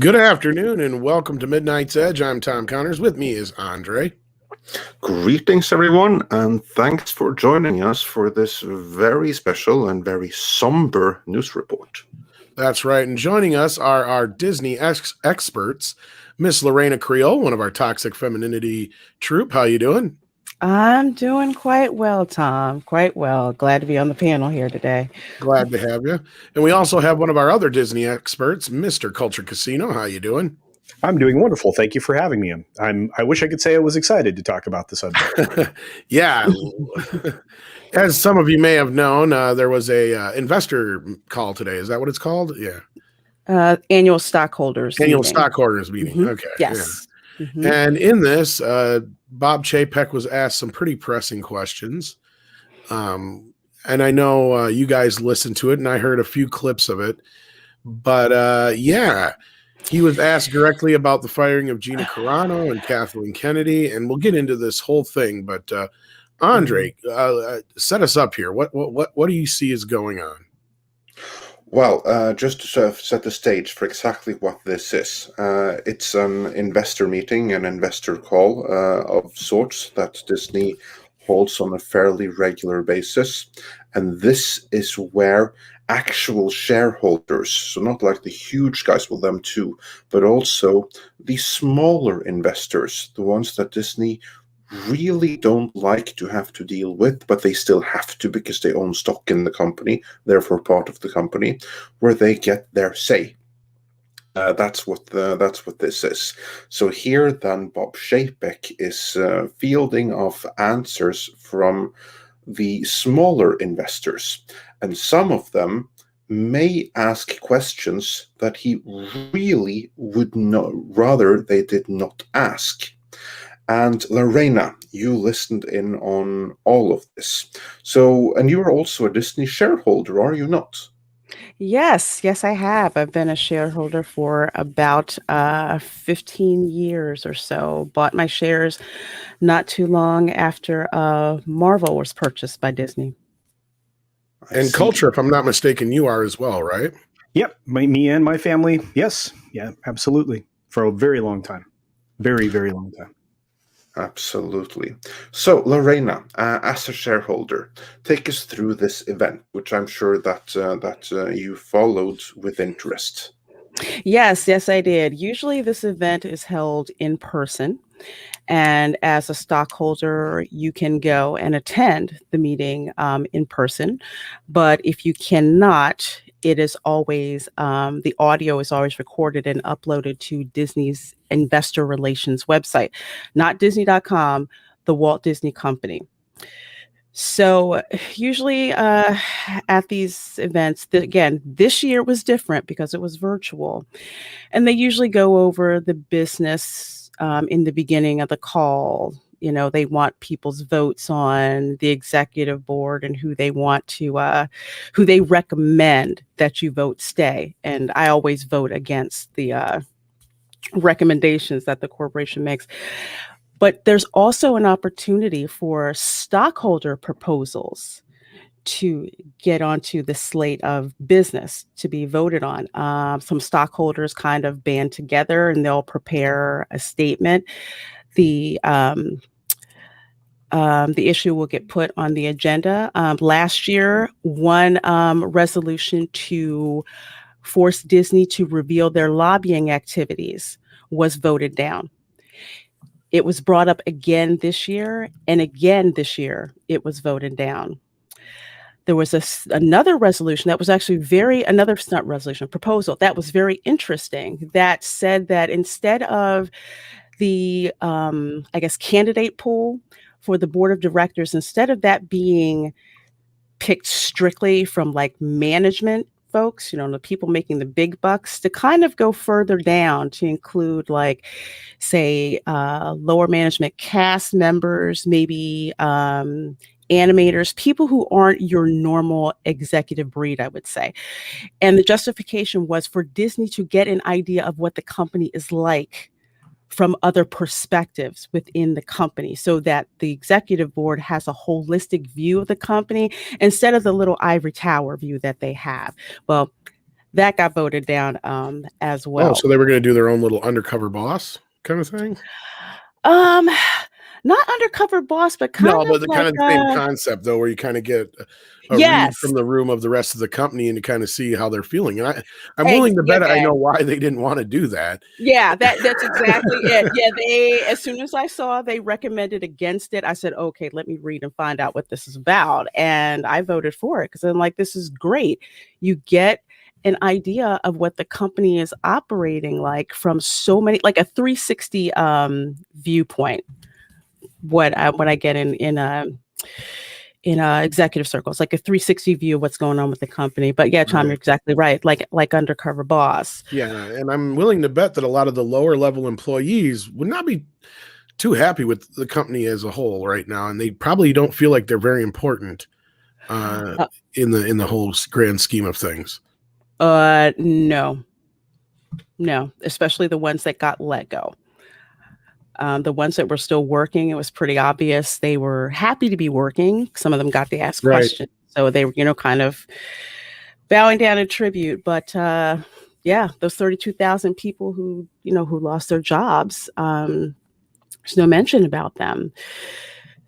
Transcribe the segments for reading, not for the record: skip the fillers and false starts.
Good afternoon and welcome to Midnight's Edge. I'm Tom Connors. With me is Andre. Greetings, everyone, and thanks for joining us for this very special and very somber news report. That's right. And joining us are our Disney experts, Miss Reina Creole, one of our toxic femininity troupe. How you doing? I'm doing quite well, Tom. Quite well. Glad to be on the panel here today. Glad to have you. And we also have one of our other Disney experts, Mr. Culture Casino. How you doing? I'm doing wonderful. Thank you for having me. I wish I could say I was excited to talk about the subject. Yeah. As some of you may have known, there was a investor call today. Is that what it's called? Yeah. Annual stockholders Annual meeting. stockholders meeting. Mhm. Okay. Yes. Yeah. Mhm. And in this, Bob Chapek was asked some pretty pressing questions. And I know you guys listened to it, and I heard a few clips of it. But yeah, he was asked directly about the firing of Gina Carano and Kathleen Kennedy, and we'll get into this whole thing. But Andre, set us up here. What do you see is going on? Well, just to sort of set the stage for exactly what this is, it's an investor meeting, an investor call of sorts that Disney holds on a fairly regular basis. And this is where actual shareholders, so not like the huge guys, well, them too, but also the smaller investors, the ones that Disney really don't like to have to deal with, but they still have to because they own stock in the company, therefore part of the company, where they get their say. That's what this is. So here, then, Bob Chapek is fielding off answers from the smaller investors, and some of them may ask questions that he really would rather they did not ask. And Reina, you listened in on all of this. So, and you are also a Disney shareholder, are you not? Yes, I have. I've been a shareholder for about 15 years or so. Bought my shares not too long after Marvel was purchased by Disney. And Culture, if I'm not mistaken, you are as well, right? Yep, me and my family. Yes, yeah, absolutely. For a very long time. Very, very long time. Absolutely. So, Reina, as a shareholder, take us through this event, which I'm sure that you followed with interest. Yes, I did. Usually this event is held in person. And as a stockholder, you can go and attend the meeting in person. But if you cannot, it is always, the audio is always recorded and uploaded to Disney's investor relations website, not Disney.com, the Walt Disney Company. So usually at these events, again, this year was different because it was virtual. And they usually go over the business in the beginning of the call. You know, they want people's votes on the executive board and who they want to, who they recommend that you vote stay. And I always vote against the recommendations that the corporation makes. But there's also an opportunity for stockholder proposals to get onto the slate of business to be voted on. Some stockholders kind of band together and they'll prepare a statement. The issue will get put on the agenda. Last year, one resolution to force Disney to reveal their lobbying activities was voted down. It was brought up again this year, and again this year, it was voted down. There was another resolution that was actually proposal that was very interesting that said that instead of the, candidate pool for the board of directors, instead of that being picked strictly from like management folks, the people making the big bucks, to kind of go further down to include like, say, lower management cast members, maybe animators, people who aren't your normal executive breed, I would say. And the justification was for Disney to get an idea of what the company is like from other perspectives within the company, so that the executive board has a holistic view of the company instead of the little ivory tower view that they have. Well, that got voted down as Oh, well. so they were going to do their own little undercover boss kind of thing? Um, Not undercover boss, but kind No, but of the like kind of the same concept though, where you kind of get a read yes, from the room of the rest of the company and to kind of see how they're feeling. And I'm willing to bet I know why they didn't want to do that. Yeah, that's exactly it. Yeah, they as soon as I saw they recommended against it, I said, okay, let me read and find out what this is about. And I voted for it because I'm like, this is great. You get an idea of what the company is operating like from so many, like a 360 viewpoint. What I get in executive circles, like a 360 view of what's going on with the company. But yeah, Tom, you're exactly right. Like undercover boss. Yeah, and I'm willing to bet that a lot of the lower level employees would not be too happy with the company as a whole right now, and they probably don't feel like they're very important in the whole grand scheme of things. No, especially the ones that got let go. The ones that were still working, it was pretty obvious they were happy to be working. Some of them got to ask questions, so they were, kind of bowing down in tribute. But yeah, those 32,000 people who lost their jobs, there's no mention about them.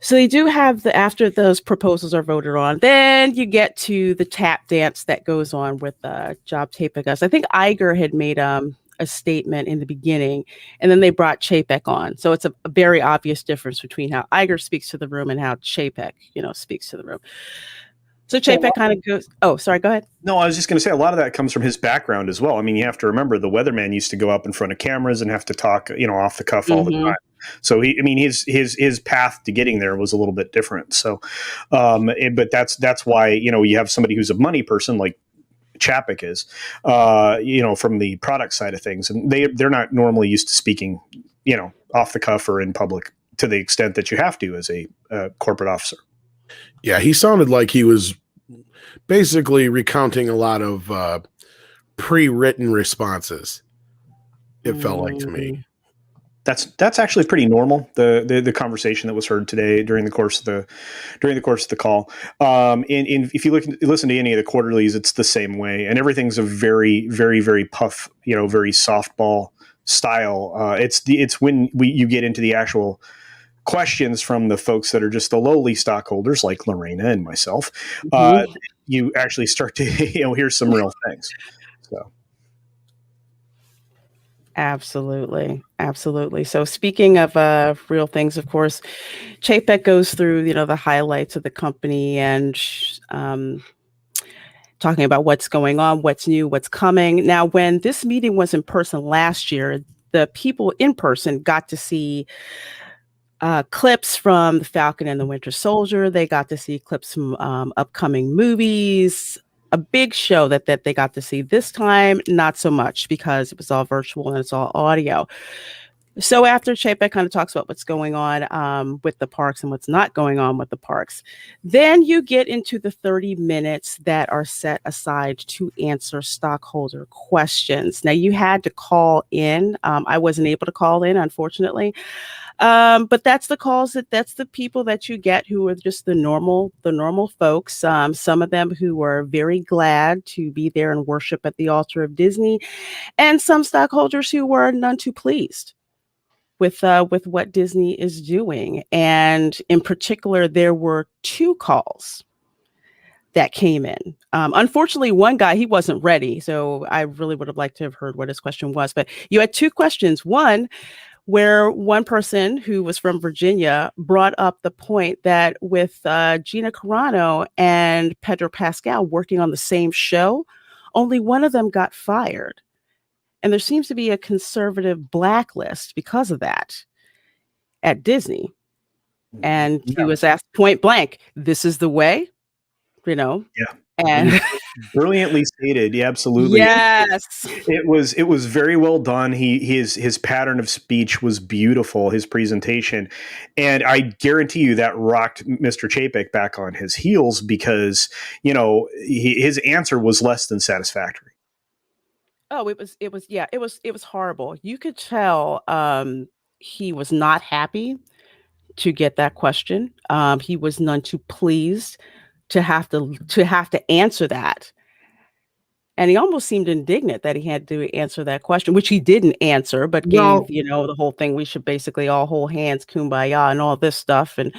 So they do have after those proposals are voted on, then you get to the tap dance that goes on with Job Chapek. I think Iger had made a statement in the beginning, and then they brought Chapek on. So it's a very obvious difference between how Iger speaks to the room and how Chapek, speaks to the room. So Chapek kind of goes, oh, sorry, go ahead. No, I was just going to say a lot of that comes from his background as well. I mean, you have to remember the weatherman used to go up in front of cameras and have to talk, off the cuff all the time. So his path to getting there was a little bit different. So, but that's why, you have somebody who's a money person like Chapek is, from the product side of things, and they're not normally used to speaking, off the cuff or in public to the extent that you have to as a corporate officer. Yeah, he sounded like he was basically recounting a lot of pre-written responses. It felt like to me. That's actually pretty normal. The conversation that was heard today during the course of the call. And if you listen to any of the quarterlies, it's the same way, and everything's a very, very, very puff, very softball style. It's when you get into the actual questions from the folks that are just the lowly stockholders like Reina and myself, you actually start to hear some real things. So absolutely. So speaking of real things, of course, Chapek goes through the highlights of the company and talking about what's going on, what's new, what's coming. Now, when this meeting was in person last year, the people in person got to see clips from The Falcon and the Winter Soldier. They got to see clips from upcoming movies, a big show that they got to see. This time, not so much because it was all virtual and it's all audio. So after Chapek kind of talks about what's going on with the parks and what's not going on with the parks, then you get into the 30 minutes that are set aside to answer stockholder questions. Now, you had to call in. I wasn't able to call in, unfortunately. But that's the calls that's the people that you get who are just the normal folks. Some of them who were very glad to be there and worship at the altar of Disney, and some stockholders who were none too pleased with what Disney is doing. And in particular, there were two calls that came in. Unfortunately, one guy, he wasn't ready. So I really would have liked to have heard what his question was. But you had two questions. One, where one person who was from Virginia brought up the point that with Gina Carano and Pedro Pascal working on the same show, only one of them got fired. And there seems to be a conservative blacklist because of that at Disney. And he was asked point blank, this is the way, Yeah. And brilliantly stated. Yeah, absolutely. Yes. It was very well done. His pattern of speech was beautiful, his presentation. And I guarantee you that rocked Mr. Chapek back on his heels because, his answer was less than satisfactory. Oh, it was horrible. You could tell he was not happy to get that question. He was none too pleased to have to answer that. And he almost seemed indignant that he had to answer that question, which he didn't answer, but Well- gave, the whole thing, we should basically all hold hands, kumbaya, and all this stuff. And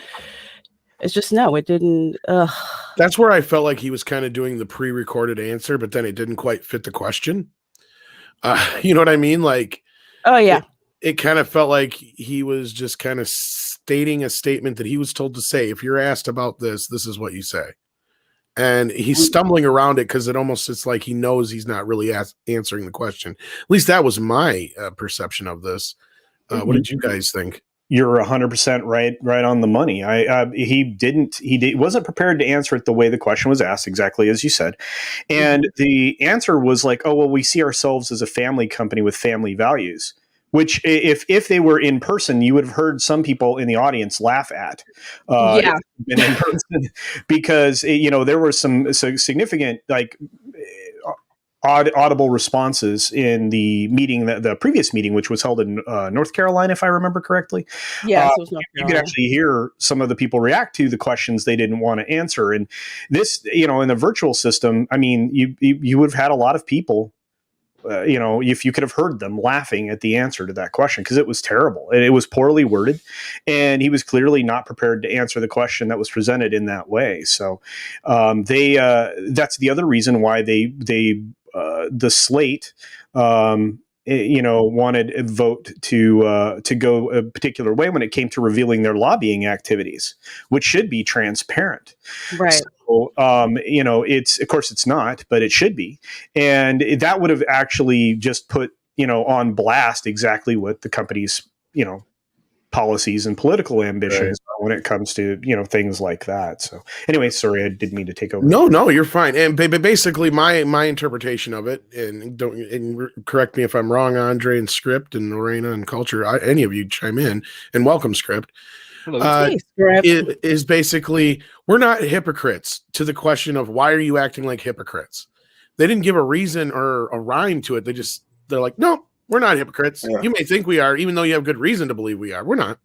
it's just, no, it didn't. That's where I felt like he was kind of doing the pre-recorded answer, but then it didn't quite fit the question. You know what I mean? Like, Oh, yeah. It kind of felt like he was just kind of stating a statement that he was told to say. If you're asked about this, this is what you say. And he's stumbling around it because it's like he knows he's not really answering the question. At least that was my perception of this. What did you guys think? You're 100% right on the money. He wasn't prepared to answer it the way the question was asked, exactly as you said. And the answer was like, oh, well, we see ourselves as a family company with family values, which if they were in person, you would have heard some people in the audience laugh at. Yeah. In person, because, there were some significant, like, audible responses in the meeting, the previous meeting, which was held in North Carolina, if I remember correctly. Yes, it was North you could Carolina. actually hear some of the people react to the questions they didn't want to answer. And this, in the virtual system, I mean, you would have had a lot of people, if you could have heard them laughing at the answer to that question, because it was terrible. It was poorly worded, and he was clearly not prepared to answer the question that was presented in that way. So that's the other reason why the slate, wanted a vote to go a particular way when it came to revealing their lobbying activities, which should be transparent. Right. So, of course it's not, but it should be. And that would have actually just put, on blast exactly what the company's, policies and political ambitions when it comes to, things like that. So anyway, sorry, I didn't mean to take over. No, you're fine. And basically my interpretation of it, and correct me if I'm wrong, Andre and Script and Reina and Culture, any of you chime in, and welcome, Script. Hey, Script. It is basically, we're not hypocrites, to the question of why are you acting like hypocrites? They didn't give a reason or a rhyme to it. They're like, no, we're not hypocrites. Yeah. You may think we are, even though you have good reason to believe we are. We're not.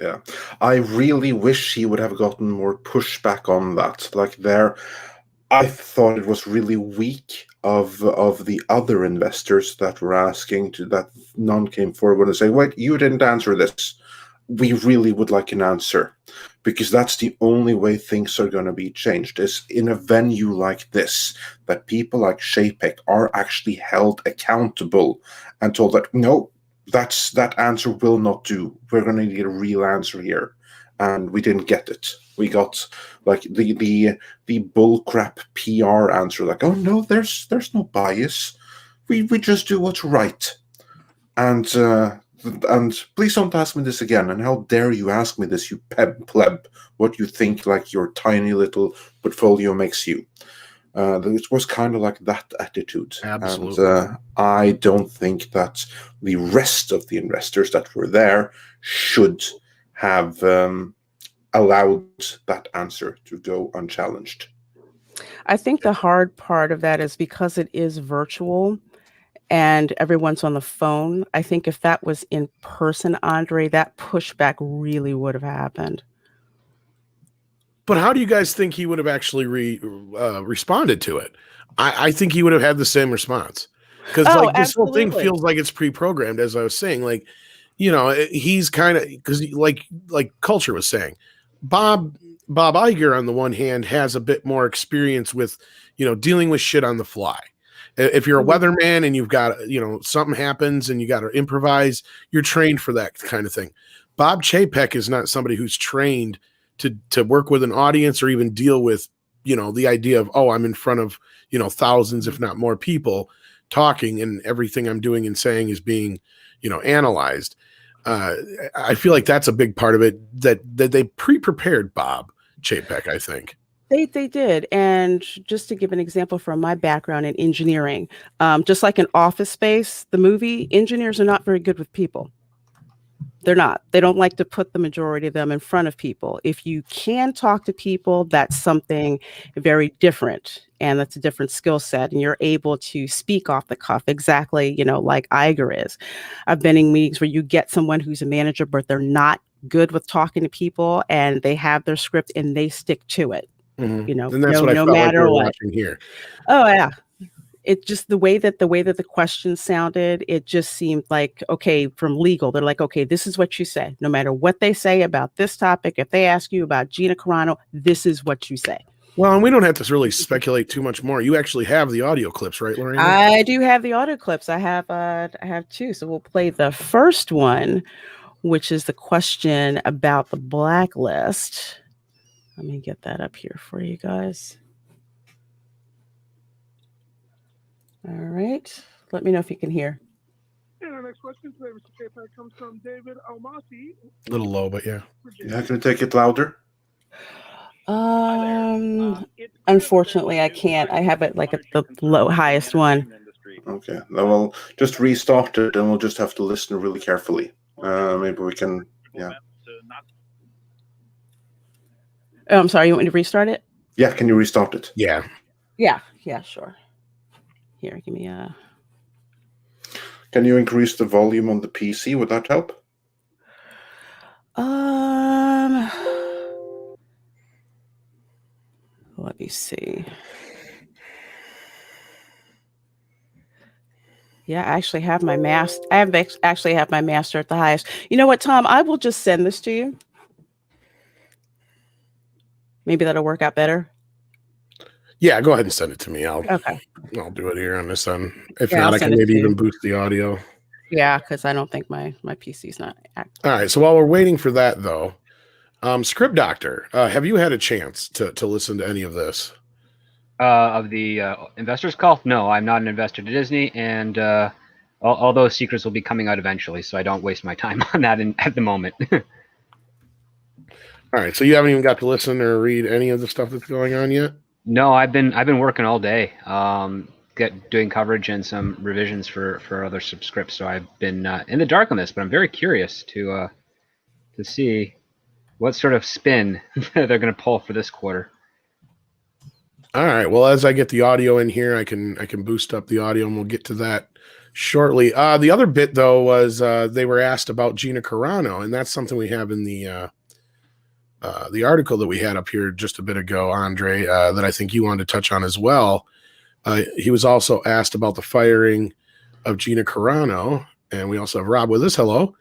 Yeah. I really wish he would have gotten more pushback on that. I thought it was really weak of the other investors that were asking that none came forward and say, wait, you didn't answer this. We really would like an answer, because that's the only way things are going to be changed, is in a venue like this, that people like Chapek are actually held accountable and told that, no, that answer will not do. We're going to need a real answer here. And we didn't get it. We got like the bullcrap PR answer, like, oh no, there's no bias. We just do what's right. And please don't ask me this again. And how dare you ask me this, you pleb? What you think like your tiny little portfolio makes you? It was kind of like that attitude. Absolutely. And I don't think that the rest of the investors that were there should have allowed that answer to go unchallenged. I think the hard part of that is because it is virtual and everyone's on the phone. I think if that was in person, Andre, that pushback really would have happened. But how do you guys think he would have actually responded to it? I think he would have had the same response, because this whole thing feels like it's pre-programmed. As I was saying, he's kind of, because like Culture was saying, Bob Iger on the one hand has a bit more experience with dealing with shit on the fly. If you're a weatherman and you've got something happens and you got to improvise, you're trained for that kind of thing. Bob Chapek is not somebody who's trained to work with an audience or even deal with, the idea of, I'm in front of, thousands, if not more people talking, and everything I'm doing and saying is being, analyzed. I feel like that's a big part of it, that they pre-prepared Bob Chapek, I think. They did. And just to give an example from my background in engineering, just like in Office Space, the movie, engineers are not very good with people. They're not. They don't like to put the majority of them in front of people. If you can talk to people, that's something very different. And that's a different skill set. And you're able to speak off the cuff exactly, like Iger is. I've been in meetings where you get someone who's a manager, but they're not good with talking to people, and they have their script and they stick to it. Mm-hmm. And that's what I felt like we were watching here. Oh, yeah. it just the way that the question sounded, it just seemed like, okay, from legal, they're like, okay, this is what you say. No matter what they say about this topic, if they ask you about Gina Carano, this is what you say. Well, and we don't have to really speculate too much more. You actually have the audio clips, right, Lorena? I do have the audio clips. I have two. So we'll play the first one, which is the question about the blacklist. Let me get that up here for you guys. All right. Let me know if you can hear. And our next question today, Mr. Chapek, comes from David Almasi. A little low, but yeah. Yeah, can you take it louder? Unfortunately, I can't. I have it like at the highest one. Okay, then we'll just restart it, and we'll just have to listen really carefully. Maybe we can, yeah. Oh, I'm sorry. You want me to restart it? Yeah, can you restart it? Yeah. Yeah, sure. Here, give me a. Can you increase the volume on the PC? Would that help? Let me see. Yeah, I actually have my master. Actually have my master at the highest. You know what, Tom? I will just send this to you. Maybe that'll work out better. Yeah, go ahead and send it to me. I'll do it here on this end. If not, I can maybe even boost the audio. Yeah, because I don't think my PC's not active. All right. So while we're waiting for that, though, Script Doctor, have you had a chance to listen to any of this? Of the investors call? No, I'm not an investor to Disney, and all those secrets will be coming out eventually, so I don't waste my time on that at the moment. All right. So you haven't even got to listen or read any of the stuff that's going on yet? No, I've been working all day, doing coverage and some revisions for other subscripts. So I've been in the dark on this, but I'm very curious to see what sort of spin they're going to pull for this quarter. All right. Well, as I get the audio in here, I can boost up the audio, and we'll get to that shortly. The other bit, though, was they were asked about Gina Carano, and that's something we have in the article that we had up here just a bit ago, Andre, that I think you wanted to touch on as well. He was also asked about the firing of Gina Carano, and we also have Rob with us. Hello.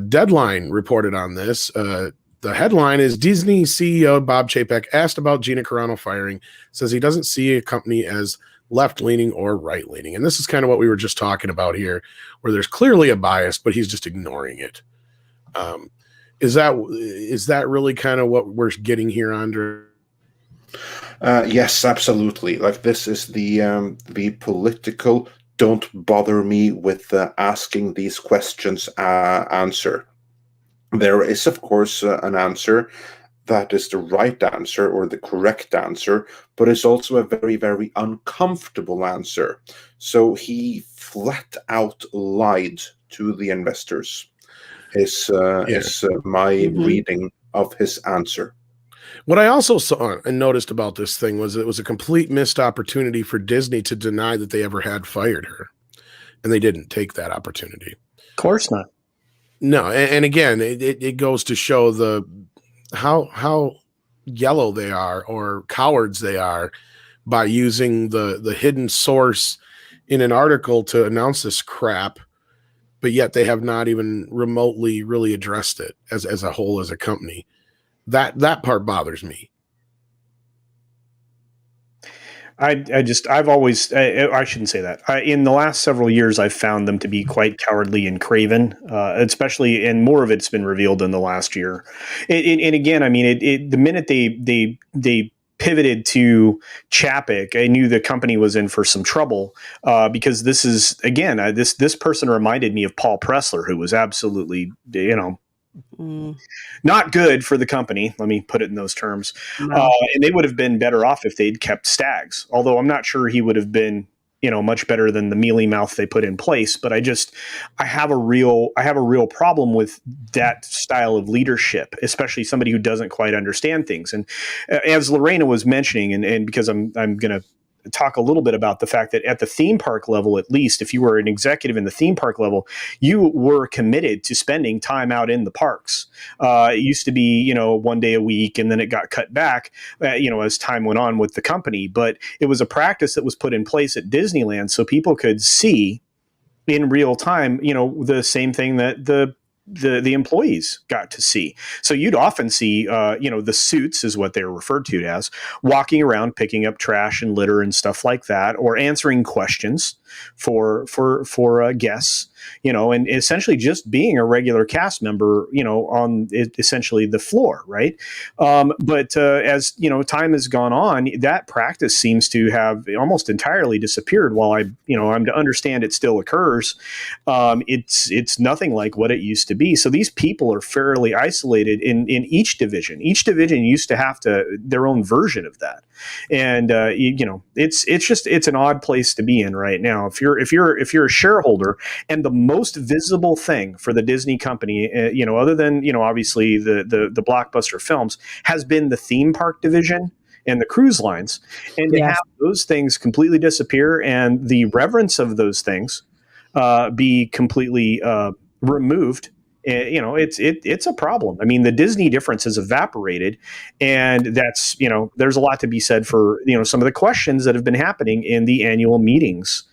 Deadline reported on this. The headline is Disney CEO Bob Chapek asked about Gina Carano firing, says he doesn't see a company as left-leaning or right-leaning. And this is kind of what we were just talking about here, where there's clearly a bias, but he's just ignoring it. Is that really kind of what we're getting here, Andre? Yes, absolutely. Like, this is the political "don't bother me with asking these questions" answer. There is, of course, an answer that is the right answer or the correct answer, but it's also a very, very uncomfortable answer. So he flat out lied to the investors. Is my reading of his answer. What I also saw and noticed about this thing was it was a complete missed opportunity for Disney to deny that they ever had fired her, and they didn't take that opportunity. Of course not. No, and again, it goes to show how yellow they are or cowards they are by using the hidden source in an article to announce this crap, but yet they have not even remotely really addressed it as a whole, as a company. That part bothers me. I've always, I shouldn't say that. In the last several years, I've found them to be quite cowardly and craven, especially, and more of it's been revealed in the last year. And again, I mean, the minute they pivoted to Chapek, I knew the company was in for some trouble, because this is, again, this person reminded me of Paul Pressler, who was absolutely, not good for the company. Let me put it in those terms. No. And they would have been better off if they'd kept Staggs, although I'm not sure he would have been, much better than the mealy mouth they put in place. But I have a real problem with that style of leadership, especially somebody who doesn't quite understand things. And as Lorena was mentioning, and because I'm going to talk a little bit about the fact that at the theme park level, at least, if you were an executive in the theme park level, you were committed to spending time out in the parks. It used to be, 1 day a week, and then it got cut back, as time went on with the company. But it was a practice that was put in place at Disneyland so people could see in real time, the same thing that the employees got to see. So you'd often see, the suits is what they were referred to as, walking around picking up trash and litter and stuff like that, or answering questions for guests, and essentially just being a regular cast member, on essentially the floor, right? But as time has gone on, that practice seems to have almost entirely disappeared. While I'm to understand it still occurs, it's nothing like what it used to be. So these people are fairly isolated in each division. Each division used to have their own version of that, and it's an odd place to be in right now. If you're a shareholder, and the most visible thing for the Disney company, other than obviously the blockbuster films, has been the theme park division and the cruise lines, and to have those things completely disappear and the reverence of those things be completely removed. It's a problem. I mean, the Disney difference has evaporated, and that's there's a lot to be said for some of the questions that have been happening in the annual meetings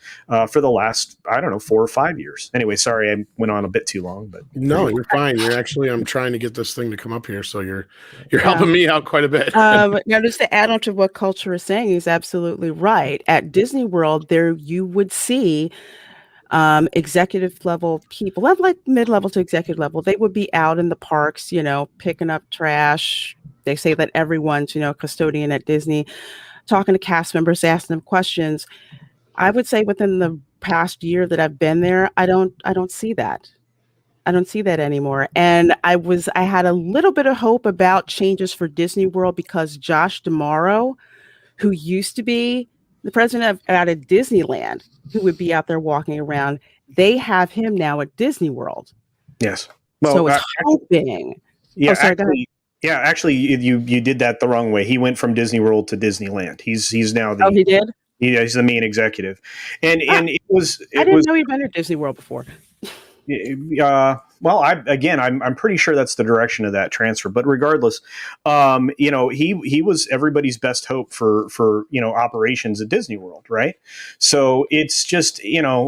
for the last 4 or 5 years. Anyway, sorry I went on a bit too long, but no, you're fine. I'm trying to get this thing to come up here, so you're helping me out quite a bit. Now, just to add on to what Culture is saying, he's absolutely right. At Disney World, there you would see executive level people, like mid-level to executive level, they would be out in the parks, picking up trash. They say that everyone's, custodian at Disney, talking to cast members, asking them questions. I would say within the past year that I've been there, I don't see that. I don't see that anymore. And I had a little bit of hope about changes for Disney World because Josh D'Amaro, who used to be the president out of Disneyland, who would be out there walking around, they have him now at Disney World. Yes. Well, so it's hoping. Yeah, sorry, actually, you did that the wrong way. He went from Disney World to Disneyland. He's now the. Oh, he did? Yeah, he's the main executive, and it was. I didn't know he'd been at Disney World before. Well, I'm pretty sure that's the direction of that transfer. But regardless, he was everybody's best hope for operations at Disney World, right? So it's just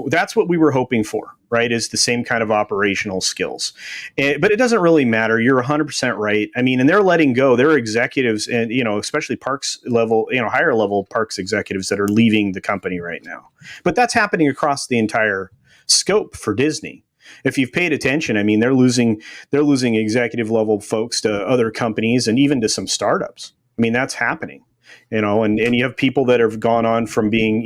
that's what we were hoping for, right? Is the same kind of operational skills, but it doesn't really matter. You're 100% right. I mean, and they're letting go. There are executives, and especially parks level, higher level parks executives that are leaving the company right now. But that's happening across the entire scope for Disney. If you've paid attention, I mean, they're losing executive level folks to other companies and even to some startups. I mean, that's happening, and you have people that have gone on from being,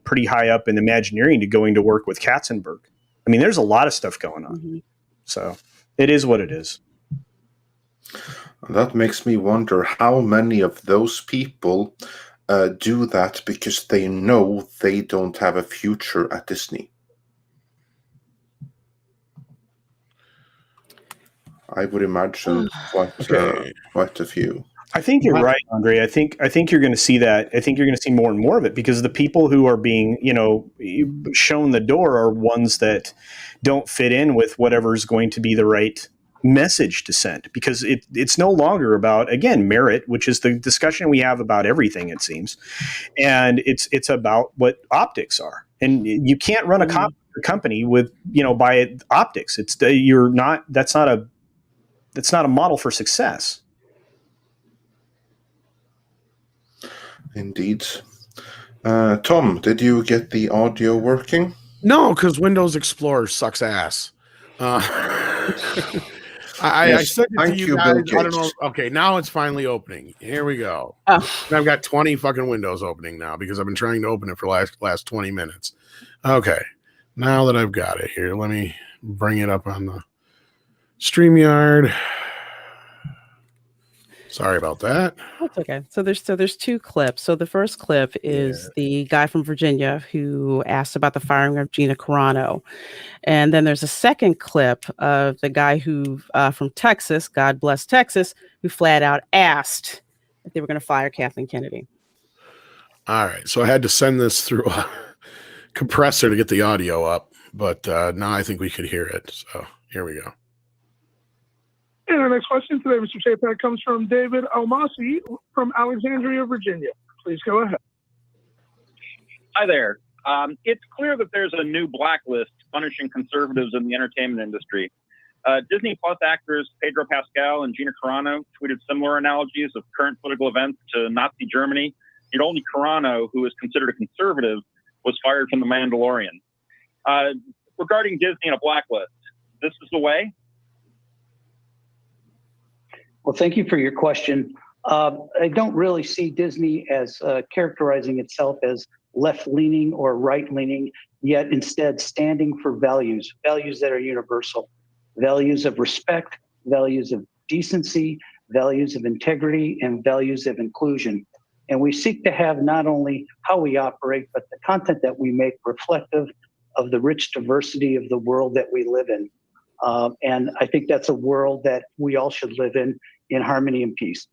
pretty high up in Imagineering to going to work with Katzenberg. I mean, there's a lot of stuff going on. Mm-hmm. So it is what it is. That makes me wonder how many of those people do that because they know they don't have a future at Disney. I would imagine quite a few. I think you're right, Andre. I think you're going to see that. I think you're going to see more and more of it because the people who are being, shown the door are ones that don't fit in with whatever's going to be the right message to send. Because it's no longer about, again, merit, which is the discussion we have about everything, it seems, and it's about what optics are. And you can't run a company with by optics. That's not a model for success. Indeed. Tom, did you get the audio working? No, because Windows Explorer sucks ass. I sent it to you guys. I don't know. Okay, now it's finally opening. Here we go. Oh. I've got 20 fucking windows opening now because I've been trying to open it for last 20 minutes. Okay, now that I've got it here, let me bring it up on the StreamYard. Sorry about that. That's okay. So there's two clips. So the first clip is the guy from Virginia who asked about the firing of Gina Carano. And then there's a second clip of the guy who from Texas, God bless Texas, who flat out asked if they were going to fire Kathleen Kennedy. All right. So I had to send this through a compressor to get the audio up, but now I think we could hear it. So here we go. And our next question today, Mr. Chapek, comes from David Almasi from Alexandria, Virginia. Please go ahead. Hi there. It's clear that there's a new blacklist punishing conservatives in the entertainment industry. Disney Plus actors Pedro Pascal and Gina Carano tweeted similar analogies of current political events to Nazi Germany. Yet only Carano, who is considered a conservative, was fired from The Mandalorian. Regarding Disney and a blacklist, this is the way? Well, thank you for your question. I don't really see Disney as characterizing itself as left-leaning or right-leaning, yet instead standing for values that are universal, values of respect, values of decency, values of integrity, and values of inclusion. And we seek to have not only how we operate, but the content that we make reflective of the rich diversity of the world that we live in. And I think that's a world that we all should live in harmony and peace.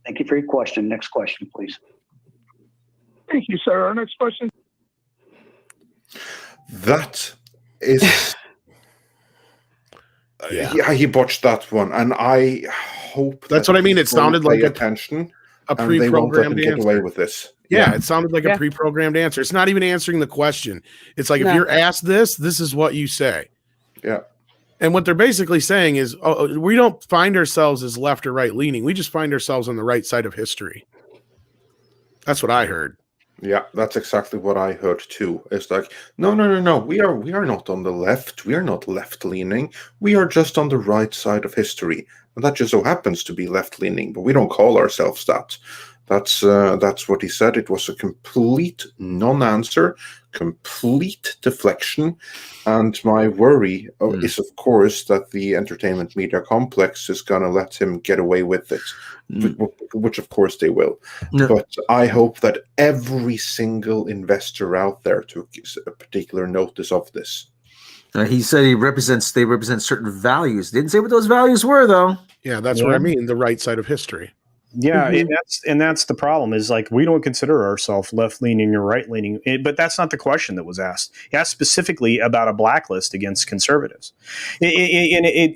Thank you for your question. Next question, please. Thank you, sir. Our next question. That is... yeah, he botched that one. And I hope... That's what I mean. It sounded like attention. A pre-programmed get answer. away with this. Yeah, it sounded like a pre-programmed answer. It's not even answering the question. It's like, if you're asked this is what you say. Yeah. And what they're basically saying is, we don't find ourselves as left or right leaning. We just find ourselves on the right side of history. That's what I heard. Yeah, that's exactly what I heard too. It's like, no. We are not on the left. We are not left leaning. We are just on the right side of history. And that just so happens to be left leaning, but we don't call ourselves that. That's what he said. It was a complete non-answer, complete deflection. And my worry is, of course, that the entertainment media complex is going to let him get away with it, which of course they will. No. But I hope that every single investor out there took a particular notice of this. He said they represent certain values. Didn't say what those values were, though. Yeah, that's what I mean. The right side of history. Yeah, and that's the problem, is like, we don't consider ourselves left-leaning or right-leaning, but that's not the question that was asked. He asked specifically about a blacklist against conservatives. It's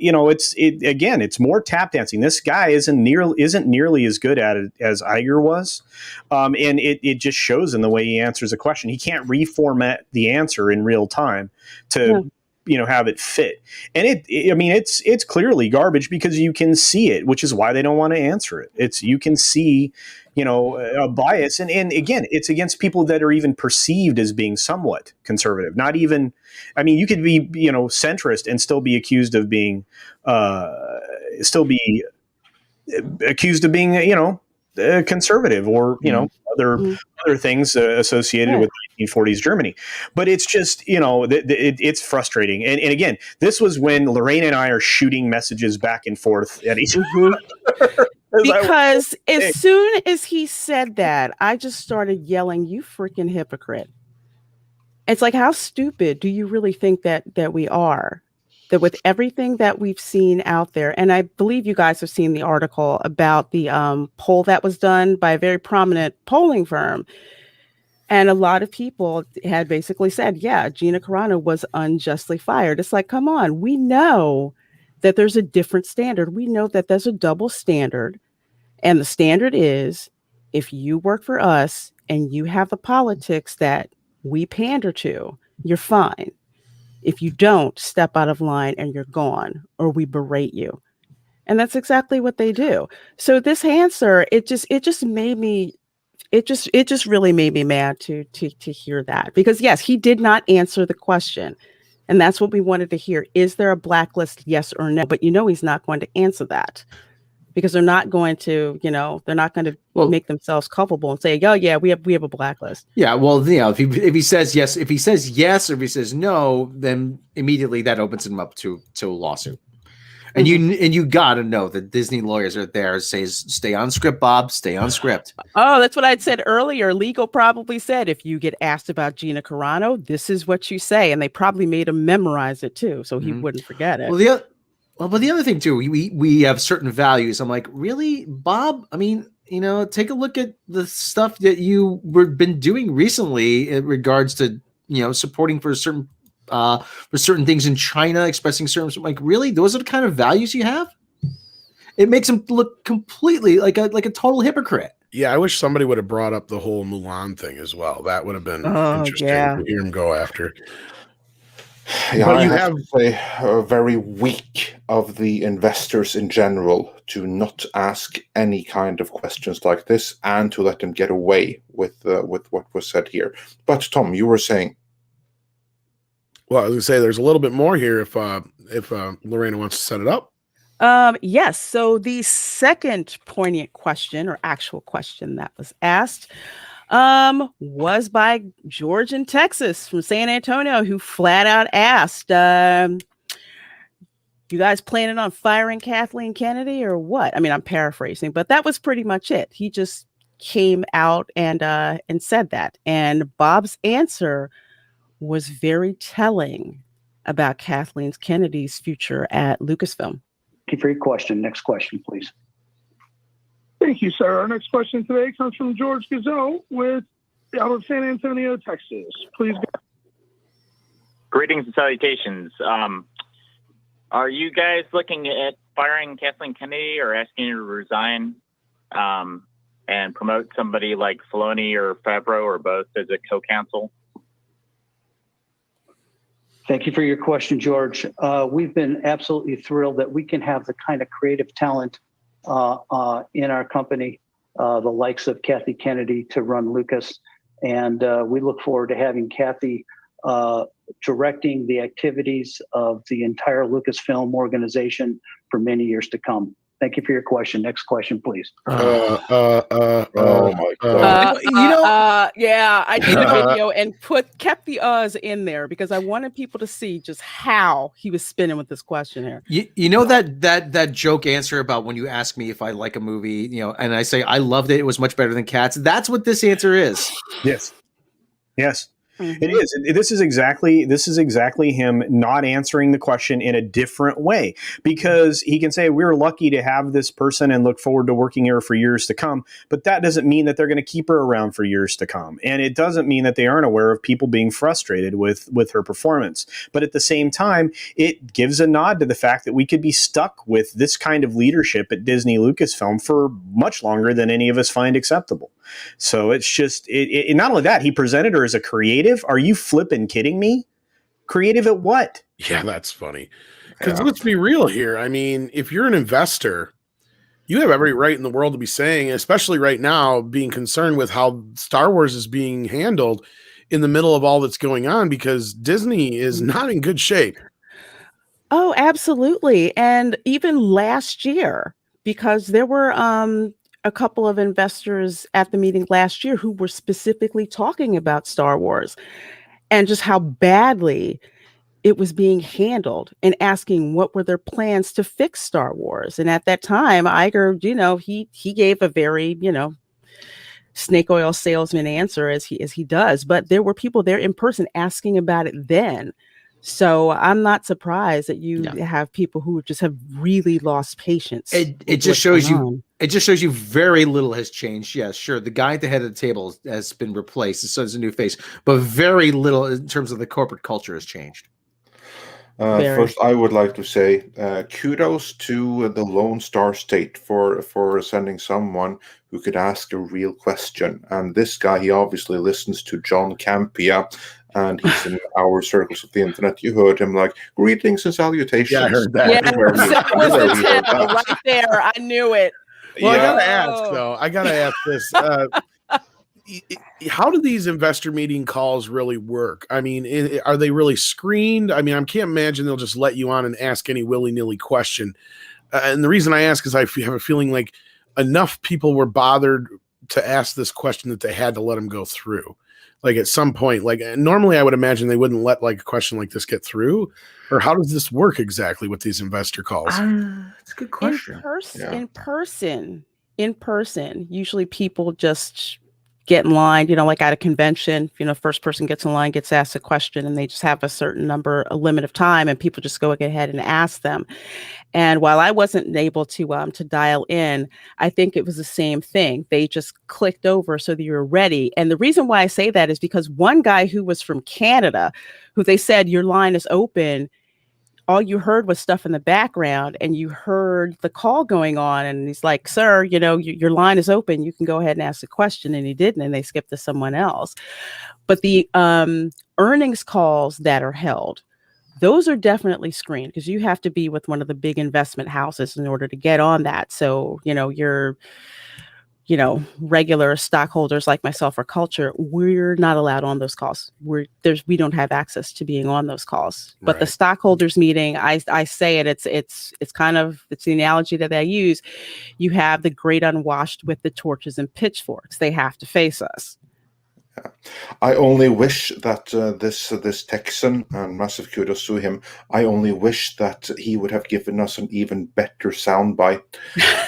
more tap dancing. This guy isn't nearly as good at it as Iger was, and it just shows in the way he answers a question. He can't reformat the answer in real time to have it fit. And it's clearly garbage, because you can see it, which is why they don't want to answer it. You can see, a bias. And again, it's against people that are even perceived as being somewhat conservative. Not even, you could be, centrist and still be accused of being, conservative, or other things associated with 1940s Germany. But it's just, it's frustrating. And again, this was when Reina and I are shooting messages back and forth at each other. Because as soon as he said that, I just started yelling, "You freaking hypocrite." It's like, how stupid do you really think that we are? That with everything that we've seen out there, and I believe you guys have seen the article about the poll that was done by a very prominent polling firm. And a lot of people had basically said, yeah, Gina Carano was unjustly fired. It's like, come on, we know that there's a different standard. We know that there's a double standard. And the standard is, if you work for us and you have the politics that we pander to, you're fine. If you don't, step out of line and you're gone, or we berate you. And that's exactly what they do. So this answer, it just really made me mad to hear that, because yes, he did not answer the question. And that's what we wanted to hear. Is there a blacklist? Yes or no? But he's not going to answer that, because they're not going to, make themselves culpable and say, "Oh yeah, we have a blacklist." Yeah, well, if he says yes, or if he says no, then immediately that opens him up to a lawsuit. And you got to know that Disney lawyers are there, says, "Stay on script, Bob. Stay on script." Oh, that's what I'd said earlier. Legal probably said, if you get asked about Gina Carano, this is what you say, and they probably made him memorize it too, so he wouldn't forget it. But the other thing too, we have certain values. I'm like, really, Bob? take a look at the stuff that you been doing recently in regards to, supporting for certain things in China, expressing certain, like, really, those are the kind of values you have. It makes him look completely like a total hypocrite. Yeah, I wish somebody would have brought up the whole Mulan thing as well. That would have been interesting yeah. to hear him go after. Yeah, But I you have have to say, very weak of the investors in general to not ask any kind of questions like this and to let them get away with what was said here. But Tom, you were saying. Well, I was gonna say there's a little bit more here if Lorena wants to set it up. Yes. So the second poignant question or actual question that was asked was by George in Texas from San Antonio, who flat out asked, you guys planning on firing Kathleen Kennedy or what? I mean, I'm paraphrasing, but that was pretty much it. He just came out and said that. And Bob's answer was very telling about Kathleen Kennedy's future at Lucasfilm. Thank you for your question. Next question, please. Thank you, sir. Our next question today comes from George Gazelle out of San Antonio, Texas. Please go. Greetings and salutations. Are you guys looking at firing Kathleen Kennedy or asking her to resign and promote somebody like Filoni or Favreau or both as a co-counsel? Thank you for your question, George. We've been absolutely thrilled that we can have the kind of creative talent in our company, the likes of Kathy Kennedy, to run Lucas. And we look forward to having Kathy directing the activities of the entire Lucasfilm organization for many years to come. Thank you for your question. Next question, please. Oh my God. Yeah, I did a video and kept the uhs in there because I wanted people to see just how he was spinning with this question here. You know that joke answer about when you ask me if I like a movie, and I say I loved it, it was much better than Cats. That's what this answer is. Yes. It is. This is exactly him not answering the question in a different way, because he can say we're lucky to have this person and look forward to working here for years to come. But that doesn't mean that they're going to keep her around for years to come. And it doesn't mean that they aren't aware of people being frustrated with her performance. But at the same time, it gives a nod to the fact that we could be stuck with this kind of leadership at Disney Lucasfilm for much longer than any of us find acceptable. So it's just not only that, he presented her as a creative. Are you flipping kidding me? Creative at what? Yeah, that's funny. Because let's be real here. I mean, if you're an investor, you have every right in the world to be saying, especially right now, being concerned with how Star Wars is being handled in the middle of all that's going on, because Disney is not in good shape. Oh, absolutely. And even last year, because there were a couple of investors at the meeting last year who were specifically talking about Star Wars and just how badly it was being handled and asking what were their plans to fix Star Wars. And at that time, Iger, he gave a very, snake oil salesman answer as he does, but there were people there in person asking about it then. So I'm not surprised that you have people who just have really lost patience. It just shows you. It just shows you very little has changed. Yes, sure. The guy at the head of the table has been replaced, so there's a new face, but very little in terms of the corporate culture has changed. First, I would like to say kudos to the Lone Star State for sending someone who could ask a real question. And this guy, he obviously listens to John Campea, and he's in our circles of the internet. You heard him like, greetings and salutations. Yeah, I heard that. Yeah, that was the title right there. I knew it. Well, I gotta ask though. I gotta ask this. How do these investor meeting calls really work? I mean, are they really screened? I mean, I can't imagine they'll just let you on and ask any willy-nilly question. And the reason I ask is I have a feeling like enough people were bothered to ask this question that they had to let them go through. Like at some point, like normally I would imagine they wouldn't let like a question like this get through. Or how does this work exactly with these investor calls? That's a good question. In person, usually people just get in line, like at a convention, first person gets in line, gets asked a question, and they just have a limit of time, and people just go ahead and ask them. And while I wasn't able to dial in, I think it was the same thing. They just clicked over so that you're ready. And the reason why I say that is because one guy who was from Canada, who they said, your line is open, all you heard was stuff in the background, and you heard the call going on, and he's like, sir, your line is open. You can go ahead and ask a question. And he didn't, and they skipped to someone else. But the earnings calls that are held, those are definitely screened, because you have to be with one of the big investment houses in order to get on that. So, your regular stockholders like myself or Culture, we're not allowed on those calls. We don't have access to being on those calls. But the stockholders meeting, I say it's the analogy that I use. You have the great unwashed with the torches and pitchforks. They have to face us. Yeah. I only wish that this Texan, and massive kudos to him, I only wish that he would have given us an even better soundbite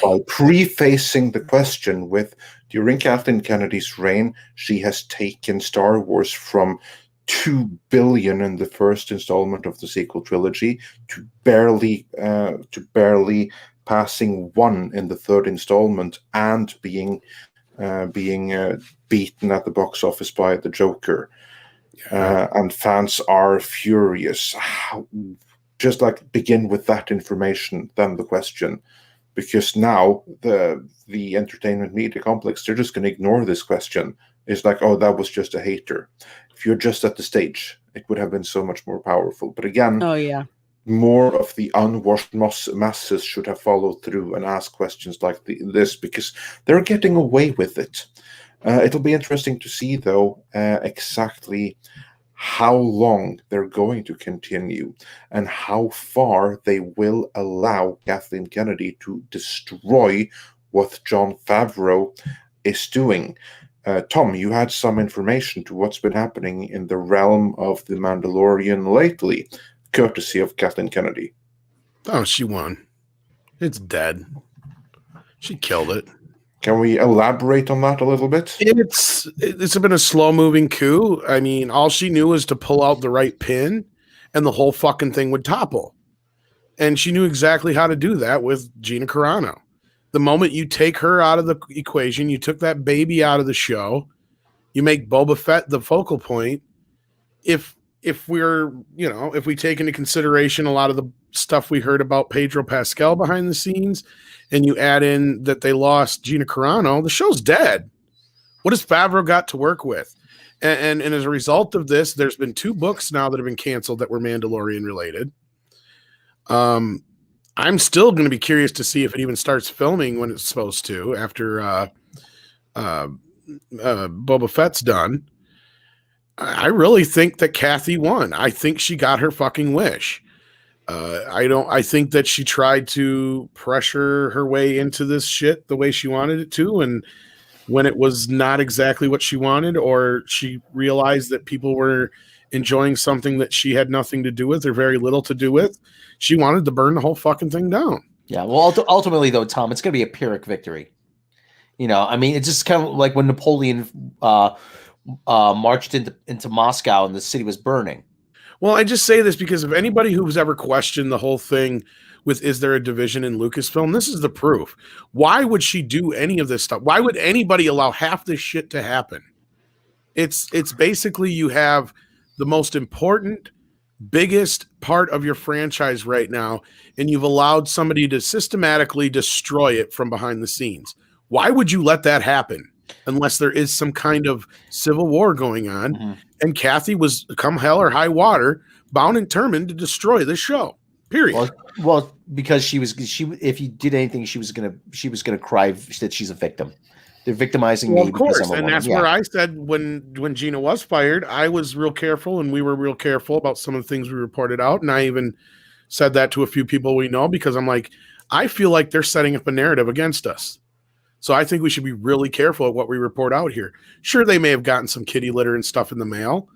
by prefacing the question with, during Kathleen Kennedy's reign, she has taken Star Wars from $2 billion in the first installment of the sequel trilogy to barely passing $1 billion in the third installment, and being beaten at the box office by the Joker. And fans are furious. Just begin with that information, then the question, because now the entertainment media complex, they're just going to ignore this question. It's like, oh, that was just a hater. If you're just at the stage, it would have been so much more powerful. But again, more of the unwashed masses should have followed through and asked questions like this, because they're getting away with it. It'll be interesting to see, though, exactly how long they're going to continue and how far they will allow Kathleen Kennedy to destroy what Jon Favreau is doing. Tom, you had some information to what's been happening in the realm of The Mandalorian lately, courtesy of Kathleen Kennedy. Oh, she won. It's dead. She killed it. Can we elaborate on that a little bit? It's been a slow-moving coup. I mean, all she knew was to pull out the right pin, and the whole fucking thing would topple. And she knew exactly how to do that with Gina Carano. The moment you take her out of the equation, you took that baby out of the show, you make Boba Fett the focal point. If we take into consideration a lot of the stuff we heard about Pedro Pascal behind the scenes, and you add in that they lost Gina Carano, the show's dead. What has Favreau got to work with? And as a result of this, there's been 2 books now that have been canceled that were Mandalorian related. I'm still going to be curious to see if it even starts filming when it's supposed to, after Boba Fett's done. I really think that Kathy won. I think she got her fucking wish. I think that she tried to pressure her way into this shit the way she wanted it to, and when it was not exactly what she wanted, or she realized that people were enjoying something that she had nothing to do with or very little to do with, she wanted to burn the whole fucking thing down. Yeah, well, ultimately, though, Tom, it's going to be a Pyrrhic victory. I mean, it's just kind of like when Napoleon marched into Moscow and the city was burning. Well, I just say this because if anybody who's ever questioned the whole thing with, is there a division in Lucasfilm, this is the proof. Why would she do any of this stuff? Why would anybody allow half this shit to happen? It's basically, you have the most important, biggest part of your franchise right now, and you've allowed somebody to systematically destroy it from behind the scenes. Why would you let that happen? Unless there is some kind of civil war going on. Mm-hmm. And Kathy was, come hell or high water, bound and determined to destroy this show. Period. Well, because if you did anything, she was gonna cry that she's a victim. They're victimizing me. Of course, and that's where I said when Gina was fired, I was real careful, and we were real careful about some of the things we reported out. And I even said that to a few people we know, because I'm like, I feel like they're setting up a narrative against us. So I think we should be really careful at what we report out here. Sure, they may have gotten some kitty litter and stuff in the mail,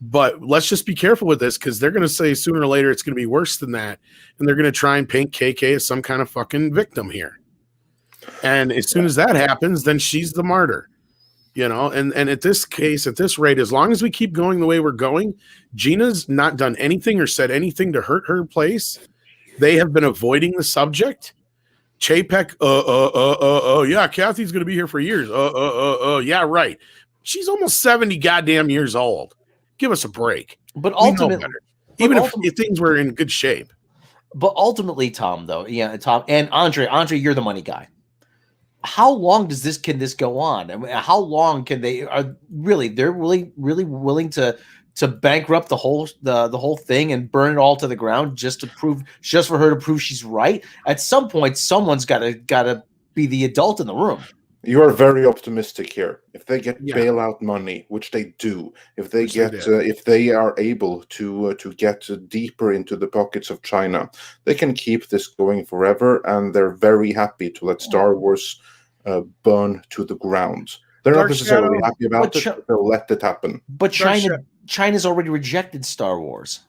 but let's just be careful with this, because they're going to say sooner or later it's going to be worse than that. And they're going to try and paint KK as some kind of fucking victim here. And as soon as that happens, then she's the martyr. And at this case, at this rate, as long as we keep going the way we're going, Gina's not done anything or said anything to hurt her place. They have been avoiding the subject. Chapek, yeah, Kathy's going to be here for years. Yeah, right. She's almost 70 goddamn years old. Give us a break. But ultimately, even if things were in good shape. But ultimately, Tom, though, Tom and Andre, you're the money guy. How long can this go on? I mean, how long can they're really willing to bankrupt the whole thing and burn it all to the ground just for her to prove she's right? At some point, someone's gotta be the adult in the room. You are very optimistic here. If they get bailout money, which they do, if they are able to get deeper into the pockets of China, they can keep this going forever, and they're very happy to let Star Wars burn to the ground. They're not necessarily happy about it, but they'll let it happen. But China's already rejected Star Wars.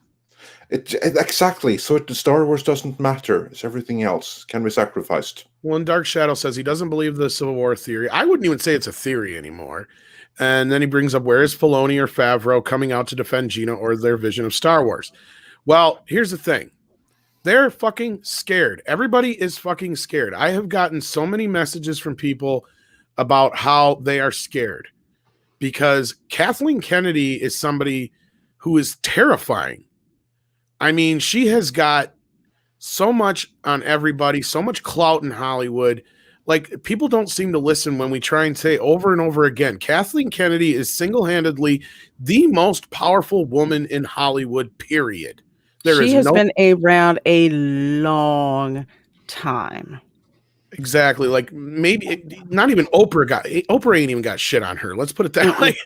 Exactly. So Star Wars doesn't matter. It's everything else can be sacrificed. Well, and Dark Shadow says he doesn't believe the Civil War theory. I wouldn't even say it's a theory anymore. And then he brings up, where is Filoni or Favreau coming out to defend Gina or their vision of Star Wars? Well, here's the thing. They're fucking scared. Everybody is fucking scared. I have gotten so many messages from people about how they are scared because Kathleen Kennedy is somebody who is terrifying. I mean, she has got so much on everybody, so much clout in Hollywood. Like, people don't seem to listen when we try and say over and over again, Kathleen Kennedy is single-handedly the most powerful woman in Hollywood, period. She has been around a long time. Exactly. Like, maybe not even Oprah ain't even got shit on her. Let's put it that way.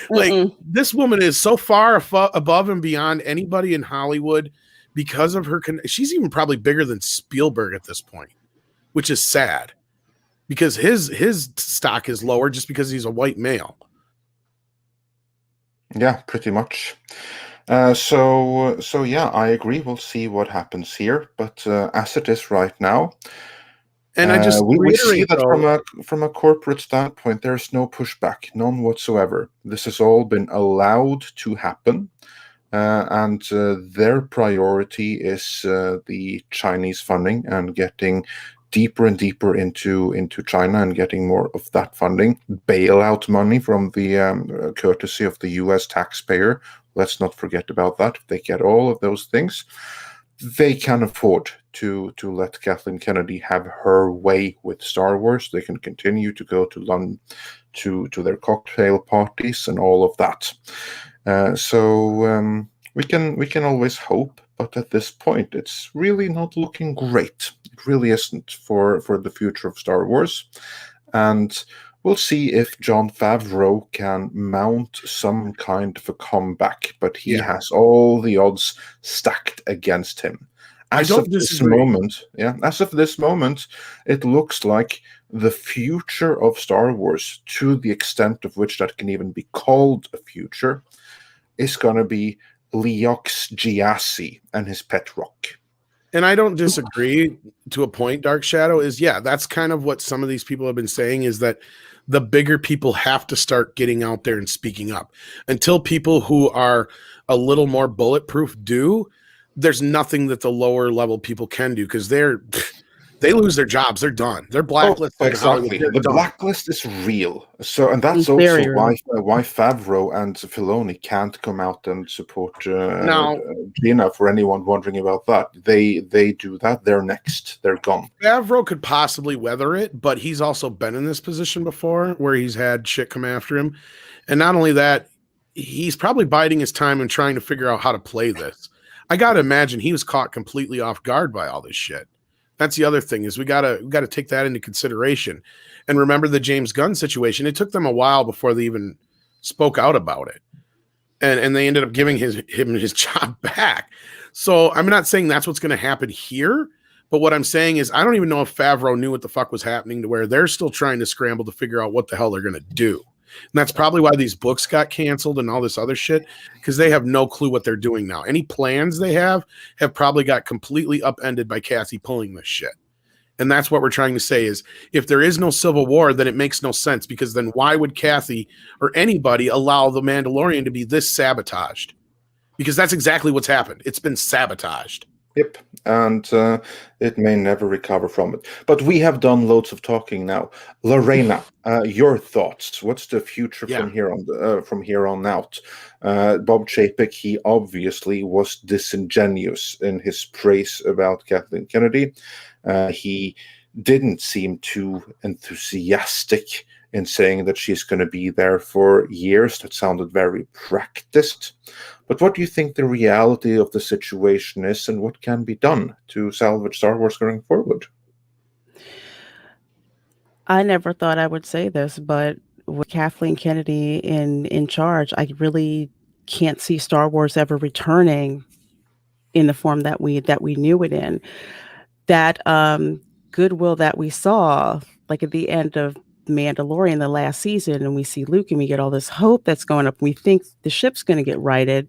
like this woman is so far above and beyond anybody in Hollywood because of her. She's even probably bigger than Spielberg at this point, which is sad because his stock is lower just because he's a white male. Yeah, pretty much. So yeah, I agree. We'll see what happens here, but as it is right now, and I just we see that from a corporate standpoint, there's no pushback, none whatsoever. This has all been allowed to happen, and their priority is the Chinese funding and getting deeper and deeper into China and getting more of that funding, bailout money from the courtesy of the U.S. taxpayer. Let's not forget about that. If they get all of those things, they can afford to let Kathleen Kennedy have her way with Star Wars. They can continue to go to London to their cocktail parties and all of that. So we can always hope, but at this point, it's really not looking great. It really isn't for the future of Star Wars, and we'll see if Jon Favreau can mount some kind of a comeback, but he has all the odds stacked against him. As of this moment, it looks like the future of Star Wars, to the extent of which that can even be called a future, is going to be Leox Gyasi and his pet rock. And I don't disagree to a point, Dark Shadow, that's kind of what some of these people have been saying, is that the bigger people have to start getting out there and speaking up. Until people who are a little more bulletproof do, there's nothing that the lower level people can do, because they lose their jobs. They're done. They're blacklisted. Exactly. The blacklist is real. So, and that's also why Favreau and Filoni can't come out and support Gina. For anyone wondering about that, they do that. They're next. They're gone. Favreau could possibly weather it, but he's also been in this position before, where he's had shit come after him, and not only that, he's probably biding his time and trying to figure out how to play this. I gotta imagine he was caught completely off guard by all this shit. That's the other thing, is we gotta take that into consideration. And remember the James Gunn situation. It took them a while before they even spoke out about it. And they ended up giving him his job back. So I'm not saying that's what's going to happen here. But what I'm saying is, I don't even know if Favreau knew what the fuck was happening, to where they're still trying to scramble to figure out what the hell they're going to do. And that's probably why these books got canceled and all this other shit, because they have no clue what they're doing now. Any plans they have probably got completely upended by Kathy pulling this shit. And that's what we're trying to say is if there is no civil war, then it makes no sense, because then why would Kathy or anybody allow the Mandalorian to be this sabotaged? Because that's exactly what's happened. It's been sabotaged. Yep, and it may never recover from it. But we have done loads of talking now. Reina, your thoughts? What's the future from here on out? Bob Chapek, he obviously was disingenuous in his praise about Kathleen Kennedy. He didn't seem too enthusiastic in saying that she's going to be there for years. That sounded very practiced. But what do you think the reality of the situation is, and what can be done to salvage Star Wars going forward? I never thought I would say this, but with Kathleen Kennedy in charge, I really can't see Star Wars ever returning in the form that we knew it in. That goodwill that we saw, like at the end of Mandalorian the last season, and we see Luke and we get all this hope that's going up. We think the ship's going to get righted.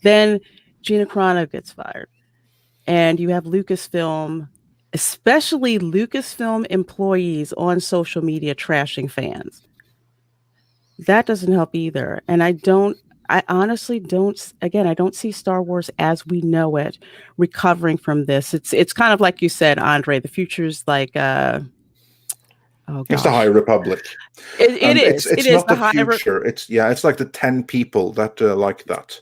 Then Gina Carano gets fired. And you have Lucasfilm, especially Lucasfilm employees on social media trashing fans. That doesn't help either. And I honestly don't, again, I don't see Star Wars as we know it recovering from this. It's kind of like you said, Andre, the future's like, it's the High Republic. It is. It's not the future. It's like the 10 people that like that.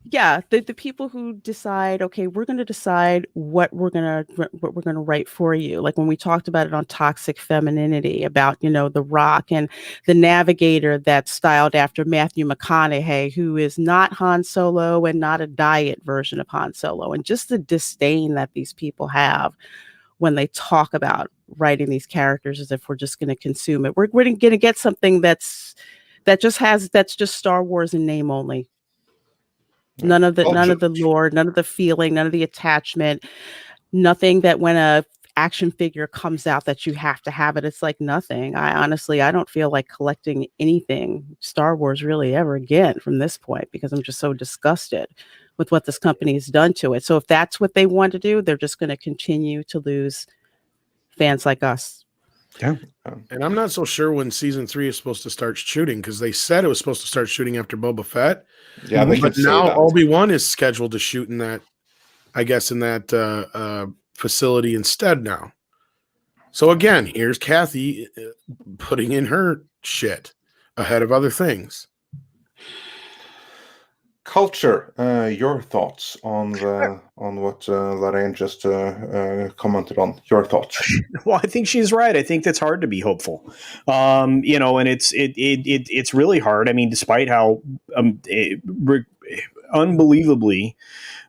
Yeah, the people who decide, okay, we're going to decide what we're going to write for you. Like when we talked about it on Toxic Femininity, about, The Rock and the Navigator that's styled after Matthew McConaughey, who is not Han Solo and not a diet version of Han Solo, and just the disdain that these people have when they talk about writing these characters as if we're just going to consume it. We're going to get something that's just Star Wars in name only. None of the lore, none of the feeling, none of the attachment, nothing that when a action figure comes out that you have to have it. It's like nothing. I don't feel like collecting anything Star Wars really ever again from this point, because I'm just so disgusted with what this company has done to it. So if that's what they want to do, they're just going to continue to lose fans like us. Yeah. And I'm not so sure when season 3 is supposed to start shooting, because they said it was supposed to start shooting after Boba Fett. Yeah, but now Obi-Wan is scheduled to shoot in that, I guess, in that facility instead now. So again, here's Kathy putting in her shit ahead of other things. Culture, your thoughts on what Lorraine just commented on. Your thoughts. Well, I think she's right. I think that's hard to be hopeful, and it's really hard. I mean, despite how unbelievably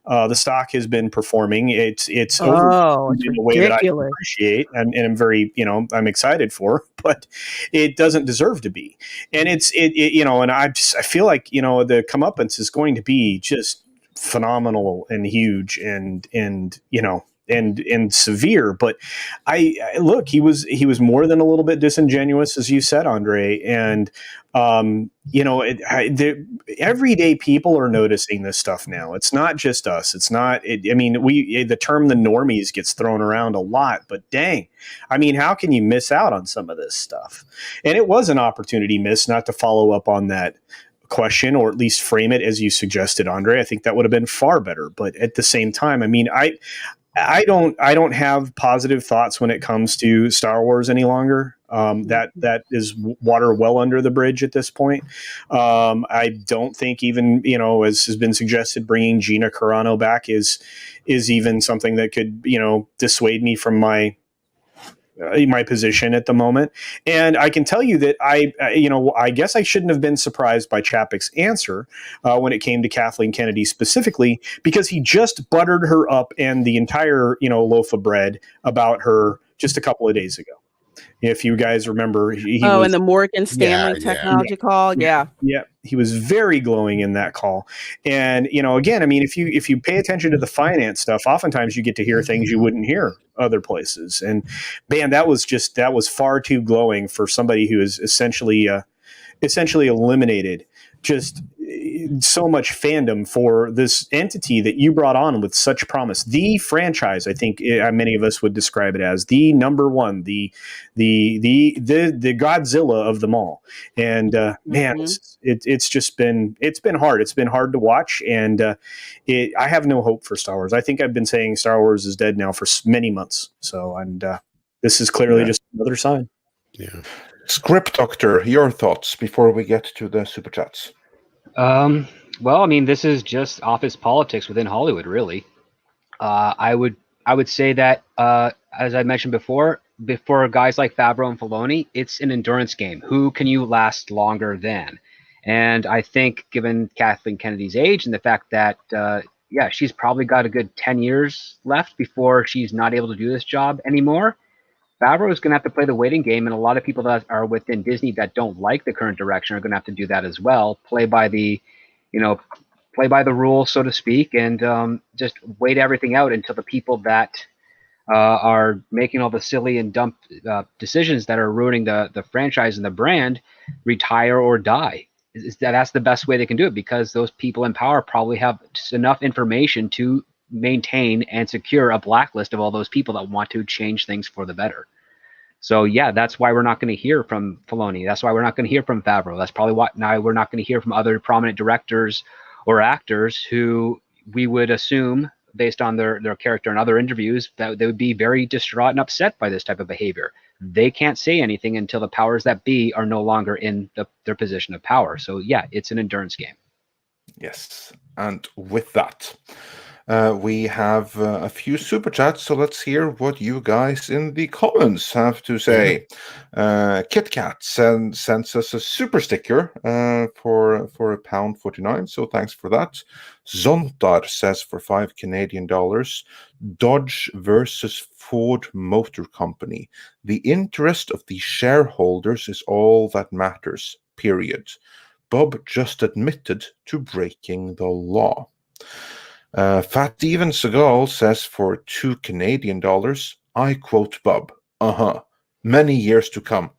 the stock has been performing, it's over in a way that I appreciate and I'm very I'm excited for, but it doesn't deserve to be. And and I feel like the comeuppance is going to be just phenomenal and huge and severe. But I look, he was more than a little bit disingenuous, as you said, Andre, and everyday people are noticing this stuff now. It's not just us. It's not. The term "the normies" gets thrown around a lot, but dang, how can you miss out on some of this stuff? And it was an opportunity missed not to follow up on that question, or at least frame it as you suggested, Andre. I think that would have been far better. But at the same time, I don't have positive thoughts when it comes to Star Wars any longer. That is water well under the bridge at this point. I don't think even, as has been suggested, bringing Gina Carano back is even something that could, dissuade me from my position at the moment. And I can tell you that I guess I shouldn't have been surprised by Chapek's answer when it came to Kathleen Kennedy specifically, because he just buttered her up and the entire, loaf of bread about her just a couple of days ago. If you guys remember, in the Morgan Stanley technology call. Yeah. He was very glowing in that call. And, again, if you pay attention to the finance stuff, oftentimes you get to hear things you wouldn't hear other places. And man, that was far too glowing for somebody who is essentially eliminated just so much fandom for this entity that you brought on with such promise. The franchise, I think many of us would describe it as the number one, the Godzilla of them all. And man, it's just been hard. It's been hard to watch, and I have no hope for Star Wars. I think I've been saying Star Wars is dead now for many months. So, and this is clearly just another sign. Yeah. Script Doctor, your thoughts before we get to the super chats. Well, I mean, this is just office politics within Hollywood, really. I would say that, as I mentioned before guys like Favreau and Filoni, it's an endurance game. Who can you last longer than? And I think, given Kathleen Kennedy's age and the fact that, she's probably got a good 10 years left before she's not able to do this job anymore. Favreau is going to have to play the waiting game, and a lot of people that are within Disney that don't like the current direction are going to have to do that as well. Play by the rules, so to speak, and just wait everything out until the people that are making all the silly and dumb decisions that are ruining the franchise and the brand retire or die. That's the best way they can do it, because those people in power probably have enough information to maintain and secure a blacklist of all those people that want to change things for the better. So that's why we're not going to hear from Filoni. That's why we're not going to hear from Favreau. That's probably why now we're not going to hear from other prominent directors or actors who we would assume, based on their character and other interviews, that they would be very distraught and upset by this type of behavior. They can't say anything until the powers that be are no longer in their position of power. So it's an endurance game. Yes, and with that, we have a few super chats, so let's hear what you guys in the comments have to say. KitKat sends us a super sticker for £1.49, so thanks for that. Zontar says for $5 Canadian, Dodge versus Ford Motor Company. The interest of the shareholders is all that matters, period. Bob just admitted to breaking the law. Fat Steven Seagal says for $2 Canadian, I quote Bob, many years to come,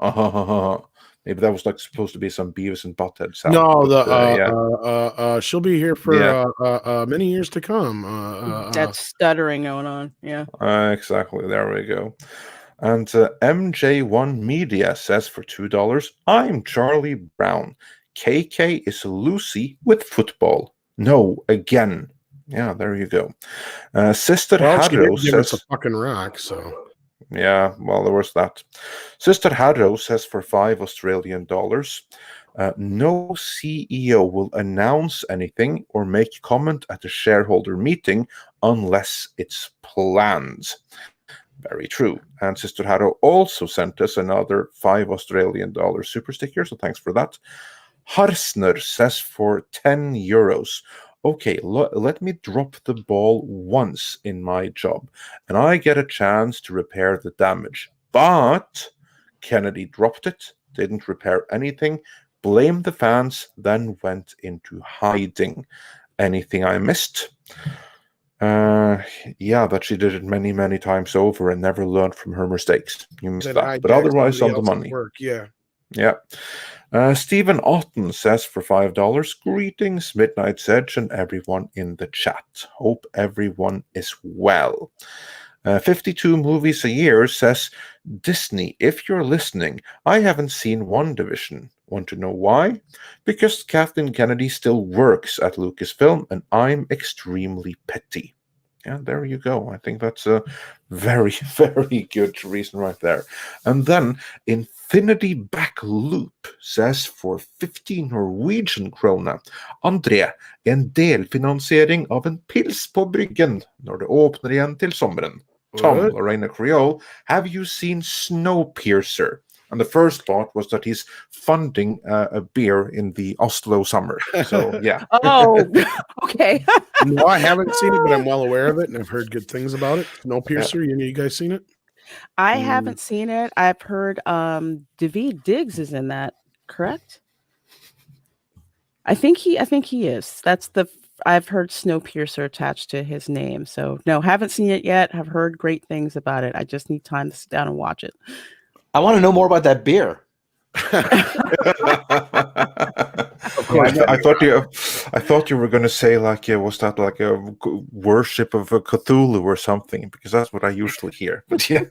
Maybe that was like supposed to be some Beavis and Butthead sound. No, she'll be here for many years to come. That's stuttering going on. Yeah. Exactly. There we go. And MJ1 Media says for $2, I'm Charlie Brown. KK is Lucy with football. No, again. Yeah, there you go. Sister Harrow says a fucking rock, so. Yeah, well, there was that. Sister Harrow says for $5 Australian, no CEO will announce anything or make comment at a shareholder meeting unless it's planned. Very true. And Sister Harrow also sent us another $5 Australian super sticker, so thanks for that. Harsner says for €10. Okay, let me drop the ball once in my job, and I get a chance to repair the damage. But Kennedy dropped it, didn't repair anything, blamed the fans, then went into hiding. Anything I missed? That she did it many, many times over and never learned from her mistakes. You missed that, but otherwise on the money. Work, yeah. Stephen Otten says for $5, greetings, Midnight's Edge, and everyone in the chat. Hope everyone is well. 52 movies a year says, Disney, if you're listening, I haven't seen WandaVision. Want to know why? Because Kathleen Kennedy still works at Lucasfilm, and I'm extremely petty. Yeah, there you go. I think that's a very, very good reason right there. And then Infinity Back Loop says for 15 Norwegian krona, André, en delfinansiering av en pils på bryggen når det åpner igjen til sommeren. Tom, Reina, Creole, have you seen Snowpiercer? And the first thought was that he's funding a beer in the Oslo summer. So, yeah. Oh, okay. No, I haven't seen it, but I'm well aware of it, and I've heard good things about it. Snowpiercer, you guys seen it? I haven't seen it. I've heard David Diggs is in that, correct? I think he is. I've heard Snowpiercer attached to his name. So no, haven't seen it yet. Have heard great things about it. I just need time to sit down and watch it. I want to know more about that beer. Of Oh, I thought you were going to say like, was that like a worship of a Cthulhu or something? Because that's what I usually hear. But yeah,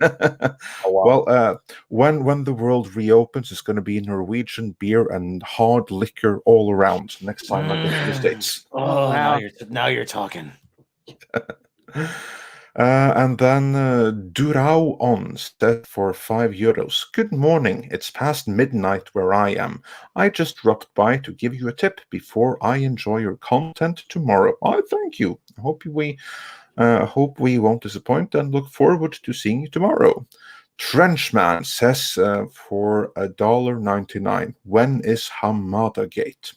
well, when the world reopens, it's going to be Norwegian beer and hard liquor all around. Next time I go to the States. Oh, wow. now you're talking. And then Durao on said for €5. Good morning. It's past midnight where I am. I just dropped by to give you a tip before I enjoy your content tomorrow. I thank you. I hope we won't disappoint and look forward to seeing you tomorrow. Trenchman says for $1.99. When is Hamada Gate?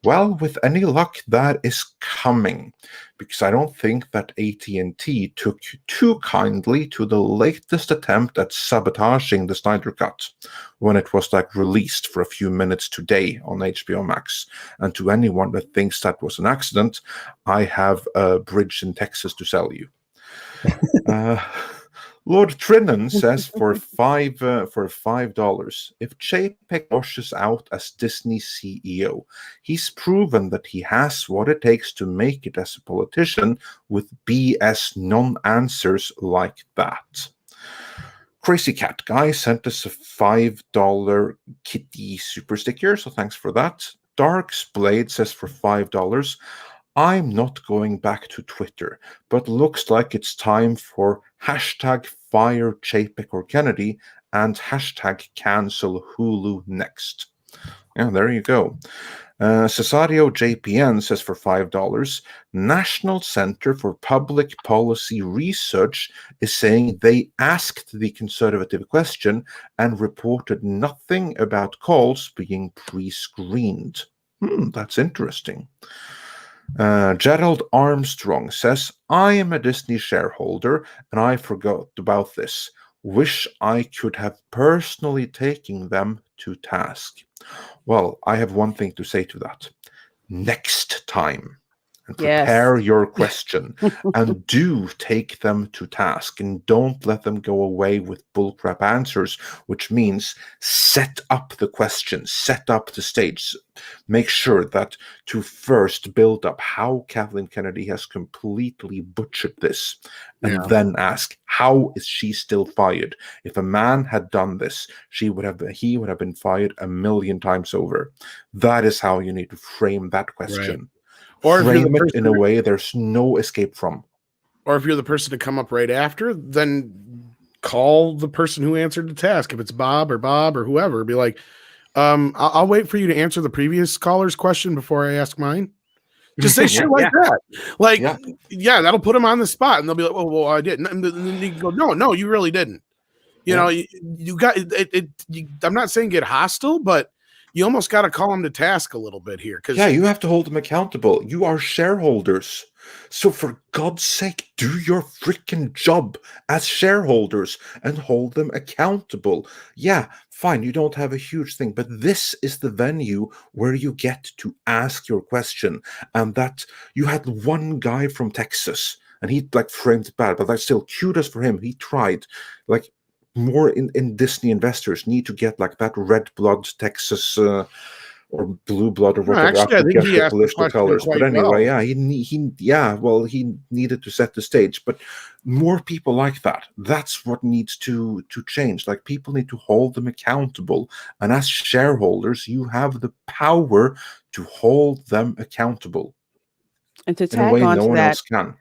Well, with any luck, that is coming, because I don't think that AT&T took too kindly to the latest attempt at sabotaging the Snyder Cut when it was like released for a few minutes today on HBO Max. And to anyone that thinks that was an accident, I have a bridge in Texas to sell you. Lord Trinan says for $5, if Chapek rushes out as Disney CEO, he's proven that he has what it takes to make it as a politician with BS non-answers like that. Crazy Cat Guy sent us a $5 kitty super sticker, so thanks for that. Dark's Blade says for $5, I'm not going back to Twitter, but looks like it's time for hashtag fire Chapek or Kennedy and hashtag cancel Hulu next. Yeah, there you go. Cesario JPN says for $5, National Center for Public Policy Research is saying they asked the conservative question and reported nothing about calls being pre-screened. That's interesting. Gerald Armstrong says, I am a Disney shareholder and I forgot about this. Wish I could have personally taken them to task. Well, I have one thing to say to that. Next time, and prepare your question and do take them to task and don't let them go away with bullcrap answers, which means set up the question, set up the stage. Make sure that to first build up how Kathleen Kennedy has completely butchered this, and then ask, how is she still fired? If a man had done this, he would have been fired 1,000,000 times over. That is how you need to frame that question. Right. Or frame it in a way there's no escape from. Or if you're the person to come up right after, then call the person who answered the task. If it's Bob or whoever, be like, I'll wait for you to answer the previous caller's question before I ask mine. Just say shit like that. Like, that'll put them on the spot, and they'll be like, well, I didn't. And then you go, no, you really didn't. You know, you got it. I'm not saying get hostile, but you almost got to call them to task a little bit here. You have to hold them accountable. You are shareholders. So for God's sake, do your freaking job as shareholders and hold them accountable. Yeah, fine, you don't have a huge thing, but this is the venue where you get to ask your question. And that you had one guy from Texas, and he like framed it bad, but that's still kudos for him. He tried. Like, more in Disney investors need to get like that red blood Texas or blue blood or whatever. Actually, I think he asked political colors. But anyway, he needed to set the stage. But more people like that. That's what needs to change. Like, people need to hold them accountable. And as shareholders, you have the power to hold them accountable. And to in a tag way on no to one that, else can.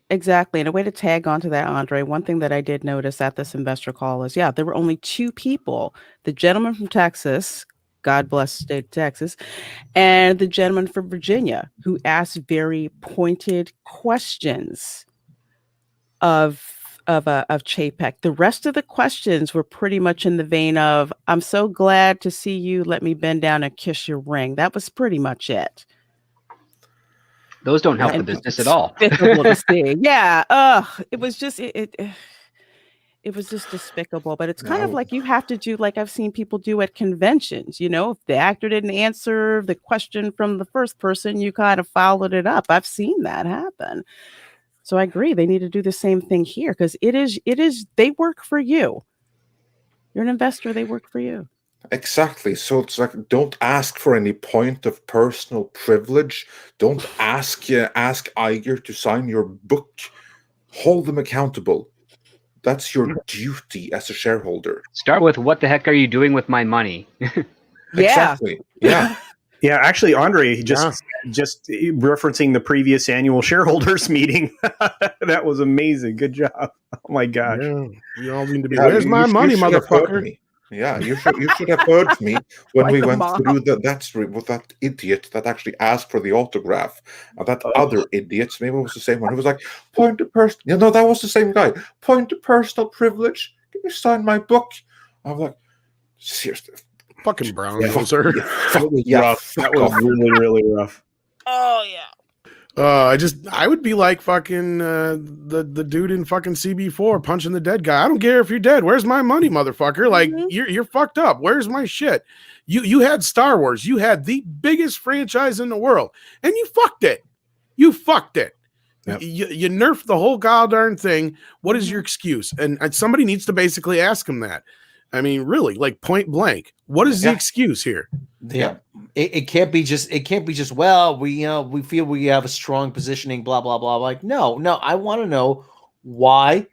exactly. And a way to tag onto that, Andre, one thing that I did notice at this investor call is, there were only two people, the gentleman from Texas, God bless the state of Texas, and the gentleman from Virginia, who asked very pointed questions of Chapek. The rest of the questions were pretty much in the vein of, I'm so glad to see you. Let me bend down and kiss your ring. That was pretty much it. Those don't help the business at all. To see. Yeah. It was just it was just despicable. But it's kind of like you have to do, like I've seen people do at conventions. You know, if the actor didn't answer the question from the first person, you kind of followed it up. I've seen that happen. So I agree. They need to do the same thing here, because it is they work for you. You're an investor. They work for you. Exactly. So it's like, don't ask for any point of personal privilege. Don't ask Iger to sign your book. Hold them accountable. That's your duty as a shareholder. Start with what the heck are you doing with my money? Yeah. Exactly. Yeah. Yeah, actually, Andre just referencing the previous annual shareholders meeting. That was amazing. Good job. Oh my gosh. Yeah, we all need to be. Yeah, Where's my money, should have heard motherfucker? me. Yeah, you should have heard me when Like we a went mom. through with that idiot that actually asked for the autograph, and that other idiot, maybe it was the same one, who was like, point to person. You know, that was the same guy. Point to personal privilege. Can you sign my book? I was like, seriously, Fucking brown fuck, noser. That was rough. That fuck was off. really, really rough. Oh yeah. I would be like fucking the dude in fucking CB4 punching the dead guy. I don't care if you're dead. Where's my money, motherfucker? Like you're fucked up. Where's my shit? You had Star Wars. You had the biggest franchise in the world, and you fucked it. You fucked it. Yep. You nerfed the whole goddamn thing. What is your excuse? And somebody needs to basically ask him that. I mean, really, like point blank. What is the excuse here? Yeah. It can't be just well, we feel we have a strong positioning, blah blah blah. Like, no, I want to know why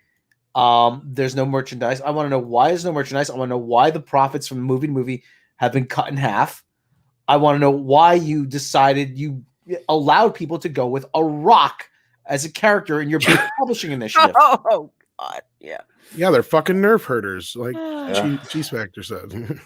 there's no merchandise. I want to know why there's no merchandise. I want to know why the profits from movie to movie have been cut in half. I want to know why you decided you allowed people to go with a rock as a character in your big publishing initiative. Oh God, yeah. Yeah, they're fucking nerf herders, like Yeah. Cheese Factor said.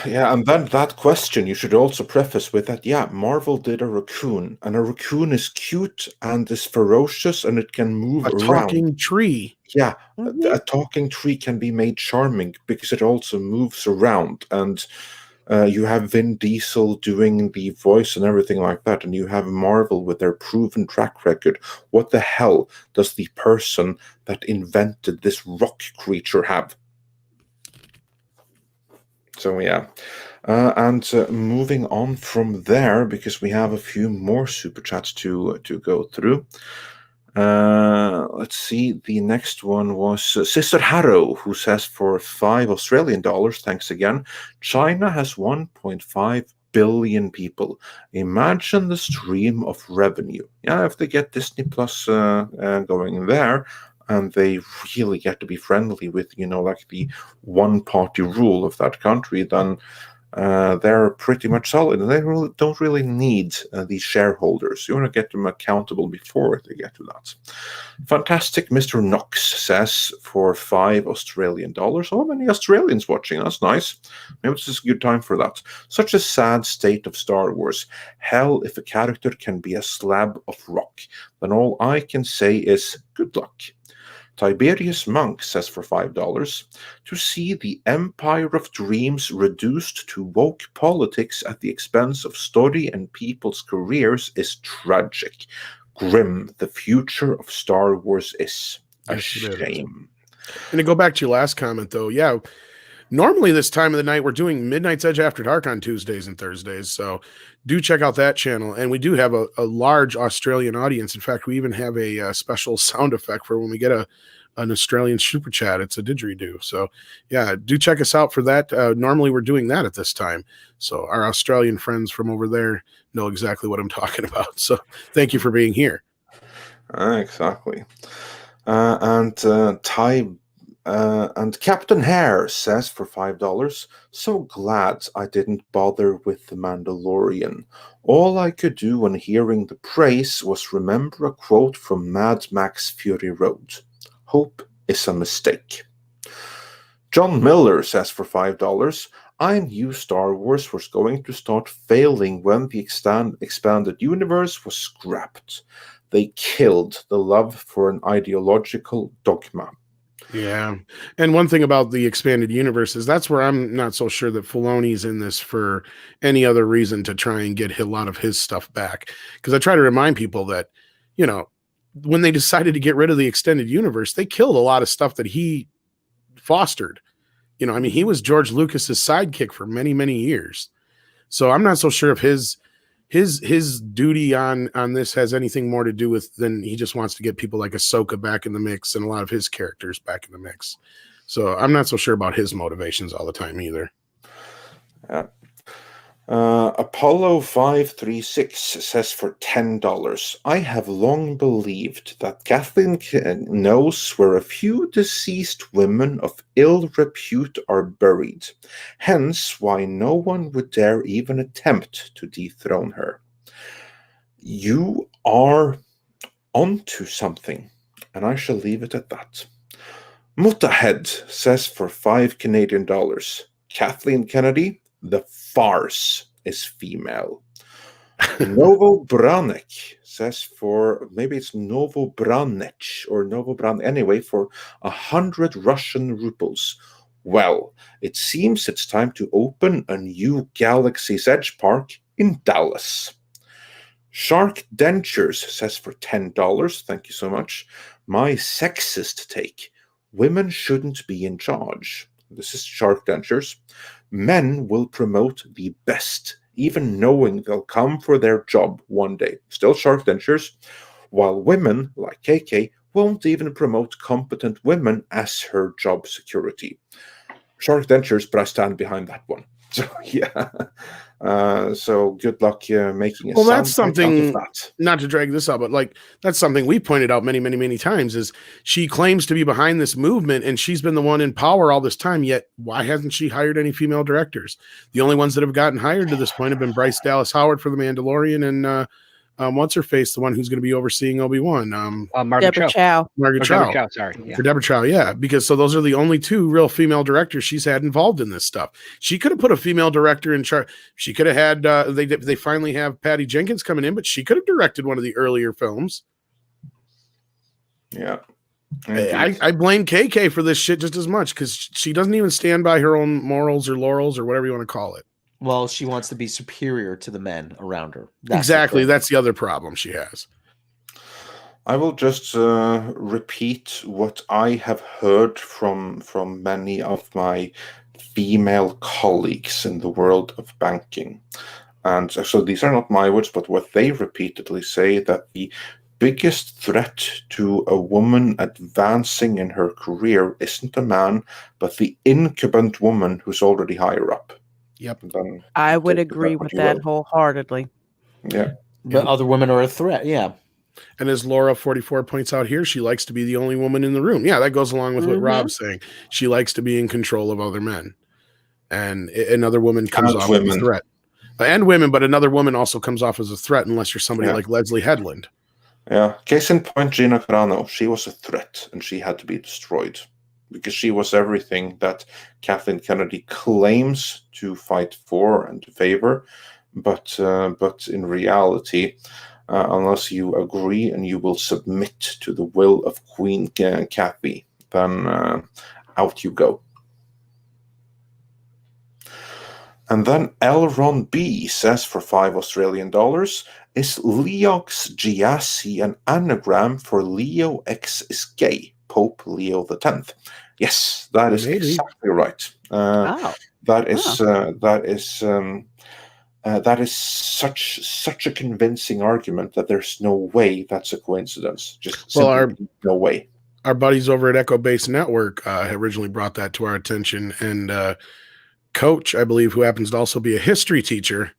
Yeah, and then that question you should also preface with that, yeah, Marvel did a raccoon, and a raccoon is cute and is ferocious and it can move A around. talking tree. Yeah, a talking tree can be made charming because it also moves around, and you have Vin Diesel doing the voice and everything like that, and you have Marvel with their proven track record. What the hell does the person that invented this rock creature have? So yeah, and moving on from there, because we have a few more super chats to go through. Let's see. The next one was Sister Harrow, who says for $5 Australian, thanks again. China has 1.5 billion people. Imagine the stream of revenue. Yeah, if they get Disney Plus going there, and they really get to be friendly with, like the one-party rule of that country, then they're pretty much solid, and they don't really need these shareholders. You want to get them accountable before they get to that. Fantastic Mr. Knox says for $5 Australian. How many Australians watching? That's nice. Maybe this is a good time for that. Such a sad state of Star Wars. Hell, if a character can be a slab of rock, then all I can say is good luck. Tiberius Monk says for $5, to see the Empire of Dreams reduced to woke politics at the expense of story and people's careers is tragic. Grim, the future of Star Wars is a shame. And to go back to your last comment, though, yeah, normally this time of the night, we're doing Midnight's Edge After Dark on Tuesdays and Thursdays. So do check out that channel. And we do have a large Australian audience. In fact, we even have a special sound effect for when we get an Australian super chat. It's a didgeridoo. So yeah, do check us out for that. Normally we're doing that at this time. So our Australian friends from over there know exactly what I'm talking about. So thank you for being here. Exactly. And Captain Hare says for $5, so glad I didn't bother with The Mandalorian. All I could do when hearing the praise was remember a quote from Mad Max Fury Road. Hope is a mistake. John Miller says for $5, I knew Star Wars was going to start failing when the expanded universe was scrapped. They killed the love for an ideological dogma. Yeah. And one thing about the expanded universe is that's where I'm not so sure that Filoni's in this for any other reason to try and get a lot of his stuff back. Because I try to remind people that, when they decided to get rid of the extended universe, they killed a lot of stuff that he fostered. He was George Lucas's sidekick for many, many years. So I'm not so sure if his duty on this has anything more to do with than he just wants to get people like Ahsoka back in the mix and a lot of his characters back in the mix. So I'm not so sure about his motivations all the time either. Yeah. Apollo 536 says for $10, I have long believed that Kathleen knows where a few deceased women of ill repute are buried, hence why no one would dare even attempt to dethrone her. You are onto something, and I shall leave it at that. Mutahead says for $5 Kathleen Kennedy, the farce is female. Novobranek says for, maybe it's Novobranech or Novobran, anyway, for 100 Russian rubles. Well, it seems it's time to open a new Galaxy's Edge park in Dallas. Shark Dentures says for $10, thank you so much. My sexist take. Women shouldn't be in charge. This is Shark Dentures. Men will promote the best, even knowing they'll come for their job one day. Still Shark Dentures. While women, like KK, won't even promote competent women as her job security. Shark Dentures, but I stand behind that one. So, yeah. So good luck making a Well, that's sound bite out of something, that. not to drag this up, but like that's something we pointed out many, many, many times is she claims to be behind this movement and she's been the one in power all this time. Yet why hasn't she hired any female directors? The only ones that have gotten hired to this point have been Bryce Dallas Howard for The Mandalorian and what's her face, the one who's going to be overseeing Obi-Wan. Margaret Deborah Cho. Chow. Margaret Or Chow. Deborah Chow, sorry. Yeah. For Deborah Chow, yeah, because so those are the only two real female directors she's had involved in this stuff. She could have put a female director in charge. She could have had they finally have Patty Jenkins coming in, but she could have directed one of the earlier films. Yeah. I blame KK for this shit just as much because she doesn't even stand by her own morals or laurels or whatever you want to call it. Well, she wants to be superior to the men around her. That's Exactly. That's the other problem she has. I will just repeat what I have heard from many of my female colleagues in the world of banking. And so these are not my words, but what they repeatedly say, that the biggest threat to a woman advancing in her career isn't a man, but the incumbent woman who's already higher up. Yep. I would agree with that wholeheartedly. Yeah. But other women are a threat. Yeah. And as Laura 44 points out here, she likes to be the only woman in the room. Yeah, that goes along with what Rob's saying. She likes to be in control of other men. And another woman comes off as a threat. And women, but another woman also comes off as a threat unless you're somebody like Leslie Headland. Yeah. Case in point, Gina Carano. She was a threat and she had to be destroyed because she was everything that Kathleen Kennedy claims to fight for and to favor. But in reality, unless you agree and you will submit to the will of Queen Kathy, then out you go. And then Elron B says for $5 Australian, is Leox Giassi an anagram for Leo X is gay, Pope Leo X? Yes, that is exactly right. That is such a convincing argument that there's no way that's a coincidence. Just no way. Our buddies over at Echo Base Network originally brought that to our attention, and Coach, I believe, who happens to also be a history teacher,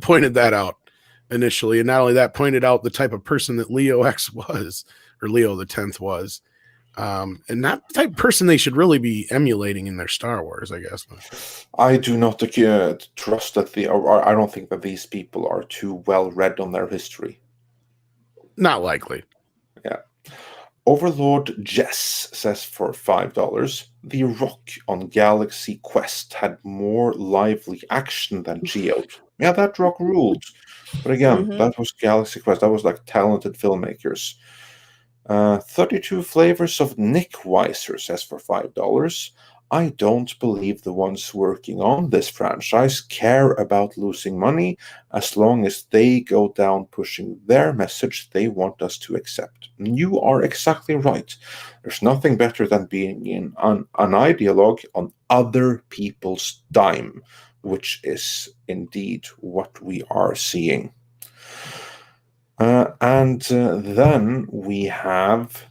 pointed that out initially, and not only that, pointed out the type of person that Leo X was, or Leo the 10th was, and not the type of person they should really be emulating in their Star Wars, I guess. I do not trust that I don't think that these people are too well read on their history. Not likely. Yeah. Overlord Jess says for $5, the Rock on Galaxy Quest had more lively action than Geode. Yeah, that Rock ruled. But again, that was Galaxy Quest. That was like talented filmmakers. 32 Flavors of Nick Weiser says for $5, I don't believe the ones working on this franchise care about losing money as long as they go down pushing their message they want us to accept. And you are exactly right. There's nothing better than being in an ideologue on other people's dime, which is indeed what we are seeing. And then we have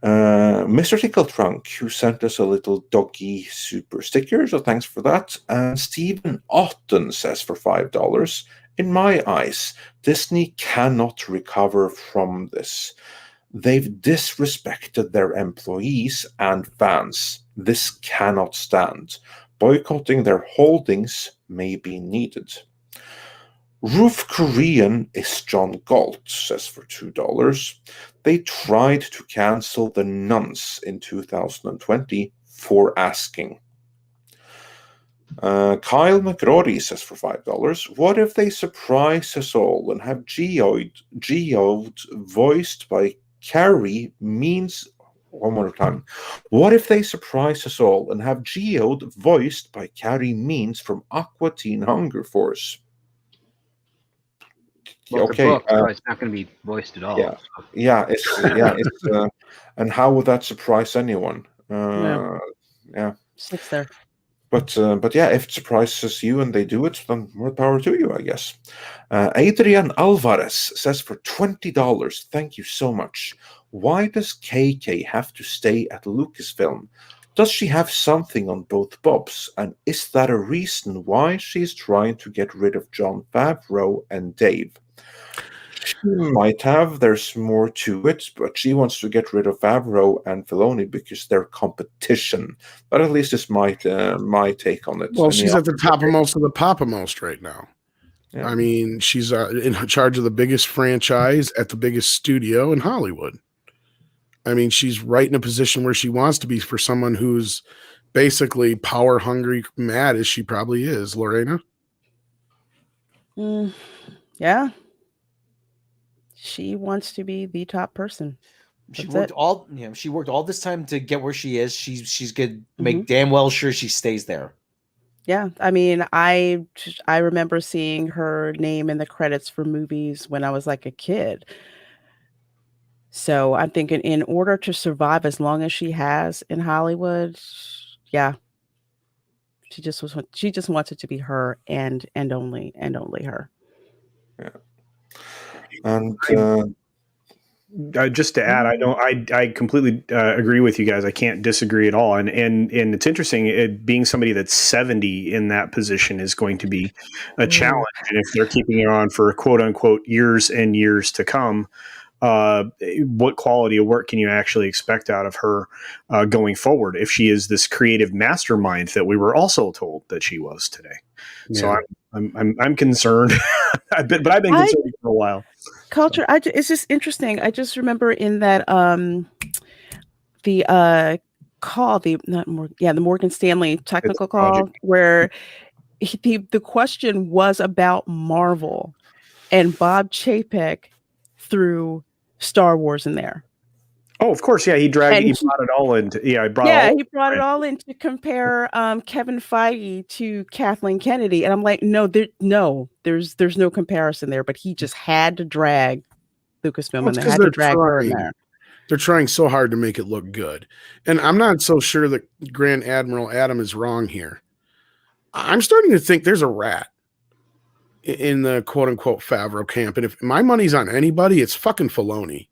Mr. Tickle Trunk, who sent us a little doggy super sticker, so thanks for that. And Stephen Otten says for $5, in my eyes, Disney cannot recover from this. They've disrespected their employees and fans. This cannot stand. Boycotting their holdings may be needed. Roof Korean is John Galt, says for $2. They tried to cancel the nuns in 2020 for asking. Kyle McGrory says for $5. What if they surprise us all and have Geode voiced by Carrie means... One more time. What if they surprise us all and have Geode voiced by Carrie Means from Aqua Teen Hunger Force? Well, Okay, it's a book, so it's not going to be voiced at all. Yeah, it's and how would that surprise anyone? Yeah. Sits there. But yeah, if it surprises you and they do it, then more power to you, I guess. Adrian Alvarez says for $20, thank you so much. Why does KK have to stay at Lucasfilm? Does she have something on both Bobs? And is that a reason why she's trying to get rid of Jon Favreau and Dave? She might have. There's more to it, but she wants to get rid of Favreau and Filoni because they're competition. But at least it's my take on it. Well, she's at the top of most of the Papa-most right now. Yeah. I mean, she's in charge of the biggest franchise at the biggest studio in Hollywood. I mean, she's right in a position where she wants to be for someone who's basically power hungry, mad as she probably is. Lorena? Yeah. She wants to be the top person. She worked all this time to get where she is. She's gonna make damn well sure she stays there. Yeah, I mean, I remember seeing her name in the credits for movies when I was like a kid. So I'm thinking, in order to survive as long as she has in Hollywood, yeah, she just wants it to be her and only her. Yeah. And just to add, I completely agree with you guys. I can't disagree at all. And it's interesting, being somebody that's 70 in that position is going to be a challenge. And if they're keeping her on for quote unquote years and years to come, what quality of work can you actually expect out of her going forward if she is this creative mastermind that we were also told that she was today? Yeah. So I'm concerned, but I've been concerned for a while. Culture, it's just interesting. I just remember in that the Morgan Stanley technical call where the question was about Marvel, and Bob Chapek threw Star Wars in there. Oh, of course, yeah. He brought it all into. Yeah, he brought it all in to compare Kevin Feige to Kathleen Kennedy, and I'm like, there's no comparison there. But he just had to drag Lucasfilm in there. Had to drag her in there. They're trying so hard to make it look good, and I'm not so sure that Grand Admiral Adam is wrong here. I'm starting to think there's a rat in the quote unquote Favreau camp, and if my money's on anybody, it's fucking Filoni.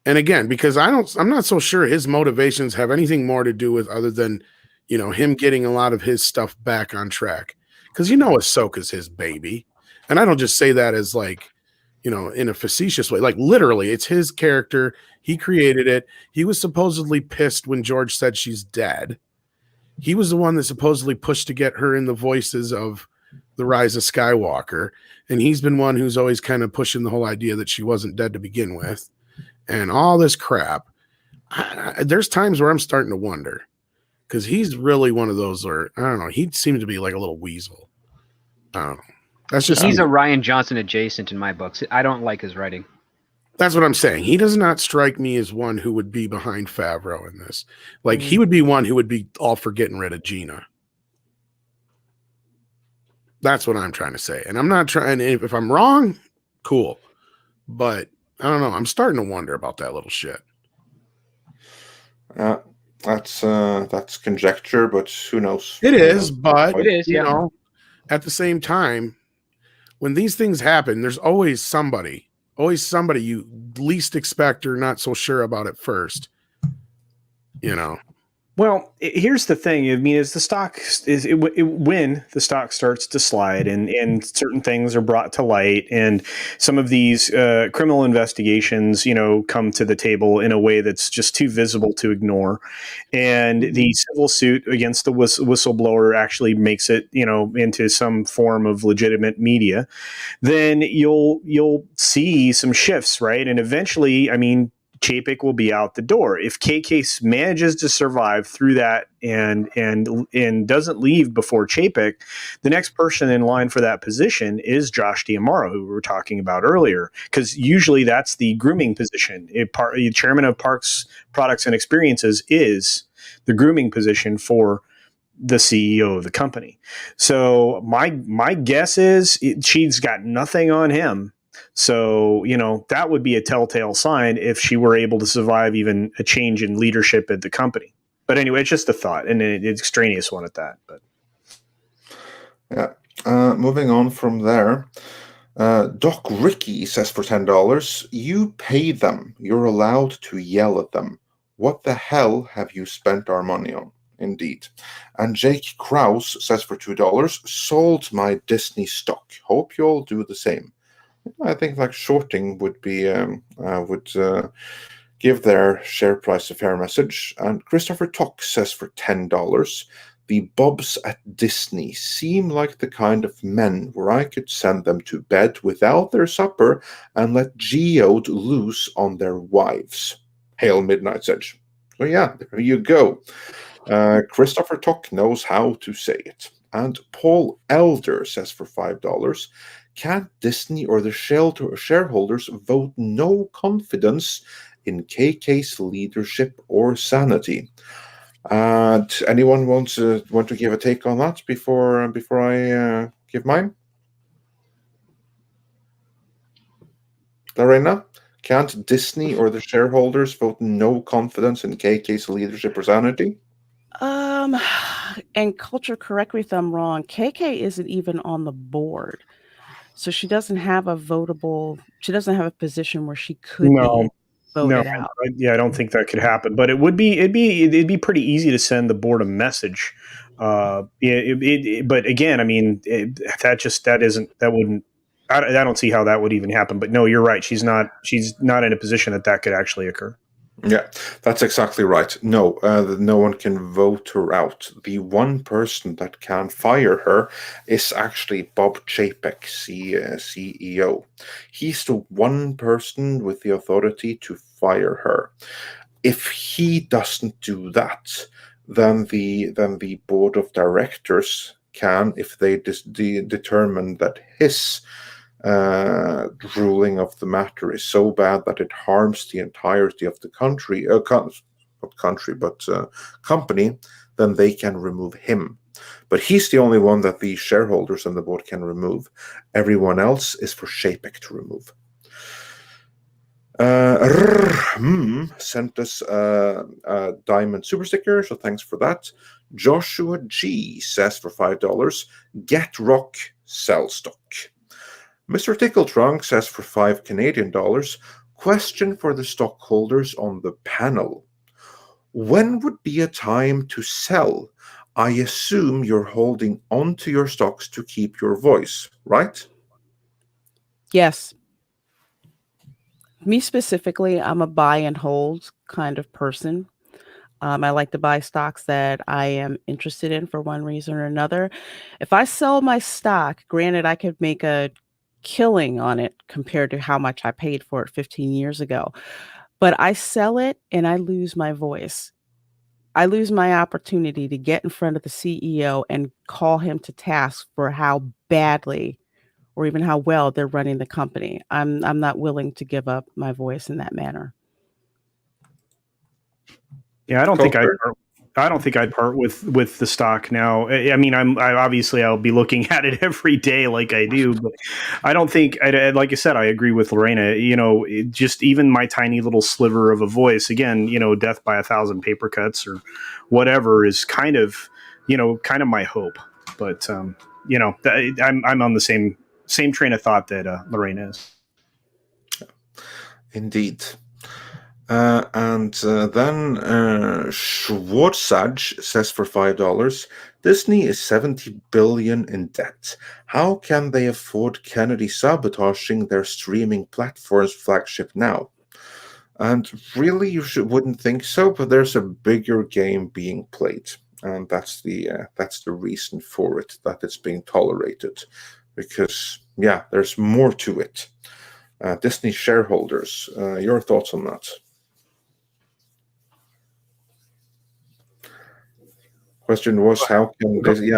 And again, because I'm not so sure his motivations have anything more to do with other than, him getting a lot of his stuff back on track. Because Ahsoka's his baby. And I don't just say that as in a facetious way. Like literally, it's his character. He created it. He was supposedly pissed when George said she's dead. He was the one that supposedly pushed to get her in the voices of The Rise of Skywalker. And he's been one who's always kind of pushing the whole idea that she wasn't dead to begin with. And all this crap. There's times where I'm starting to wonder, because he's really one of those, or I don't know, he seems to be like a little weasel. I don't know. That's just he's a Ryan Johnson adjacent in my books. I don't like his writing. That's what I'm saying. He does not strike me as one who would be behind Favreau in this. Like he would be one who would be all for getting rid of Gina. That's what I'm trying to say. And I'm not trying. If I'm wrong, cool. But I don't know. I'm starting to wonder about that little shit. That's conjecture, but who knows? It is, but it is. At the same time, when these things happen, there's always somebody you least expect or not so sure about at first, you know. Well, here's the thing. I mean, as the stock when the stock starts to slide and certain things are brought to light, and some of these criminal investigations, come to the table in a way that's just too visible to ignore, and the civil suit against the whistleblower actually makes it, into some form of legitimate media, then you'll see some shifts, right? And eventually, I mean, Chapek will be out the door. If KK manages to survive through that and doesn't leave before Chapek, the next person in line for that position is Josh D'Amaro, who we were talking about earlier, because usually that's the grooming position. Chairman of Parks, Products, and Experiences is the grooming position for the CEO of the company. So my guess is she's got nothing on him. So, that would be a telltale sign if she were able to survive even a change in leadership at the company. But anyway, it's just a thought, and an extraneous one at that. But yeah, moving on from there. Doc Ricky says for $10, you pay them. You're allowed to yell at them. What the hell have you spent our money on? Indeed. And Jake Krause says for $2, sold my Disney stock. Hope you all do the same. I think shorting would be give their share price a fair message. And Christopher Tock says for $10, the Bobs at Disney seem like the kind of men where I could send them to bed without their supper and let Geode loose on their wives. Hail Midnight's Edge. So yeah, there you go. Christopher Tock knows how to say it. And Paul Elder says for $5, can't Disney or the shareholders vote no confidence in KK's leadership or sanity? Anyone want to give a take on that before I give mine? Reina, can't Disney or the shareholders vote no confidence in KK's leadership or sanity? And Culture, correct me if I'm wrong, KK isn't even on the board. So she doesn't have a position where she could be voted out. I don't think that could happen. But it'd be pretty easy to send the board a message. But again, I mean, I don't see how that would even happen. But no, you're right. She's not in a position that could actually occur. Yeah, that's exactly right. No, no one can vote her out. The one person that can fire her is actually Bob Chapek, CEO. He's the one person with the authority to fire her. If he doesn't do that, then the board of directors can, if they determine that his ruling of the matter is so bad that it harms the entirety of the company, then they can remove him. But he's the only one that the shareholders and the board can remove. Everyone else is for Chapek to remove. Sent us a diamond super sticker, so thanks for that. Joshua G says for $5, get rock, sell stock. Mr. Tickletrunk says for $5 Canadian, question for the stockholders on the panel. When would be a time to sell? I assume you're holding on to your stocks to keep your voice, right? Yes. Me specifically, I'm a buy and hold kind of person. I like to buy stocks that I am interested in for one reason or another. If I sell my stock, granted, I could make a killing on it compared to how much I paid for it 15 years ago. But I sell it and I lose my voice. I lose my opportunity to get in front of the CEO and call him to task for how badly or even how well they're running the company. I'm not willing to give up my voice in that manner. Yeah, I don't think I'd part with the stock now. I mean, I'll be looking at it every day like I do, but I don't think, like I said, I agree with Lorena. Just even my tiny little sliver of a voice, again, death by 1,000 paper cuts or whatever is kind of my hope. But I'm on the same train of thought that Lorena is. Indeed. And then Schwarzage says for $5, Disney is $70 billion in debt. How can they afford Kennedy sabotaging their streaming platform's flagship now? And really, you wouldn't think so, but there's a bigger game being played, and that's the reason for it, that it's being tolerated, because there's more to it. Disney shareholders, your thoughts on that? Question was, how can Disney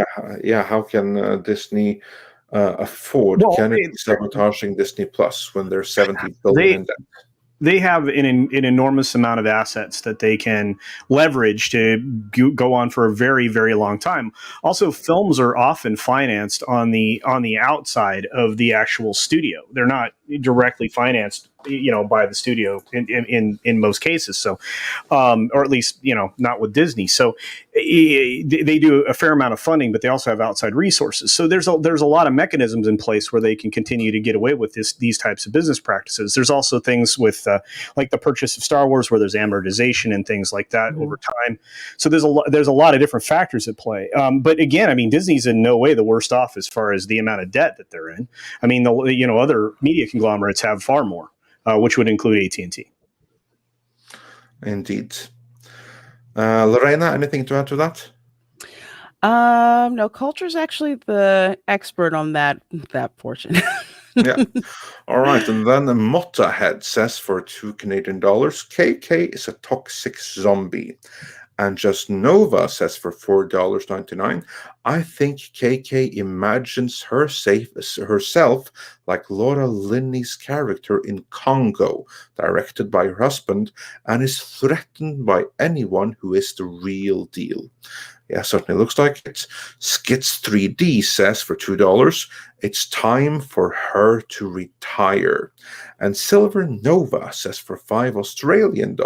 afford Kennedy sabotaging Disney Plus when there's $70 billion in debt? They have an enormous amount of assets that they can leverage to go on for a very, very long time. Also, films are often financed on the outside of the actual studio. They're not directly financed, by the studio in most cases. So, or at least, not with Disney. So they do a fair amount of funding, but they also have outside resources. So there's a lot of mechanisms in place where they can continue to get away with these types of business practices. There's also things with like the purchase of Star Wars, where there's amortization and things like that over time. So there's a lot of different factors at play. But again, I mean, Disney's in no way the worst off as far as the amount of debt that they're in. I mean, other media conglomerates have far more, which would include AT&T. Indeed. Lorena, anything to add to that? No, Culture's actually the expert on that portion. Yeah. All right. And then the Motta Head says for $2 Canadian, KK is a toxic zombie. And Just Nova says for $4.99, I think KK imagines herself like Laura Linney's character in Congo, directed by her husband, and is threatened by anyone who is the real deal. Yeah, certainly looks like it. Skits 3D says for $2, it's time for her to retire. And Silver Nova says for $5 Australian,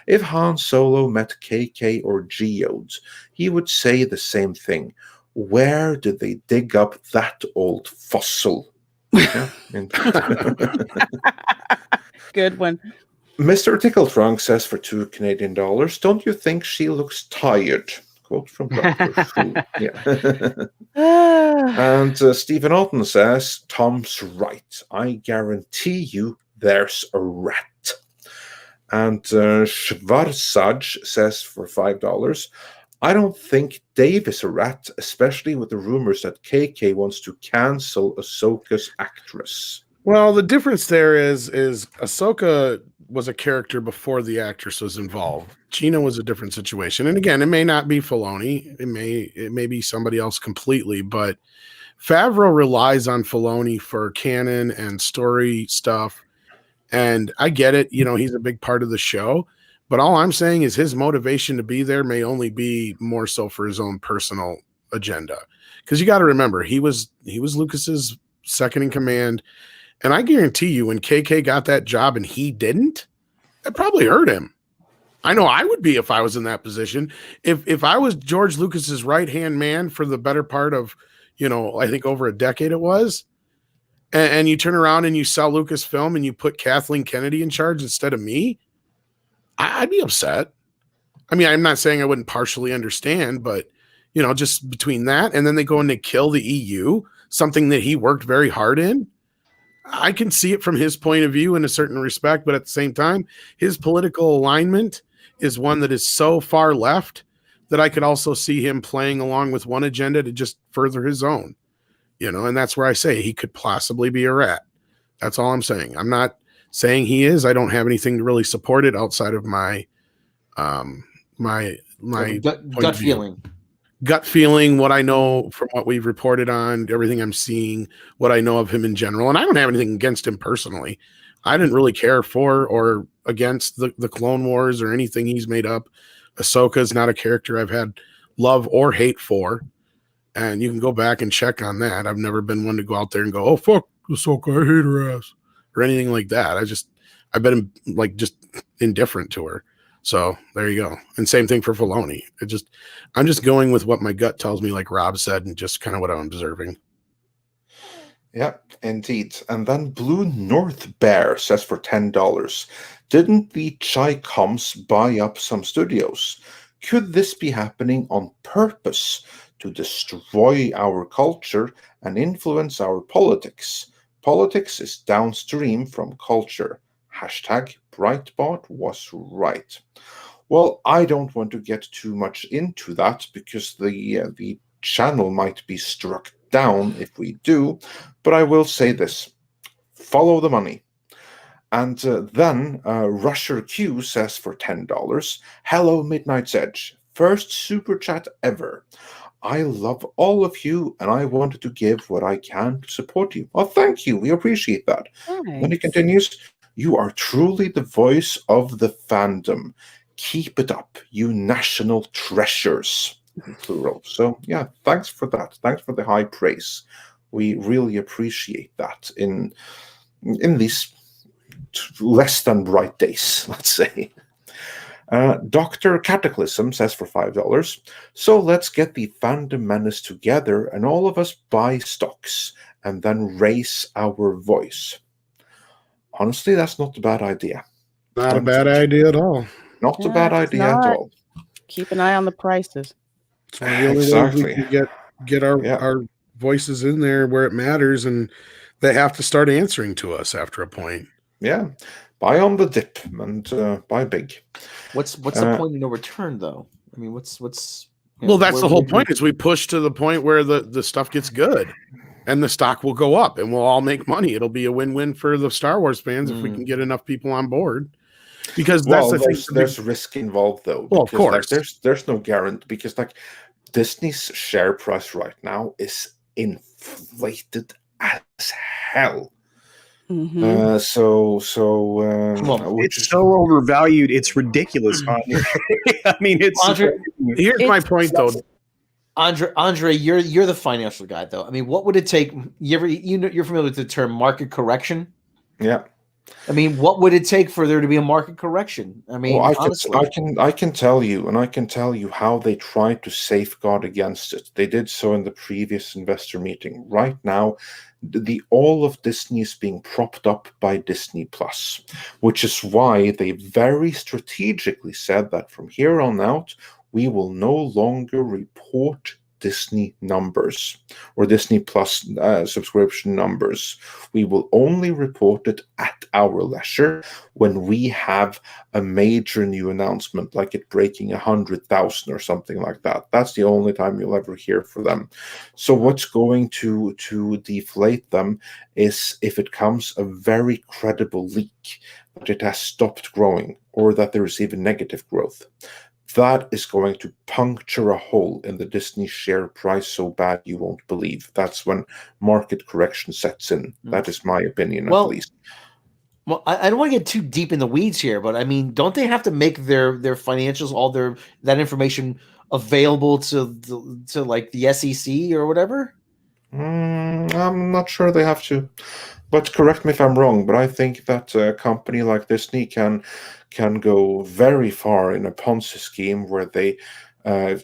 if Han Solo met KK or Geode, he would say the same thing. Where did they dig up that old fossil? Yeah. Good one. Mr. Tickletrunk says for $2 Canadian, don't you think she looks tired? Quote from Dr. Fu. Yeah. And Stephen Alton says, Tom's right. I guarantee you there's a rat. And Schwarzaj says for $5, I don't think Dave is a rat, especially with the rumors that KK wants to cancel Ahsoka's actress. Well, the difference there is Ahsoka was a character before the actress was involved. Gina was a different situation. And again, it may not be Filoni. It may be somebody else completely, but Favreau relies on Filoni for canon and story stuff. And I get it. He's a big part of the show, but all I'm saying is his motivation to be there may only be more so for his own personal agenda. Because you got to remember, he was Lucas's second in command. And I guarantee you, when KK got that job and he didn't, that probably hurt him. I know I would be if I was in that position. If I was George Lucas's right-hand man for the better part of, I think over a decade it was, and you turn around and you sell Lucasfilm and you put Kathleen Kennedy in charge instead of me, I'd be upset. I mean, I'm not saying I wouldn't partially understand, but, just between that and then they go and they kill the EU, something that he worked very hard in. I can see it from his point of view in a certain respect, but at the same time, his political alignment is one that is so far left that I could also see him playing along with one agenda to just further his own, and that's where I say he could possibly be a rat. That's all I'm saying. I'm not saying he is. I don't have anything to really support it outside of my gut feeling. Gut feeling, what I know from what we've reported on, everything I'm seeing, what I know of him in general. And I don't have anything against him personally. I didn't really care for or against the Clone Wars or anything he's made up. Ahsoka is not a character I've had love or hate for. And you can go back and check on that. I've never been one to go out there and go, oh, fuck Ahsoka, I hate her ass, or anything like that. I've been like just indifferent to her. So there you go. And same thing for Filoni. I'm just going with what my gut tells me, like Rob said, and just kind of what I'm observing. Yeah, indeed. And then Blue North Bear says for $10, Didn't the Chi-Coms buy up some studios? Could this be happening on purpose to destroy our culture and influence our politics? Politics is downstream from culture. Hashtag Breitbart was right. Well, I don't want to get too much into that because the channel might be struck down if we do, but I will say this. Follow the money. And then Rusher Q says for $10, hello Midnight's Edge, first super chat ever. I love all of you and I wanted to give what I can to support you. Well, thank you. We appreciate that. Nice. Then he continues, you are truly the voice of the fandom. Keep it up, you national treasures, plural. So yeah, thanks for that. Thanks for the high praise. We really appreciate that in these less than bright days, let's say. Dr. Cataclysm says for $5, so let's get the fandom menace together and all of us buy stocks and then raise our voice. Honestly, that's not a bad idea. Not a bad idea at all. Not a bad idea at all. Keep an eye on the prices. It's one of the only Exactly. ways we can get our voices in there where it matters, and they have to start answering to us after a point. Yeah. Buy on the dip and buy big. What's the point of no return, though? I mean, what's well, that's the whole point. Is we push to the point where the stuff gets good, and the stock will go up, and we'll all make money. It'll be a win-win for the Star Wars fans if we can get enough people on board. Because that's the thing. There's risk involved, though. Well, of course. Like, there's no guarantee, because like Disney's share price right now is inflated as hell. Mm-hmm. It's so overvalued. It's ridiculous. I mean, it's. Andre, here's my point, though. Andre, you're the financial guy, though. I mean, what would it take? You're familiar with the term market correction? Yeah. I mean, what would it take for there to be a market correction? I mean, honestly, I can tell you, and I can tell you how they tried to safeguard against it. They did so in the previous investor meeting. Right now, the all of Disney is being propped up by Disney Plus, which is why they very strategically said that from here on out, we will no longer report Disney numbers or Disney Plus subscription numbers. We will only report it at our leisure when we have a major new announcement, like it breaking 100,000 or something like that. That's the only time you'll ever hear from them. So what's going to deflate them is if it comes a very credible leak that it has stopped growing or that there is even negative growth. That is going to puncture a hole in the Disney share price so bad you won't believe. That's when market correction sets in. That is my opinion, at least. Well, I don't want to get too deep in the weeds here, but I mean, don't they have to make their financials, all that information available to like the SEC or whatever? I'm not sure they have to, but correct me if I'm wrong. But I think that a company like Disney can go very far in a Ponzi scheme where they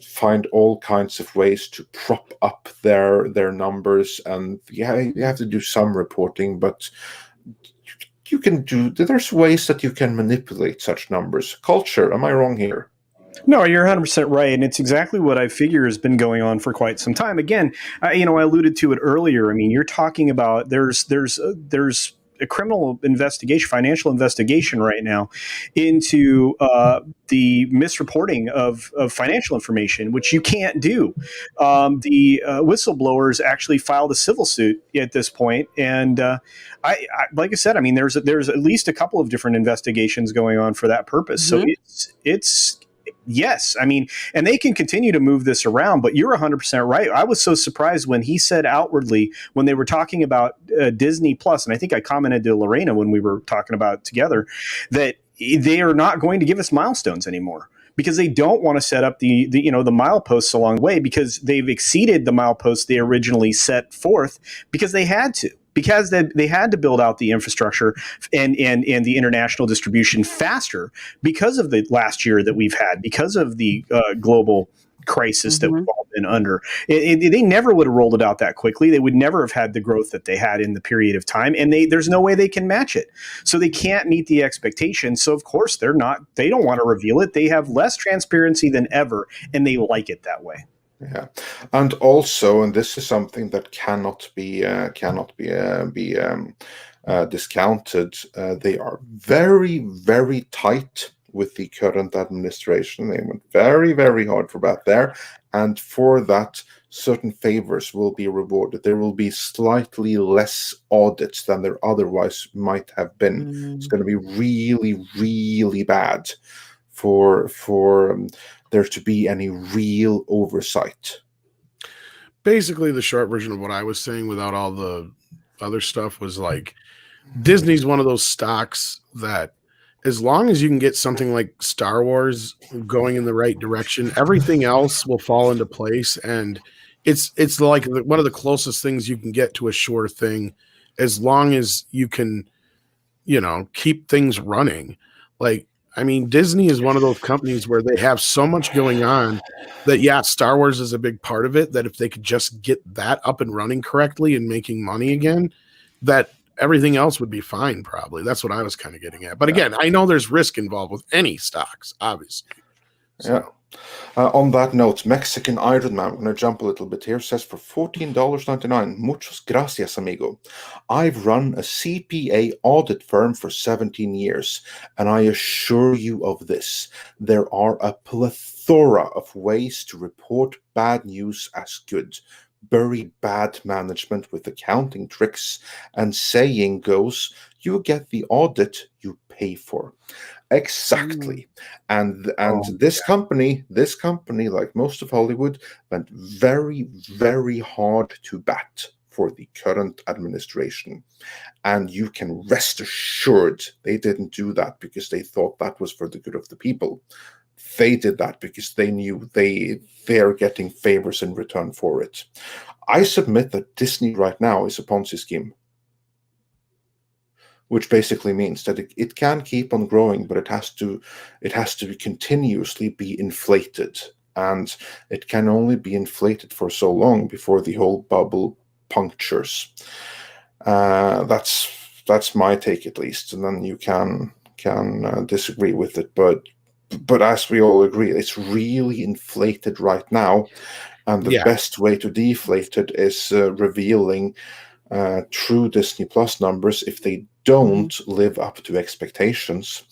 find all kinds of ways to prop up their numbers. And you have to do some reporting, but you can do. There's ways that you can manipulate such numbers. Culture, am I wrong here? No, you're 100% right, and it's exactly what I figure has been going on for quite some time. Again, I alluded to it earlier. I mean, you're talking about there's a criminal investigation, financial investigation right now into the misreporting of financial information, which you can't do. The whistleblowers actually filed a civil suit at this point, and I like I said, I mean, there's at least a couple of different investigations going on for that purpose. Mm-hmm. So it's. Yes. I mean, and they can continue to move this around, but you're 100% right. I was so surprised when he said outwardly, when they were talking about Disney Plus, and I think I commented to Lorena when we were talking about it together, that they are not going to give us milestones anymore because they don't want to set up the mileposts along the way, because they've exceeded the mileposts they originally set forth because they had to. Because they had to build out the infrastructure and the international distribution faster because of the last year that we've had, because of the global crisis that we've all been under. They never would have rolled it out that quickly. They would never have had the growth that they had in the period of time, and there's no way they can match it. So they can't meet the expectations. So of course they don't want to reveal it. They have less transparency than ever, and they like it that way. Yeah, and also, and this is something that cannot be discounted. They are very, very tight with the current administration. They went very, very hard for that there, and for that, certain favors will be rewarded. There will be slightly less audits than there otherwise might have been. It's going to be really, really bad for there to be any real oversight. Basically, the short version of what I was saying without all the other stuff was like, Disney's one of those stocks that as long as you can get something like Star Wars going in the right direction, everything else will fall into place. And it's like one of the closest things you can get to a sure thing, as long as you can, keep things running. Like, I mean, Disney is one of those companies where they have so much going on that, yeah, Star Wars is a big part of it, that if they could just get that up and running correctly and making money again, that everything else would be fine, probably. That's what I was kind of getting at. But again, I know there's risk involved with any stocks, obviously. So. Yeah. On that note, Mexican Iron Man, I'm going to jump a little bit here, says for $14.99, muchos gracias, amigo. I've run a CPA audit firm for 17 years, and I assure you of this. There are a plethora of ways to report bad news as good. Bury bad management with accounting tricks, and saying goes, you get the audit you pay for. Exactly. And this company, like most of Hollywood, went very, very hard to bat for the current administration. And you can rest assured they didn't do that because they thought that was for the good of the people. They did that because they knew they're getting favors in return for it. I submit that Disney right now is a Ponzi scheme, which basically means that it can keep on growing, but it has to continuously be inflated, and it can only be inflated for so long before the whole bubble punctures. That's my take, at least, and then you can disagree with it, but as we all agree, it's really inflated right now, and the best way to deflate it is revealing true Disney Plus numbers if they don't live up to expectations,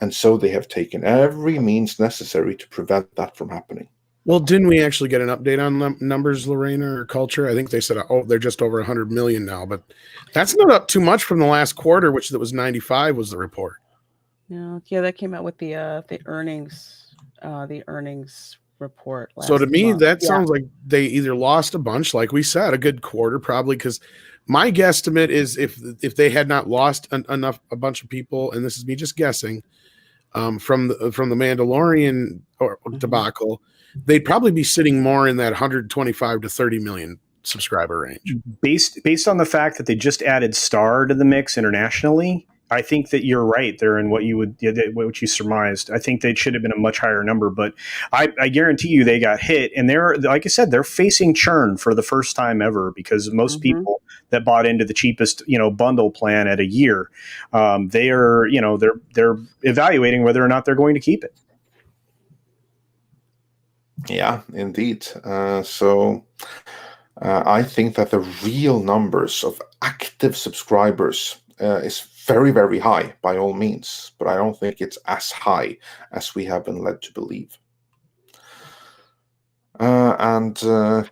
and so they have taken every means necessary to prevent that from happening. Well, didn't we actually get an update on numbers, Lorena, or Culture? I think they said, they're just over 100 million now, but that's not up too much from the last quarter, which that was 95 was the report. Yeah, that came out with the earnings report. So to me, that sounds like they either lost a bunch, like we said, a good quarter, probably, because my guesstimate is if they had not lost a bunch of people, and this is me just guessing, from the Mandalorian debacle, they'd probably be sitting more in that 125 to 30 million subscriber range. Based on the fact that they just added Star to the mix internationally, I think that you're right there in what you surmised. I think they should have been a much higher number, but I guarantee you they got hit. And they're, like I said, they're facing churn for the first time ever, because most people that bought into the cheapest, bundle plan at a year, they're evaluating whether or not they're going to keep it. Yeah, indeed. So I think that the real numbers of active subscribers is very, very high by all means, but I don't think it's as high as we have been led to believe. And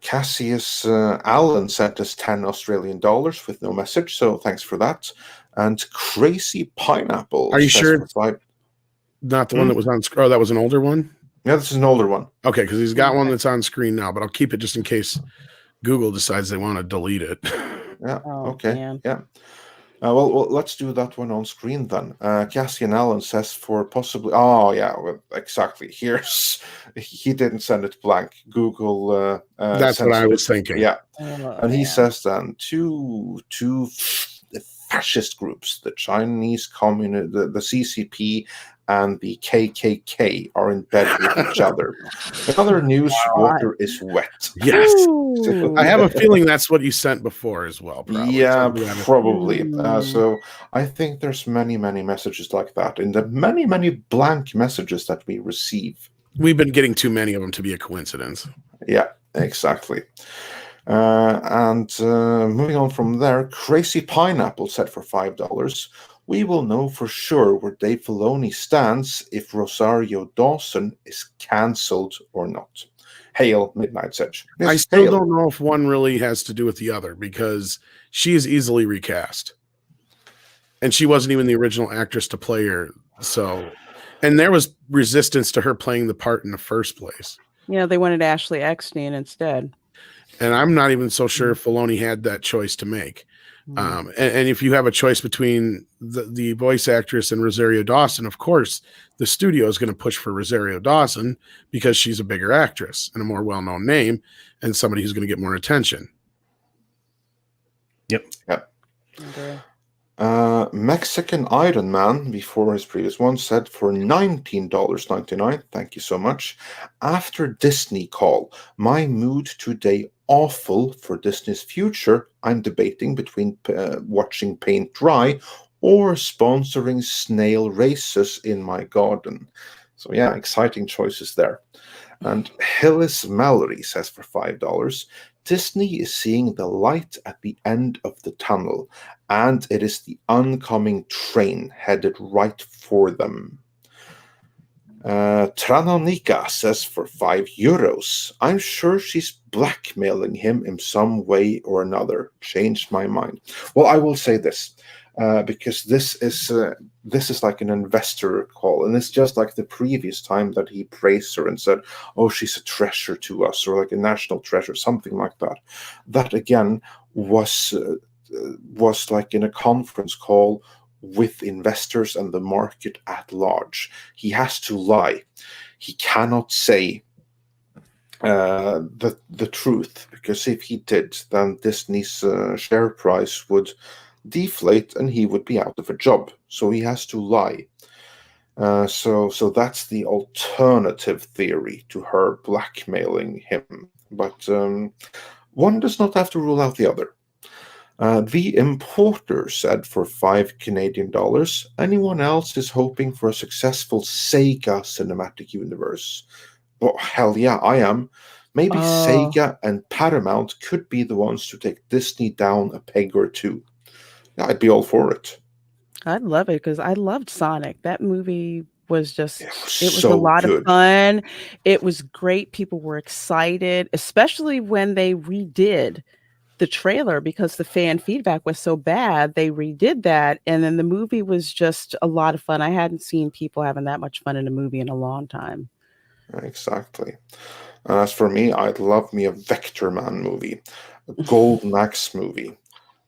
Cassius Allen sent us $10 Australian with no message, so thanks for that. And Crazy Pineapple. Are you sure? Not the one that was on screen? Oh, that was an older one? Yeah, this is an older one. Okay, because he's got one that's on screen now, but I'll keep it just in case Google decides they want to delete it. Yeah, okay, man. yeah. Well, let's do that one on screen then. Cassian Allen says for possibly... Oh, yeah, well, exactly. He didn't send it blank. Google... That's what I was thinking. Yeah. And he says then, two fascist groups, the Chinese Communist, the CCP, and the KKK are in bed with each other. In other news, water is wet. Yes. Ooh. I have a feeling that's what you sent before as well. Probably. Yeah, Something like that. probably. So I think there's many messages like that in the many blank messages that we receive. We've been getting too many of them to be a coincidence. Yeah, exactly. And moving on from there, Crazy Pineapple said for $5, we will know for sure where Dave Filoni stands if Rosario Dawson is cancelled or not. Hail, Midnight's Edge. Yes, I still hail. don't know if one really has to do with the other because she is easily recast. And she wasn't even the original actress to play her. So, and there was resistance to her playing the part in the first place. Yeah, they wanted Ashley Eckstein instead. And I'm not even so sure if Filoni had that choice to make. And if you have a choice between the voice actress and Rosario Dawson, of course, the studio is going to push for Rosario Dawson because she's a bigger actress and a more well-known name and somebody who's going to get more attention. Yep. Okay. Mexican Iron Man, before his previous one, said for $19.99. Thank you so much. After Disney call, my mood today awful for Disney's future. I'm debating between watching paint dry or sponsoring snail races in my garden. So yeah, exciting choices there. And Hillis Mallory says for $5, Disney is seeing the light at the end of the tunnel, and it is the oncoming train headed right for them. Tranonika says for €5, I'm sure she's blackmailing him in some way or another. Changed my mind. Well, I will say this. Because this is like an investor call, and it's just like the previous time that he praised her and said, "Oh, she's a treasure to us," or like a national treasure, something like that. That again was like in a conference call with investors and the market at large. He has to lie. He cannot say the truth, because if he did, then Disney's share price would deflate and he would be out of a job. So he has to lie. So that's the alternative theory to her blackmailing him. But one does not have to rule out the other. The Importer said for $5 Canadian, anyone else is hoping for a successful Sega cinematic universe? Well, hell yeah, I am. Maybe Sega and Paramount could be the ones to take Disney down a peg or two. I'd be all for it. I'd love it because I loved Sonic. That movie was just, it was so a lot good. of fun. It was great. People were excited, especially when they redid the trailer because the fan feedback was so bad. They redid that. And then the movie was just a lot of fun. I hadn't seen people having that much fun in a movie in a long time. Exactly. As for me, I'd love me a Vector Man movie, a Golden Axe movie.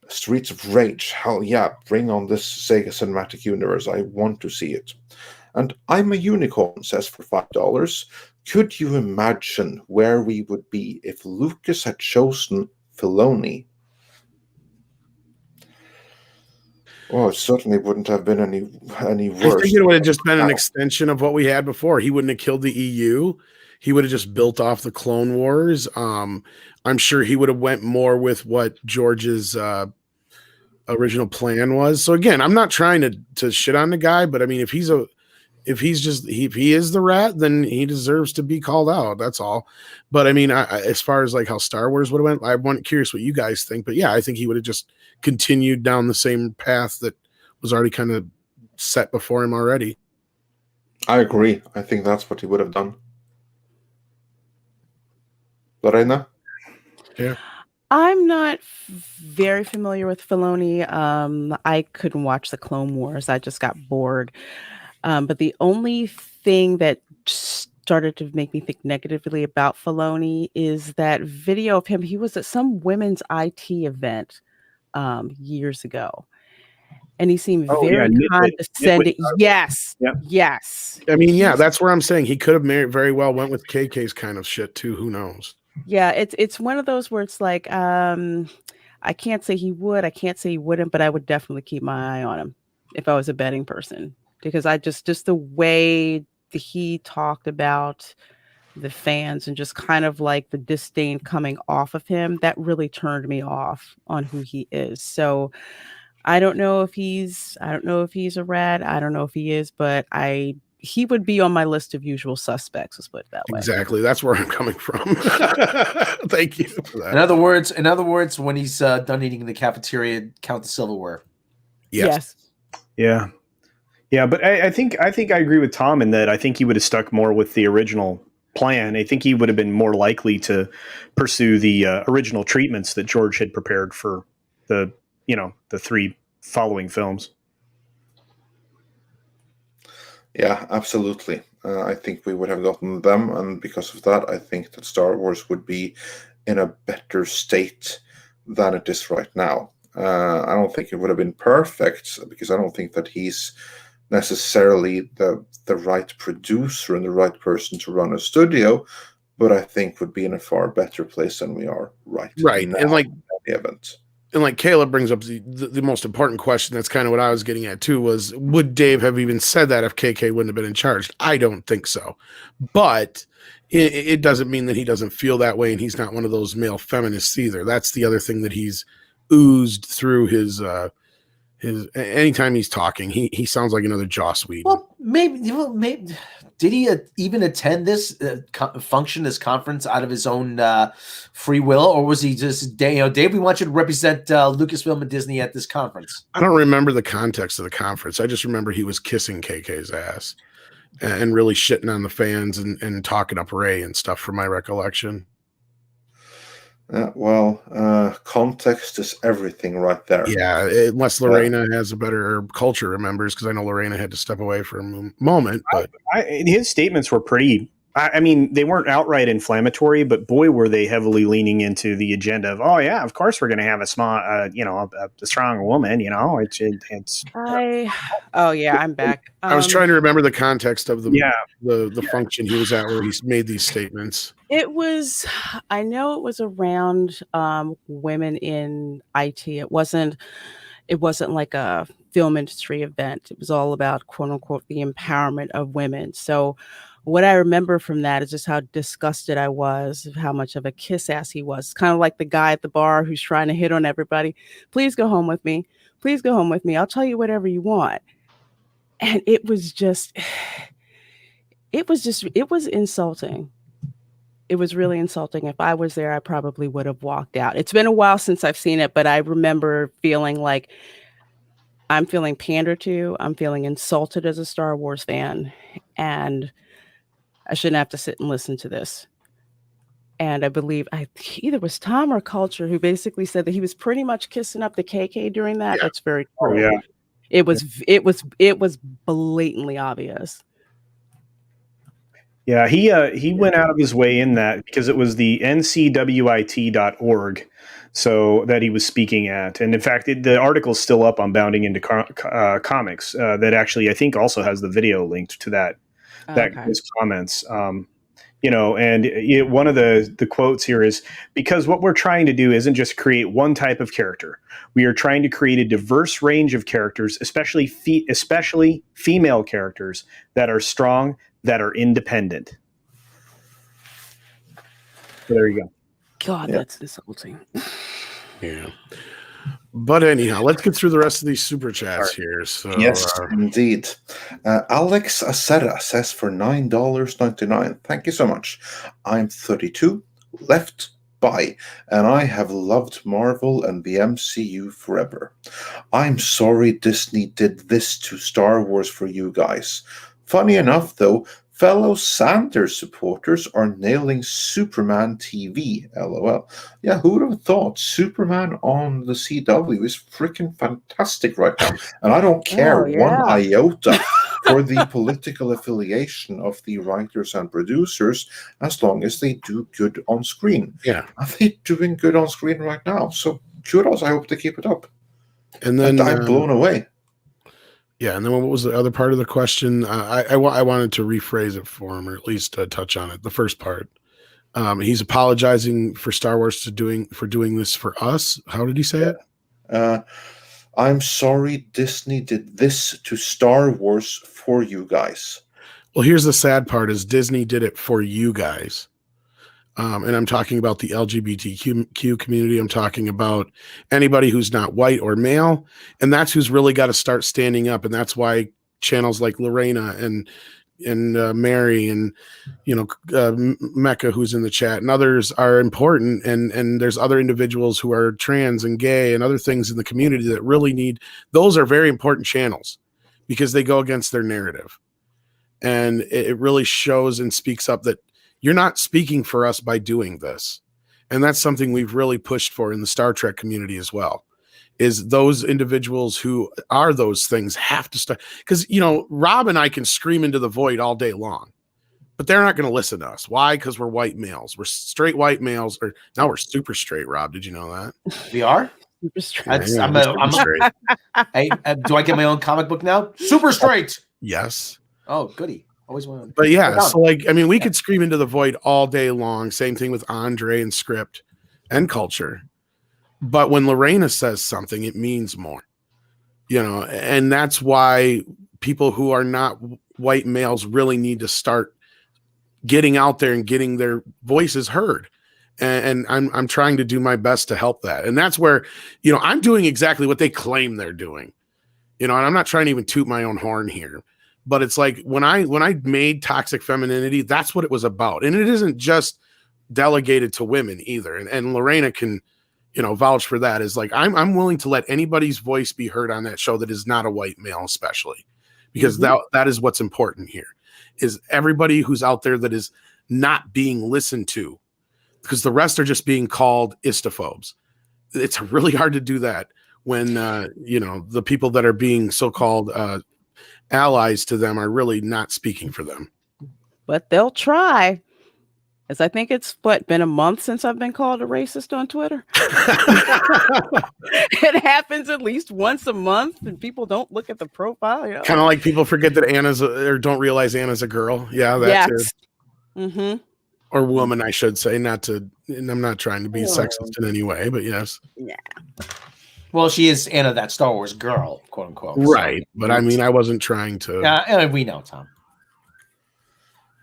Streets of Rage, hell yeah, bring on this Sega Cinematic Universe. I want to see it. And I'm a Unicorn says for $5, could you imagine where we would be if Lucas had chosen Filoni? Oh, it certainly wouldn't have been any worse. I think it would have just been an extension of what we had before. He wouldn't have killed the EU. He would have just built off the Clone Wars. I'm sure he would have went more with what George's original plan was. So again, I'm not trying to shit on the guy, but I mean, if he is the rat, then he deserves to be called out. That's all. But I mean, as far as like how Star Wars would have went, I'm curious what you guys think. But yeah, I think he would have just continued down the same path that was already kind of set before him already. I agree. I think that's what he would have done. Reina? Yeah. I'm not very familiar with Filoni. I couldn't watch the Clone Wars. I just got bored. But the only thing that started to make me think negatively about Filoni is that video of him. He was at some women's IT event years ago. And he seemed very condescending. Yes. Yep. Yes. I mean, yeah, that's where I'm saying he could have very well went with KK's kind of shit too. Who knows? Yeah, it's one of those where it's like, I can't say he would, I can't say he wouldn't, but I would definitely keep my eye on him if I was a betting person. because I just the way that he talked about the fans and just kind of like the disdain coming off of him, that really turned me off on who he is. So I don't know if he's a rat. I don't know if he is, but he would be on my list of usual suspects, let's put it that way. Exactly. That's where I'm coming from. Thank you for that. In other words, when he's done eating in the cafeteria, count the silverware. Yes. Yeah. Yeah, but I think I agree with Tom in that I think he would have stuck more with the original plan. I think he would have been more likely to pursue the original treatments that George had prepared for the 3 following films. Yeah, absolutely. I think we would have gotten them, and because of that, I think that Star Wars would be in a better state than it is right now. I don't think it would have been perfect, because I don't think that he's necessarily the right producer and the right person to run a studio, but I think would be in a far better place than we are right now. And like the event. And like Caleb brings up the most important question, that's kind of what I was getting at too, was would Dave have even said that if KK wouldn't have been in charge? I don't think so. But it doesn't mean that he doesn't feel that way, and he's not one of those male feminists either. That's the other thing that he's oozed through his anytime he's talking, he sounds like another Joss Whedon. Well, maybe did he even attend this conference out of his own free will, or was he just, Dave, we want you to represent Lucasfilm and Disney at this conference? I don't remember the context of the conference. I just remember he was kissing KK's ass and really shitting on the fans and talking up Ray and stuff, from my recollection. Context is everything right there. Yeah, unless Lorena has a better culture remembers, because I know Lorena had to step away for a moment. But his statements were pretty. I mean, they weren't outright inflammatory, but boy, were they heavily leaning into the agenda of, oh yeah, of course we're going to have a small, a strong woman. I'm back. I was trying to remember the context of the function he was at where he made these statements. I know it was around women in IT. It wasn't like a film industry event. It was all about, quote unquote, the empowerment of women. So what I remember from that is just how disgusted I was of how much of a kiss ass he was. Kind of like the guy at the bar who's trying to hit on everybody. Please go home with me. Please go home with me. I'll tell you whatever you want. And it was insulting. It was really insulting. If I was there, I probably would have walked out. It's been a while since I've seen it, but I remember feeling like I'm feeling pandered to. I'm feeling insulted as a Star Wars fan, and I shouldn't have to sit and listen to this. And I believe either was Tom or Culture who basically said that he was pretty much kissing up the KK during that. Yeah. That's very true. Oh, yeah. It was blatantly obvious. Yeah, he went out of his way in that, because it was the ncwit.org so that he was speaking at. And in fact, the article's still up on Bounding Into Comics that actually, I think, also has the video linked to that his comments. And one of the quotes here is, because what we're trying to do isn't just create one type of character. We are trying to create a diverse range of characters, especially female characters that are strong, that are independent. So there you go. God, that's insulting. Yeah. But anyhow, let's get through the rest of these super chats here. So, yes, indeed. Alex Acera says for $9.99. Thank you so much. I'm 32, left by, and I have loved Marvel and the MCU forever. I'm sorry Disney did this to Star Wars for you guys. Funny enough, though, fellow Sanders supporters are nailing Superman TV, LOL. Yeah, who would have thought? Superman on the CW is freaking fantastic right now. And I don't care one iota for the political affiliation of the writers and producers, as long as they do good on screen. Yeah. Are they doing good on screen right now? So kudos, I hope they keep it up. And then I'm blown away. Yeah, and then what was the other part of the question? I wanted to rephrase it for him, or at least touch on it. The first part, he's apologizing for Star Wars for doing this for us. How did he say it? I'm sorry Disney did this to Star Wars for you guys. Well, here's the sad part: is Disney did it for you guys. And I'm talking about the LGBTQ community. I'm talking about anybody who's not white or male. And that's who's really got to start standing up. And that's why channels like Reina and Mary and, Mecca, who's in the chat, and others are important. And there's other individuals who are trans and gay and other things in the community that really need, those are very important channels because they go against their narrative. And it really shows and speaks up that you're not speaking for us by doing this. And that's something we've really pushed for in the Star Trek community as well, is those individuals who are those things have to start. Because, Rob and I can scream into the void all day long, but they're not going to listen to us. Why? Because we're white males. We're straight white males. Or now we're super straight, Rob. Did you know that? We are? Super straight. I'm straight. Hey, do I get my own comic book now? Super straight. Yes. Oh, goody. Always wanted. But yeah, so we could scream into the void all day long. Same thing with Andre and Script and Culture. But when Lorena says something, it means more, and that's why people who are not white males really need to start getting out there and getting their voices heard. And I'm trying to do my best to help that. And that's where, I'm doing exactly what they claim they're doing, and I'm not trying to even toot my own horn here. But it's like when I made Toxic Femininity, that's what it was about. And it isn't just delegated to women either. And Lorena can, vouch for that. Is like, I'm willing to let anybody's voice be heard on that show that is not a white male, especially because that is what's important here, is everybody who's out there that is not being listened to, because the rest are just being called istophobes. It's really hard to do that when, the people that are being so-called, allies to them are really not speaking for them. But they'll try. As I think it's been a month since I've been called a racist on Twitter. It happens at least once a month, and people don't look at the profile. Kind of like people forget that or don't realize Anna's a girl. Yeah, that's it. Mm-hmm. Or woman, I should say. And I'm not trying to be sexist in any way, but yes. Yeah. Well, she is Anna, that Star Wars girl, quote unquote. Right. So. But I mean, I wasn't trying to. Yeah, we know, Tom.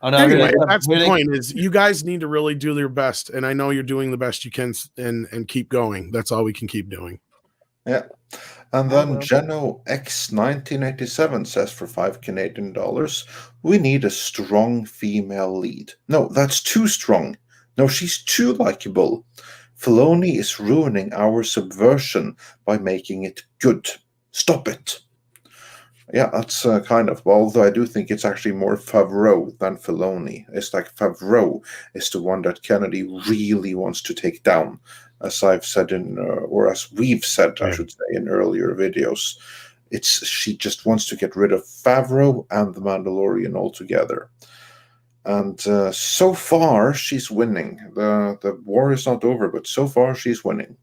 Oh, no, anyway, that's the point, is you guys need to really do your best. And I know you're doing the best you can and keep going. That's all we can keep doing. Yeah. And then Geno X1987 says for $5 Canadian, we need a strong female lead. No, that's too strong. No, she's too likable. Filoni is ruining our subversion by making it good. Stop it. Yeah, that's although I do think it's actually more Favreau than Filoni. It's like Favreau is the one that Kennedy really wants to take down, as I've said or as we've said, I should say, in earlier videos. She just wants to get rid of Favreau and the Mandalorian altogether. And so far, she's winning. The war is not over, but so far, she's winning.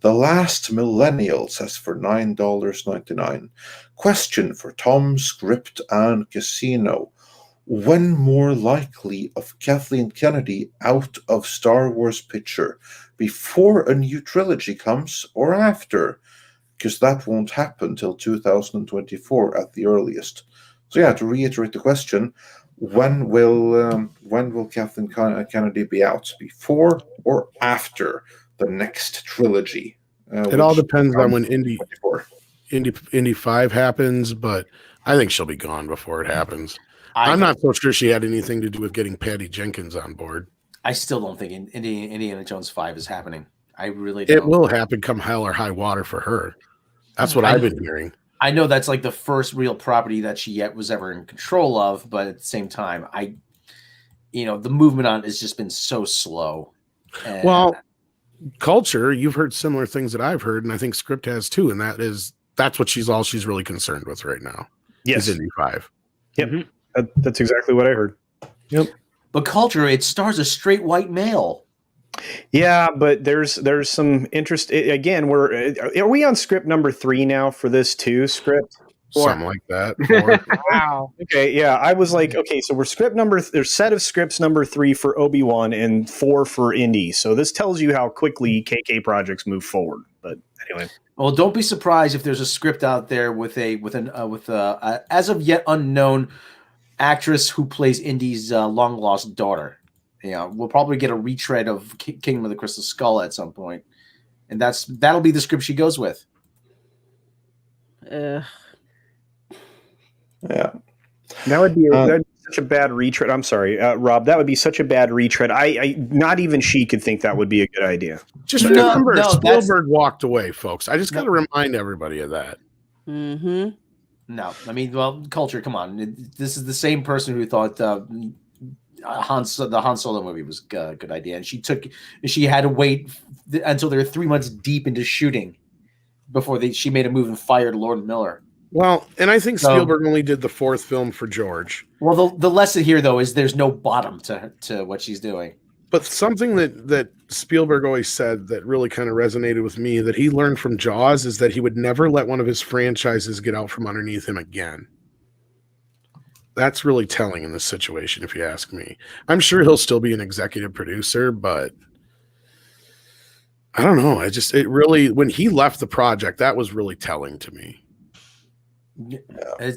The Last Millennial says for $9.99. Question for Tom, Script, and Casino. When more likely of Kathleen Kennedy out of Star Wars picture? Before a new trilogy comes or after? Because that won't happen till 2024 at the earliest. So yeah, to reiterate the question, when will Kathleen Kennedy be out? Before or after the next trilogy? It all depends on when Indy 5 happens, but I think she'll be gone before it happens. I'm not so sure she had anything to do with getting Patty Jenkins on board. I still don't think Indiana Jones 5 is happening. I really don't. It will happen come hell or high water for her. That's what I've been hearing. I know that's like the first real property that she yet was ever in control of, but at the same time, the movement on it has just been so slow. Well, Culture, you've heard similar things that I've heard, and I think Script has too, and that's what she's really concerned with right now. Yes, is Indy 5. Yep, that's exactly what I heard. Yep. But Culture, it stars a straight white male. Yeah, but there's some interest. Again, are we on script number 3 now for this too? Script? Something like that. Wow. Okay, yeah. I was like, okay, so we're there's set of scripts number 3 for Obi-Wan and 4 for Indy. So this tells you how quickly KK projects move forward. But anyway, well, don't be surprised if there's a script out there with a as of yet unknown actress who plays Indy's long lost daughter. Yeah, we'll probably get a retread of Kingdom of the Crystal Skull at some point, and that'll be the script she goes with. Ugh. Yeah. that would be such a bad retread. I'm sorry, Rob. That would be such a bad retread. I not even she could think that would be a good idea. Just remember, Spielberg walked away, folks. I just got to remind everybody of that. Mm-hmm. No, I mean, well, culture. Come on, this is the same person who thought the Han Solo movie was a good idea, and she had to wait until they were 3 months deep into shooting before she made a move and fired Lord Miller. Well, and I think Spielberg only did the fourth film for George. Well, the lesson here, though, is there's no bottom to what she's doing. But something that Spielberg always said that really kind of resonated with me that he learned from Jaws is that he would never let one of his franchises get out from underneath him again. That's really telling in this situation, if you ask me. I'm sure he'll still be an executive producer, but I don't know. It really, when he left the project, that was really telling to me.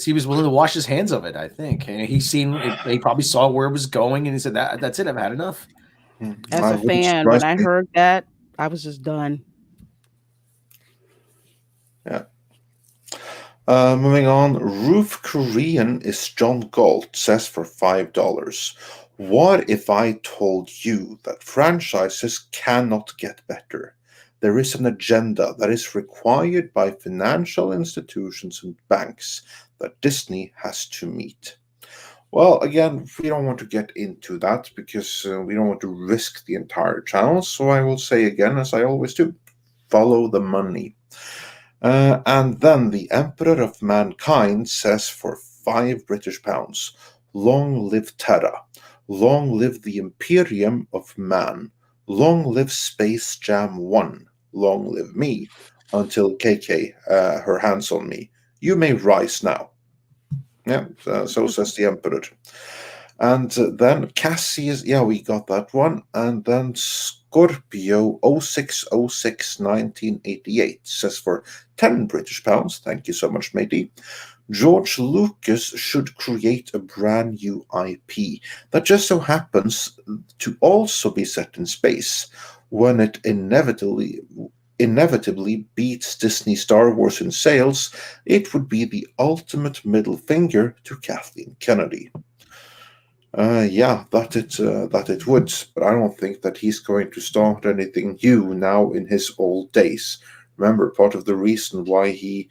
He was willing to wash his hands of it, I think. And he probably saw where it was going, and he said, "That's it. I've had enough." As a fan, when I heard that, I was just done. Yeah. Moving on, Roof Korean is John Galt says for $5. What if I told you that franchises cannot get better? There is an agenda that is required by financial institutions and banks that Disney has to meet. Well, again, we don't want to get into that because we don't want to risk the entire channel. So I will say again, as I always do, follow the money. And then the Emperor of Mankind says for £5 British, long live Terra, long live the Imperium of Man, long live Space Jam 1, long live me, until KK her hands on me. You may rise now. Yeah, so says the Emperor. And then Cassius, we got that one. And then Scorpio 0606 1988 says for £10 British. Thank you so much, matey. George Lucas should create a brand new IP that just so happens to also be set in space when it inevitably beats Disney Star Wars in sales. It would be the ultimate middle finger to Kathleen Kennedy. That it would, but I don't think that he's going to start anything new now in his old days. Remember, part of the reason why he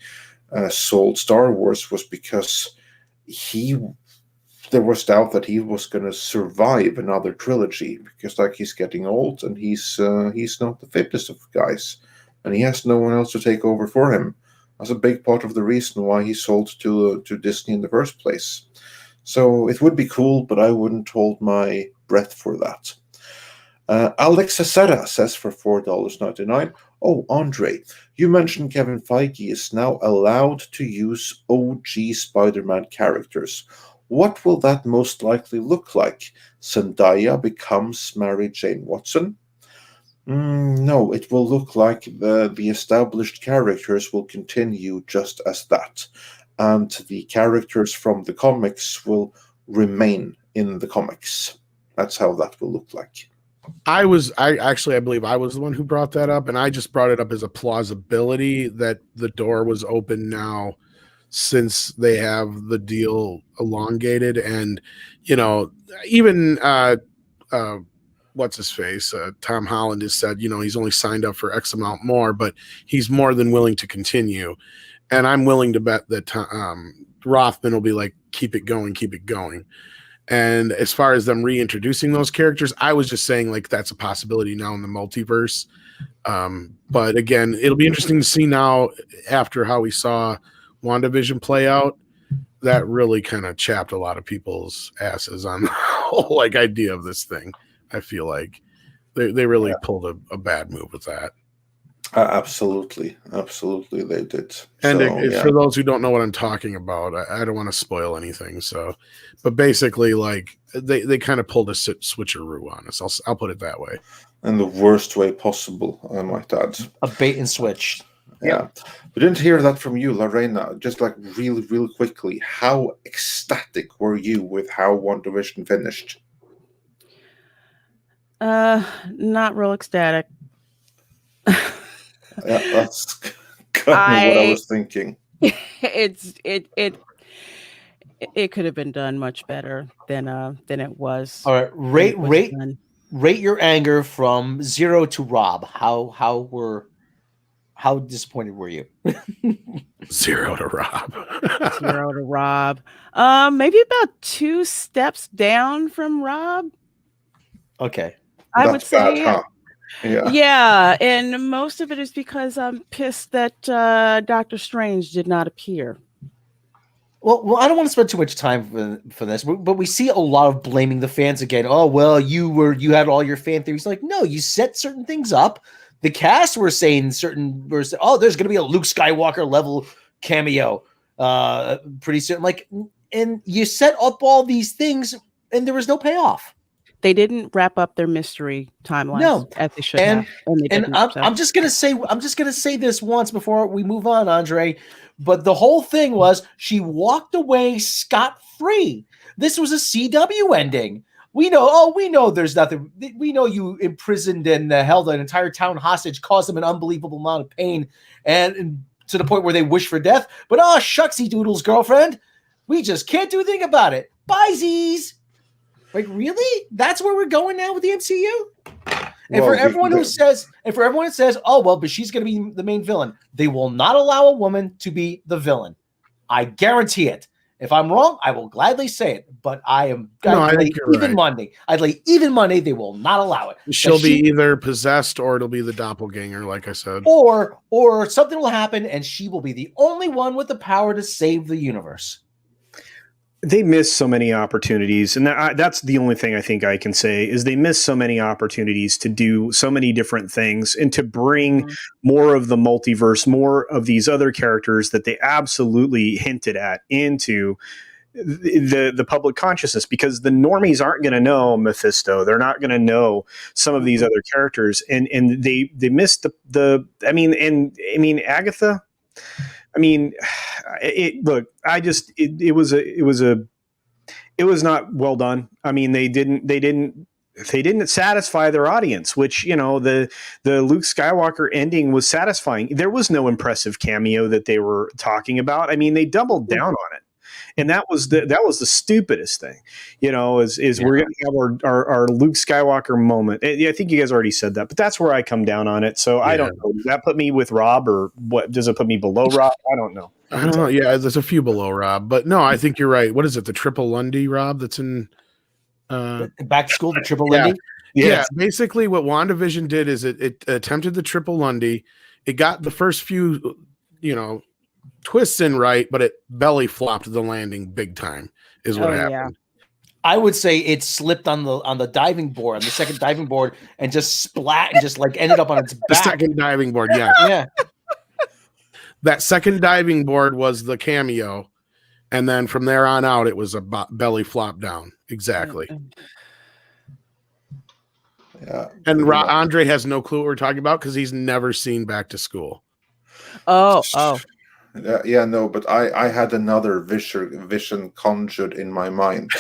sold Star Wars was because there was doubt that he was going to survive another trilogy because he's getting old and he's not the fittest of guys and he has no one else to take over for him. That's a big part of the reason why he sold to Disney in the first place. So it would be cool, but I wouldn't hold my breath for that. Alex Acera says for $4.99. Oh, Andre, you mentioned Kevin Feige is now allowed to use OG Spider-Man characters. What will that most likely look like? Zendaya becomes Mary Jane Watson? No, it will look like the established characters will continue just as that. And the characters from the comics will remain in the comics. That's how that will look like. I believe I was the one who brought that up, and I just brought it up as a plausibility that the door was open now since they have the deal elongated. And, even what's his face? Tom Holland has said, he's only signed up for X amount more, but he's more than willing to continue. And I'm willing to bet that Rothman will be like, keep it going, keep it going. And as far as them reintroducing those characters, I was just saying that's a possibility now in the multiverse. But again, it'll be interesting to see now after how we saw WandaVision play out. That really kind of chapped a lot of people's asses on the whole idea of this thing. I feel like they really pulled a bad move with that. Absolutely, they did. And So, for those who don't know what I'm talking about, I don't want to spoil anything. So, but basically, like they kind of pulled a switcheroo on us. I'll put it that way. in the worst way possible, I might add. A bait and switch. Yeah. We didn't hear that from you, Lorena. Just like real quickly, how ecstatic were you with how WandaVision finished? Not real ecstatic. Yeah, that's kind of what I was thinking. It could have been done much better than it was. All right, rate your anger from 0 to Rob. How disappointed were you? 0 to Rob. 0 to Rob. Maybe about 2 steps down from Rob. Okay. I would say. Bad, huh? Yeah, and most of it is because I'm pissed that Doctor Strange did not appear. Well, I don't want to spend too much time for this, but we see a lot of blaming the fans again. Oh, well, you had all your fan theories. Like, no, you set certain things up. The cast were saying there's going to be a Luke Skywalker level cameo pretty soon. Like, and you set up all these things, and there was no payoff. They didn't wrap up their mystery timelines as they should have. I'm just gonna say this once before we move on, Andre. But the whole thing was she walked away scot-free. This was a CW ending. We know there's nothing. We know you imprisoned and held an entire town hostage, caused them an unbelievable amount of pain, and to the point where they wish for death. But shucksy doodles, girlfriend, we just can't do a thing about it. Bye-sies. Like, really? That's where we're going now with the MCU? And for everyone who says, oh, well, but she's going to be the main villain, they will not allow a woman to be the villain. I guarantee it. If I'm wrong, I will gladly say it. But I'd lay even money, they will not allow it. She'll be either possessed or it'll be the doppelganger, like I said. Or something will happen and she will be the only one with the power to save the universe. They miss so many opportunities, and that's the only thing I think I can say is they miss so many opportunities to do so many different things and to bring more of the multiverse, more of these other characters that they absolutely hinted at into the public consciousness, because the normies aren't going to know Mephisto. They're not going to know some of these other characters, and they missed Agatha. It was not well done. I mean, they didn't satisfy their audience, which, the Luke Skywalker ending was satisfying. There was no impressive cameo that they were talking about. I mean, they doubled down on it. And that was the stupidest thing, we're going to have our Luke Skywalker moment. I think you guys already said that, but that's where I come down on it. So I don't know. Does that put me with Rob, or what? Does it put me below Rob? I don't know. Yeah, there's a few below Rob, but no, I think you're right. What is it? The Triple Lundy, Rob? That's in Back to School. The Triple Lundy. Yeah. Basically, what WandaVision did is it attempted the Triple Lundy. It got the first few, twists in right, but it belly flopped the landing big time is what happened. Yeah. I would say it slipped on the diving board, on the second diving board, and just splat and just like ended up on its back. The second diving board, yeah. Yeah. That second diving board was the cameo, and then from there on out, it was a belly flop down. Exactly. Yeah. And Andre has no clue what we're talking about because he's never seen Back to School. Oh. But I had another vision conjured in my mind.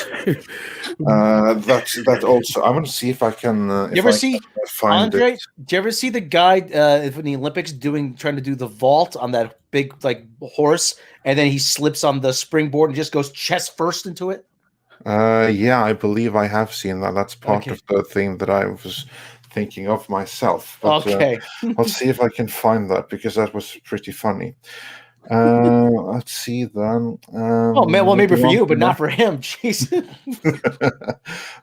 That also. I want to see if I can. You ever see Andre? Did you ever see the guy in the Olympics trying to do the vault on that big horse, and then he slips on the springboard and just goes chest first into it? Yeah, I believe I have seen that. That's part of the thing that I was thinking of myself. But, I'll see if I can find that because that was pretty funny. Let's see then. Maybe for you, but not for him. Jeez.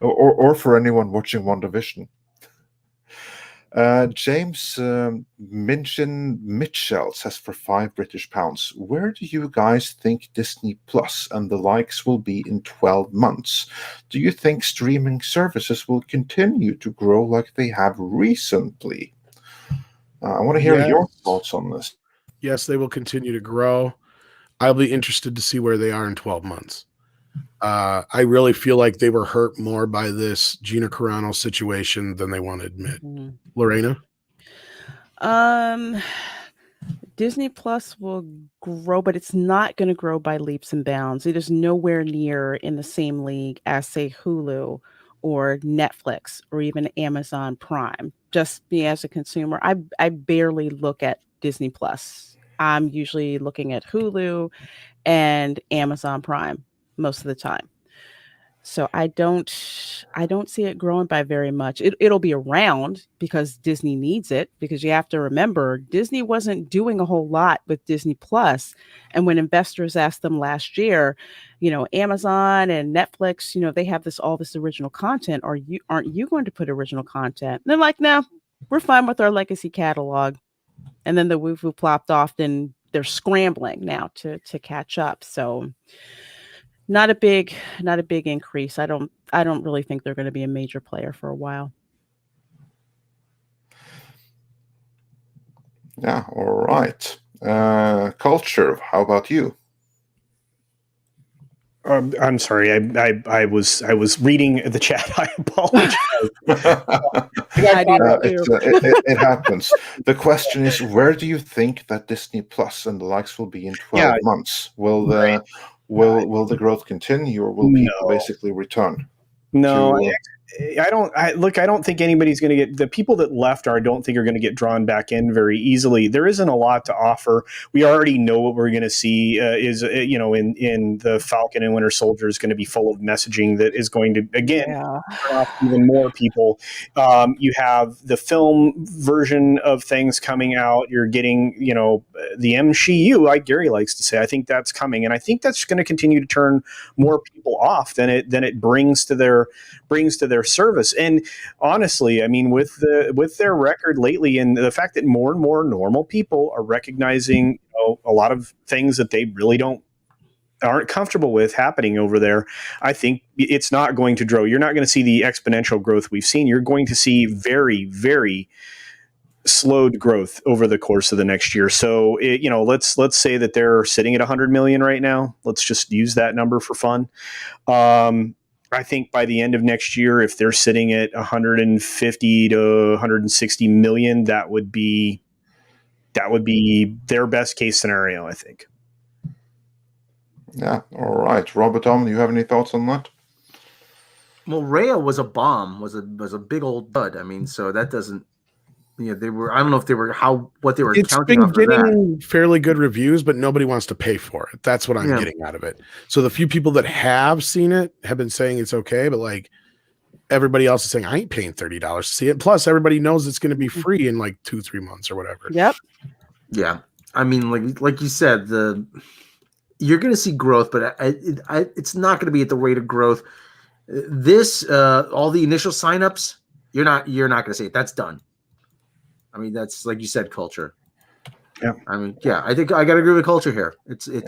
or for anyone watching WandaVision. James Minchin Mitchell says for £5 where do you guys think Disney Plus and the likes will be in 12 months? Do you think streaming services will continue to grow like they have recently? I want to hear Yes. your thoughts on this. Yes, they will continue to grow. I'll be interested to see where they are in 12 months. I really feel like they were hurt more by this Gina Carano situation than they want to admit. Mhm. Lorena? Disney Plus will grow, but it's not going to grow by leaps and bounds. It is nowhere near in the same league as, say, Hulu or Netflix or even Amazon Prime. Just me as a consumer, I barely look at Disney Plus. I'm usually looking at Hulu and Amazon Prime most of the time. So I don't see it growing by very much. It'll be around because Disney needs it, because you have to remember Disney wasn't doing a whole lot with Disney Plus. And when investors asked them last year, Amazon and Netflix, they have all this original content. Aren't you going to put original content? And they're like, no, we're fine with our legacy catalog. And then the woo-woo plopped off, and they're scrambling now to catch up. So not a big increase. I don't really think they're going to be a major player for a while. Yeah, all right. Culture, how about you? I'm sorry. I was reading the chat. I apologize. It happens. The question is, where do you think that Disney Plus and the likes will be in 12 months? Will the growth continue, or will people basically return? No, I don't think anybody's going to get, the people that left I don't think are going to get drawn back in very easily. There isn't a lot to offer. We already know what we're going to see in the Falcon and Winter Soldier is going to be full of messaging that is going to, again, turn off even more people. You have the film version of things coming out. You're getting, the MCU, like Gary likes to say. I think that's coming. And I think that's going to continue to turn more people off than it brings to their service. And honestly, I mean, with their record lately, and the fact that more and more normal people are recognizing a lot of things that they really aren't comfortable with happening over there, I think it's not going to grow. You're not going to see the exponential growth we've seen. You're going to see very, very slowed growth over the course of the next year. So, let's say that they're sitting at 100 million right now. Let's just use that number for fun. I think by the end of next year, if they're sitting at 150 to 160 million, that would be their best case scenario, I think. Yeah. All right. Robert, do you have any thoughts on that? Well, Rhea was a bomb, was a big old dud. I mean, so that doesn't, they were, I don't know if they were, what they were counting off of that. It's been getting fairly good reviews, but nobody wants to pay for it. That's what I'm getting out of it. So the few people that have seen it have been saying it's okay, but like everybody else is saying, I ain't paying $30 to see it. Plus everybody knows it's going to be free in like 2-3 months or whatever. Yep. Yeah. I mean, like you said, you're going to see growth, but it's not going to be at the rate of growth. This, all the initial signups, you're not going to see it. That's done. I mean, that's, like you said, culture. Yeah. I mean, yeah, I think I got to agree with culture here. It's. Yeah.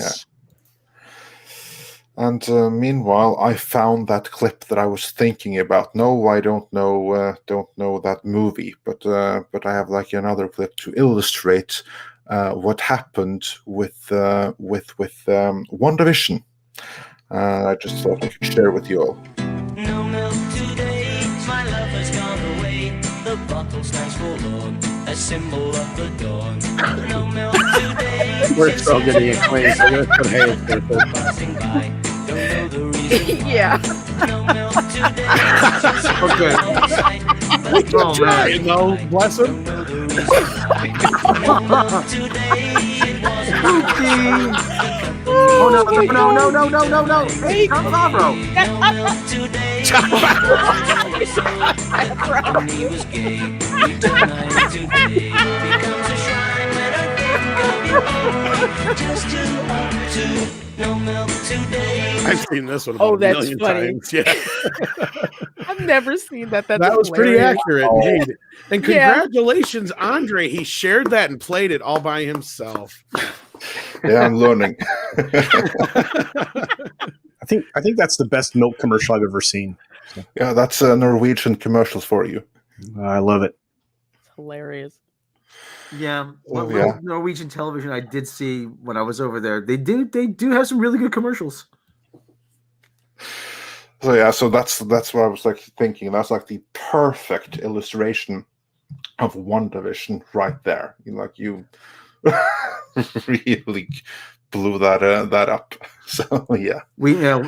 And meanwhile, I found that clip that I was thinking about. No, I don't know that movie, but I have like another clip to illustrate what happened with WandaVision. I just thought I could share with you all. No milk today, my love has gone away. The bottle stands forlorn, a symbol of the dawn. No milk today. We're still getting acquainted. So let's put hay passing by. Don't know the reason. Yeah. No milk today. Okay. Oh man, bless him. No milk today. Oh no! Hey, Favreau. He was gay. He tonight today becomes a shrine where I didn't go before. Just to no milk today. I've seen this one about a that's million funny. times. Yeah. I've never seen that. That was pretty hilarious. accurate. Oh. Hey, and congratulations, Andre. He shared that and played it all by himself. Yeah, I'm learning. I think that's the best milk commercial I've ever seen. Yeah, that's Norwegian commercials for you. I love it. It's hilarious. Yeah, Oh, little yeah. Norwegian television I did see when I was over there. They do have some really good commercials. So yeah, so that's what I was like thinking. That's like the perfect illustration of WandaVision right there. You really blew that up. So yeah.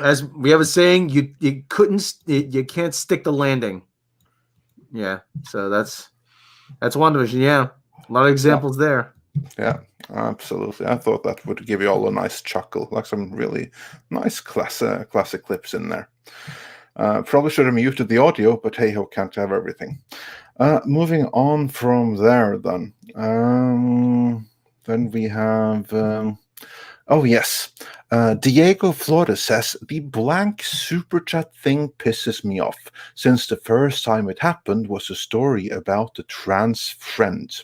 As we have a saying, you can't stick the landing. Yeah, so that's WandaVision. Yeah, a lot of examples there. Yeah, absolutely. I thought that would give you all a nice chuckle, like some really nice classic clips in there. Probably should have muted the audio, but hey ho, can't have everything. Moving on from there, then. Then we have. Oh yes, Diego Flores says the blank super chat thing pisses me off, since the first time it happened was a story about a trans friend.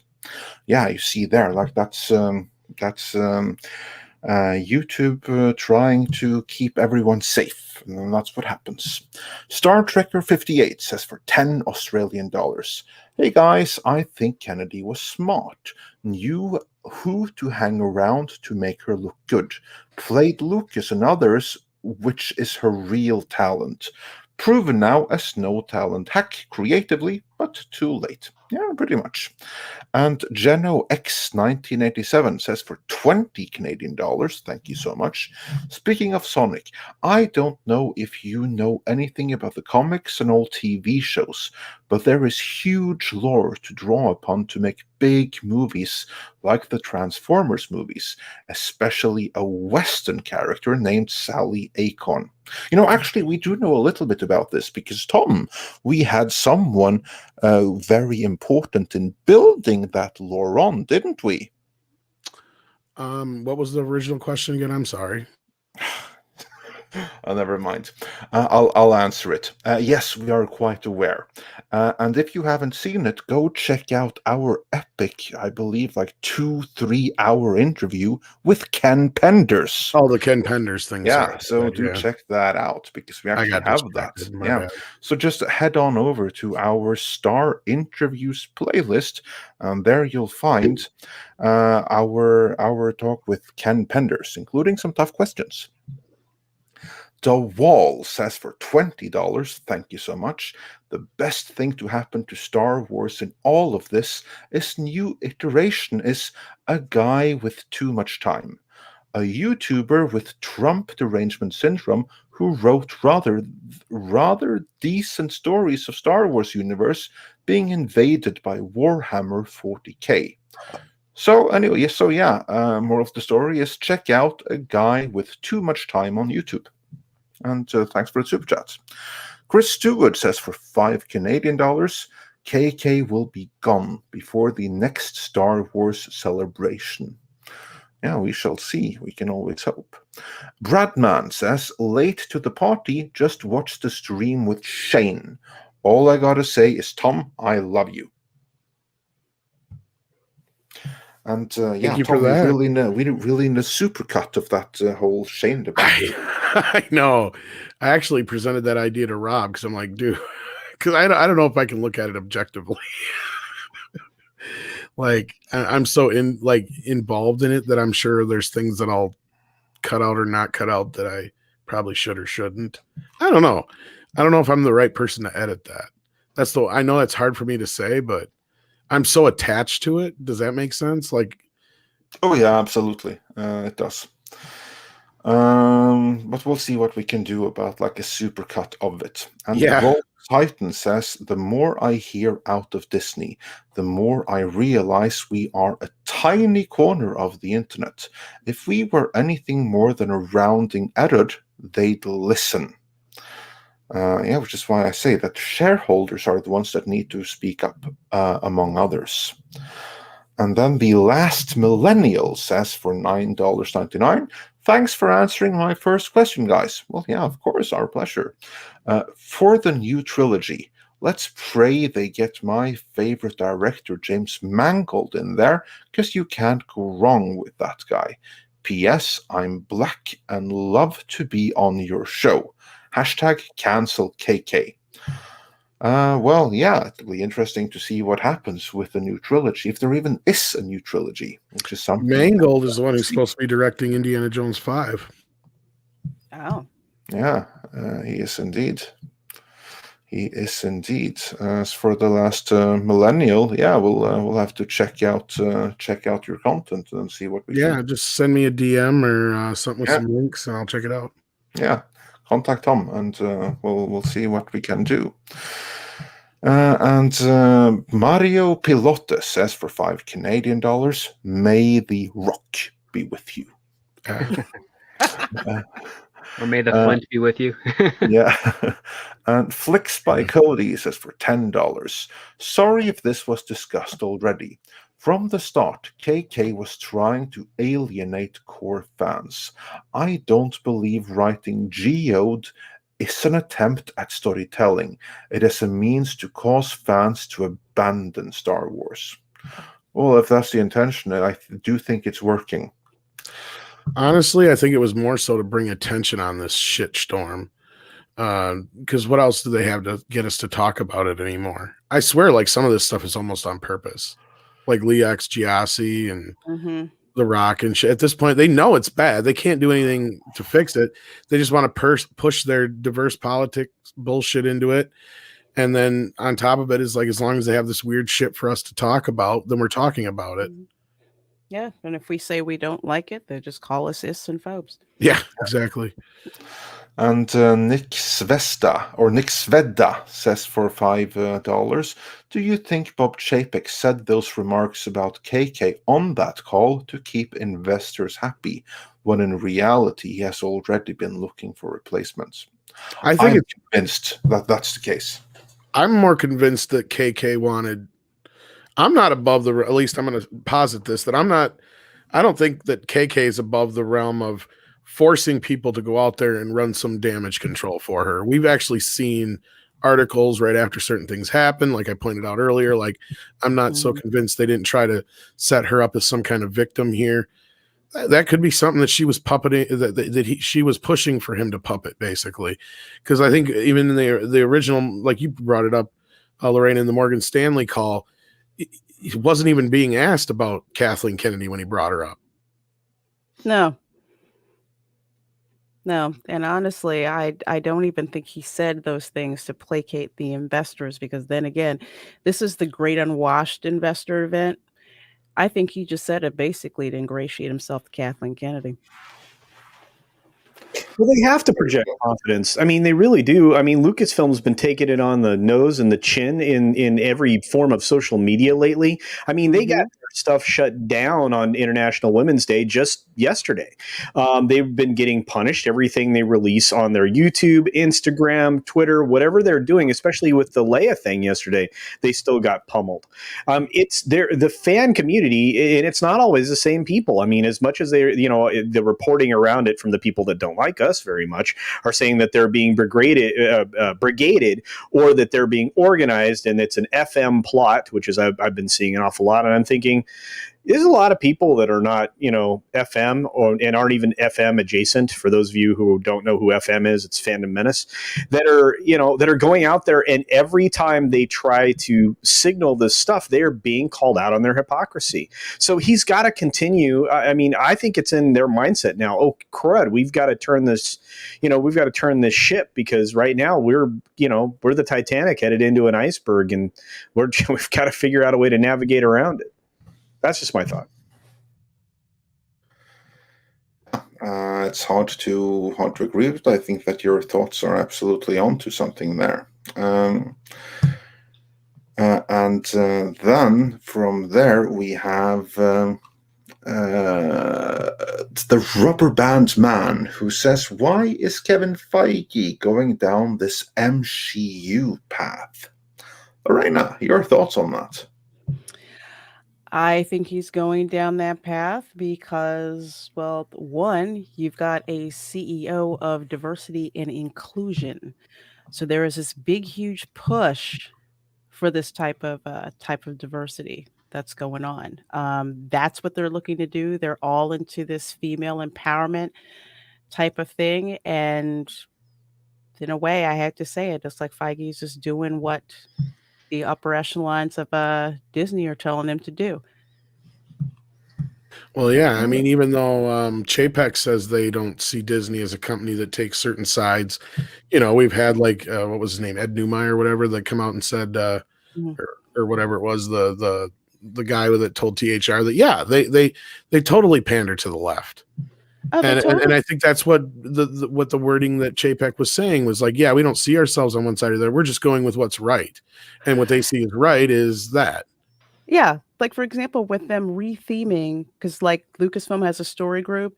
Yeah, you see there, like that's YouTube trying to keep everyone safe, and that's what happens. Star Trekker 58 says for 10 Australian dollars. Hey guys, I think Kennedy was smart. Knew who to hang around to make her look good. Played Lucas and others, which is her real talent. Proven now as no talent hack creatively, but too late. Yeah, pretty much. And Geno X 1987 says for 20 Canadian dollars, thank you so much. Speaking of Sonic, I don't know if you know anything about the comics and all TV shows, but there is huge lore to draw upon to make big movies like the Transformers movies, especially a Western character named Sally Acorn. Actually, we do know a little bit about this because, Tom, we had someone very important in building that lore on, didn't we? What was the original question again? I'm sorry. Oh, never mind. I'll answer it. Yes, we are quite aware. And if you haven't seen it, go check out our epic, I believe, like 2-3 hour interview with Ken Penders. Oh, the Ken Penders thing. Yeah, sorry. so do check that out because we actually have that. Yeah, bad. so just head on over to our Star Interviews playlist, and there you'll find our talk with Ken Penders, including some tough questions. The Wall says for $20, thank you so much. The best thing to happen to Star Wars in all of this is new iteration is a guy with too much time. A YouTuber with Trump derangement syndrome who wrote rather decent stories of Star Wars universe being invaded by Warhammer 40k. So anyway, more of the story is check out a guy with too much time on YouTube. And thanks for the super chats. Chris Stewart says for 5 Canadian dollars, KK will be gone before the next Star Wars celebration. Yeah, we shall see. We can always hope. Bradman says, late to the party, just watch the stream with Shane. All I gotta say is, Tom, I love you. And Thank you Tom, for that. we really need a supercut of that whole Shane debate. I know. I actually presented that idea to Rob because I'm like, dude, because I don't know if I can look at it objectively. Like I'm so involved in it that I'm sure there's things that I'll cut out or not cut out that I probably should or shouldn't. I don't know. I don't know if I'm the right person to edit that. I know that's hard for me to say, but I'm so attached to it. Does that make sense? Like, oh yeah, absolutely. It does. But we'll see what we can do about like a supercut of it. And yeah. Titan says, the more I hear out of Disney, the more I realize we are a tiny corner of the internet. If we were anything more than a rounding error, they'd listen. Which is why I say that shareholders are the ones that need to speak up, among others. And then the last millennial says for $9.99, thanks for answering my first question, guys. Well, yeah, of course, our pleasure. For the new trilogy, let's pray they get my favorite director, James Mangold, in there, because you can't go wrong with that guy. P.S. I'm black and love to be on your show. #cancel KK. Well, yeah, it'll be interesting to see what happens with the new trilogy, if there even is a new trilogy, which is something. Mangold is the one who's supposed to be directing Indiana Jones 5. Oh. Yeah, he is indeed. He is indeed. As for the last millennial, yeah, we'll have to check out your content and see what we Yeah, can. just send me a DM or something with Yeah. some links, and I'll check it out. Yeah, contact Tom, and we'll see what we can do. And Mario Pilote says for $5 Canadian, may the rock be with you. Or may the flint be with you. Yeah. And Flicks by Cody says for $10. Sorry if this was discussed already. From the start, KK was trying to alienate core fans. I don't believe writing Geode is an attempt at storytelling. It is a means to cause fans to abandon Star Wars. Well, if that's the intention, I do think it's working. Honestly, I think it was more so to bring attention on this shitstorm. Because what else do they have to get us to talk about it anymore? I swear, like some of this stuff is almost on purpose. Like Lex Giassi and The Rock and shit. At this point, they know it's bad. They can't do anything to fix it. They just want to push their diverse politics bullshit into it. And then on top of it is like, as long as they have this weird shit for us to talk about, then we're talking about it. Yeah, and if we say we don't like it, they just call us ists and phobes. Yeah, exactly. And Nick Sveda says for $5, do you think Bob Chapek said those remarks about KK on that call to keep investors happy, when in reality he has already been looking for replacements? I think I'm convinced that that's the case. I'm more convinced that KK wanted. I'm not above the. At least I'm going to posit this, that I don't think that KK is above the realm of forcing people to go out there and run some damage control for her. We've actually seen articles right after certain things happen, like I pointed out earlier. Like, I'm not so convinced they didn't try to set her up as some kind of victim here. That could be something that she was puppeting, she was pushing for him to puppet, basically. Because I think even in the original, like you brought it up, Lorraine, in the Morgan Stanley call, he wasn't even being asked about Kathleen Kennedy when he brought her up. No. And honestly, I don't even think he said those things to placate the investors, because then again, this is the great unwashed investor event. I think he just said it basically to ingratiate himself to Kathleen Kennedy. Well, they have to project confidence. I mean, they really do. I mean, Lucasfilm's been taking it on the nose and the chin in every form of social media lately. I mean, they got their stuff shut down on International Women's Day just yesterday. They've been getting punished. Everything they release on their YouTube, Instagram, Twitter, whatever they're doing, especially with the Leia thing yesterday, they still got pummeled. It's the fan community, and it's not always the same people. I mean, as much as the reporting around it from the people that don't like us very much are saying that they're being brigaded, or that they're being organized, and it's an FM plot, which is I've been seeing an awful lot, and I'm thinking, there's a lot of people that are not, FM and aren't even FM adjacent. For those of you who don't know who FM is, it's Fandom Menace, that are going out there, and every time they try to signal this stuff, they are being called out on their hypocrisy. So he's got to continue. I mean, I think it's in their mindset now. Oh, crud, we've got to turn this, ship, because right now we're the Titanic headed into an iceberg, and we've got to figure out a way to navigate around it. That's just my thought. It's hard to agree with. I think that your thoughts are absolutely onto something there. And then from there we have the Rubber Band Man, who says, "Why is Kevin Feige going down this MCU path?" Reina, your thoughts on that? I think he's going down that path because, well, one, you've got a CEO of diversity and inclusion. So there is this big, huge push for this type of diversity that's going on. That's what they're looking to do. They're all into this female empowerment type of thing, and in a way, I had to say it. It's like Feige's just doing what the upper echelons of Disney are telling him to do. Well, yeah. I mean, even though Chapek says they don't see Disney as a company that takes certain sides, we've had like what was his name, Ed Newmeyer or whatever, that come out and said, or whatever it was, the guy with it told THR that they totally pander to the left. And I think that's what the wording that Chapek was saying was like, yeah, we don't see ourselves on one side or the other. We're just going with what's right, and what they see as right is that. Yeah, like for example, with them retheming, because like Lucasfilm has a story group,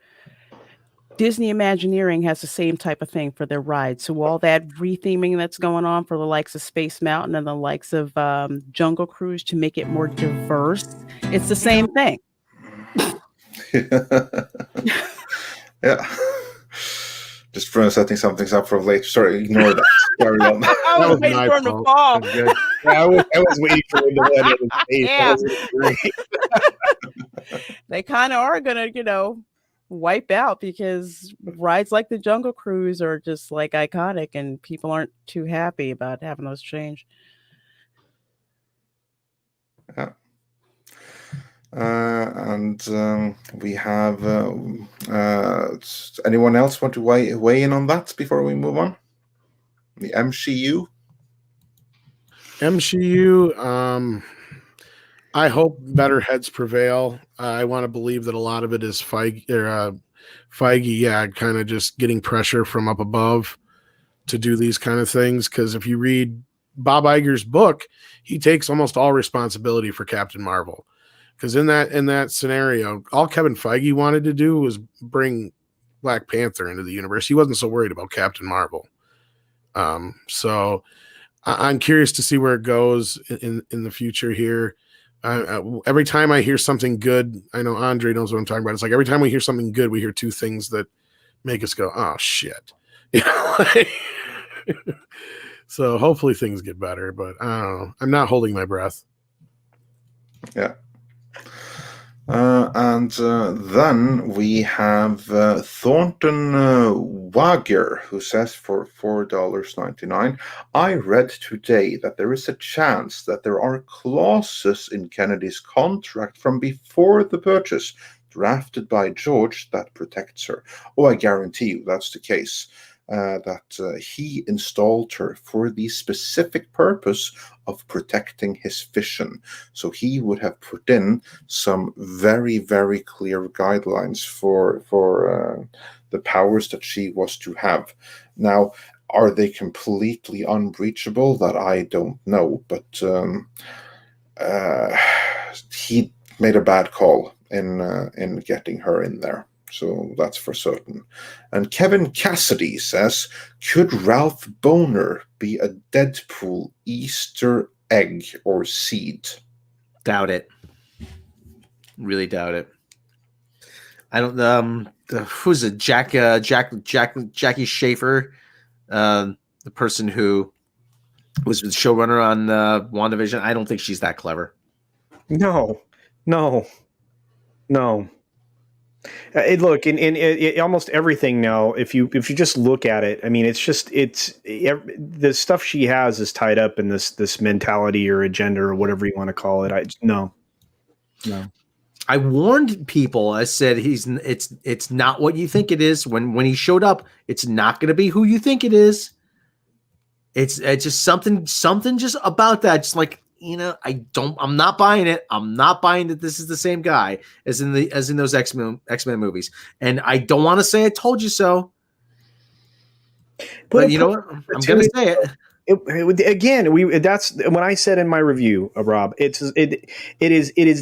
Disney Imagineering has the same type of thing for their rides. So all that retheming that's going on for the likes of Space Mountain and the likes of Jungle Cruise to make it more diverse, it's the same thing. Yeah. Just setting something up for later. Sorry, ignore that. Sorry about that. I was waiting for him to fall. Yeah, I was waiting for him to let it in space. Yeah. They kind of are going to, wipe out, because rides like the Jungle Cruise are just like iconic, and people aren't too happy about having those change. Yeah. And we have anyone else want to weigh in on that before we move on? The MCU. I hope better heads prevail. I want to believe that a lot of it is Feige, kind of just getting pressure from up above to do these kind of things. Because if you read Bob Iger's book, he takes almost all responsibility for Captain Marvel. Because in that scenario, all Kevin Feige wanted to do was bring Black Panther into the universe. He wasn't so worried about Captain Marvel. So I'm curious to see where it goes in the future here. Every time I hear something good, I know Andre knows what I'm talking about. It's like every time we hear something good, we hear two things that make us go, "Oh shit!" So hopefully things get better, but I don't know. I'm not holding my breath. Yeah. And then we have Thornton Wager, who says for $4.99, I read today that there is a chance that there are clauses in Kennedy's contract from before the purchase drafted by George that protects her. Oh, I guarantee you that's the case. That he installed her for the specific purpose of protecting his vision. So he would have put in some very, very clear guidelines for the powers that she was to have. Now, are they completely unbreachable? That I don't know, but he made a bad call in getting her in there. So that's for certain. And Kevin Cassidy says, could Ralph Boner be a Deadpool Easter egg or seed? Doubt it. Really doubt it. I don't. Who's it? Jackie Schaefer, the person who was the showrunner on WandaVision. I don't think she's that clever. No. Look, in almost everything now, if you just look at it, I mean, the stuff she has is tied up in this mentality or agenda or whatever you want to call it. No. I warned people. I said it's not what you think it is. When he showed up, it's not going to be who you think it is. It's just something just about that. Just like, I'm not buying it. I'm not buying that this is the same guy as in those X-Men movies. And I don't want to say I told you so. But you know what? I'm going to say it. Again, that's when I said in my review, Rob, it is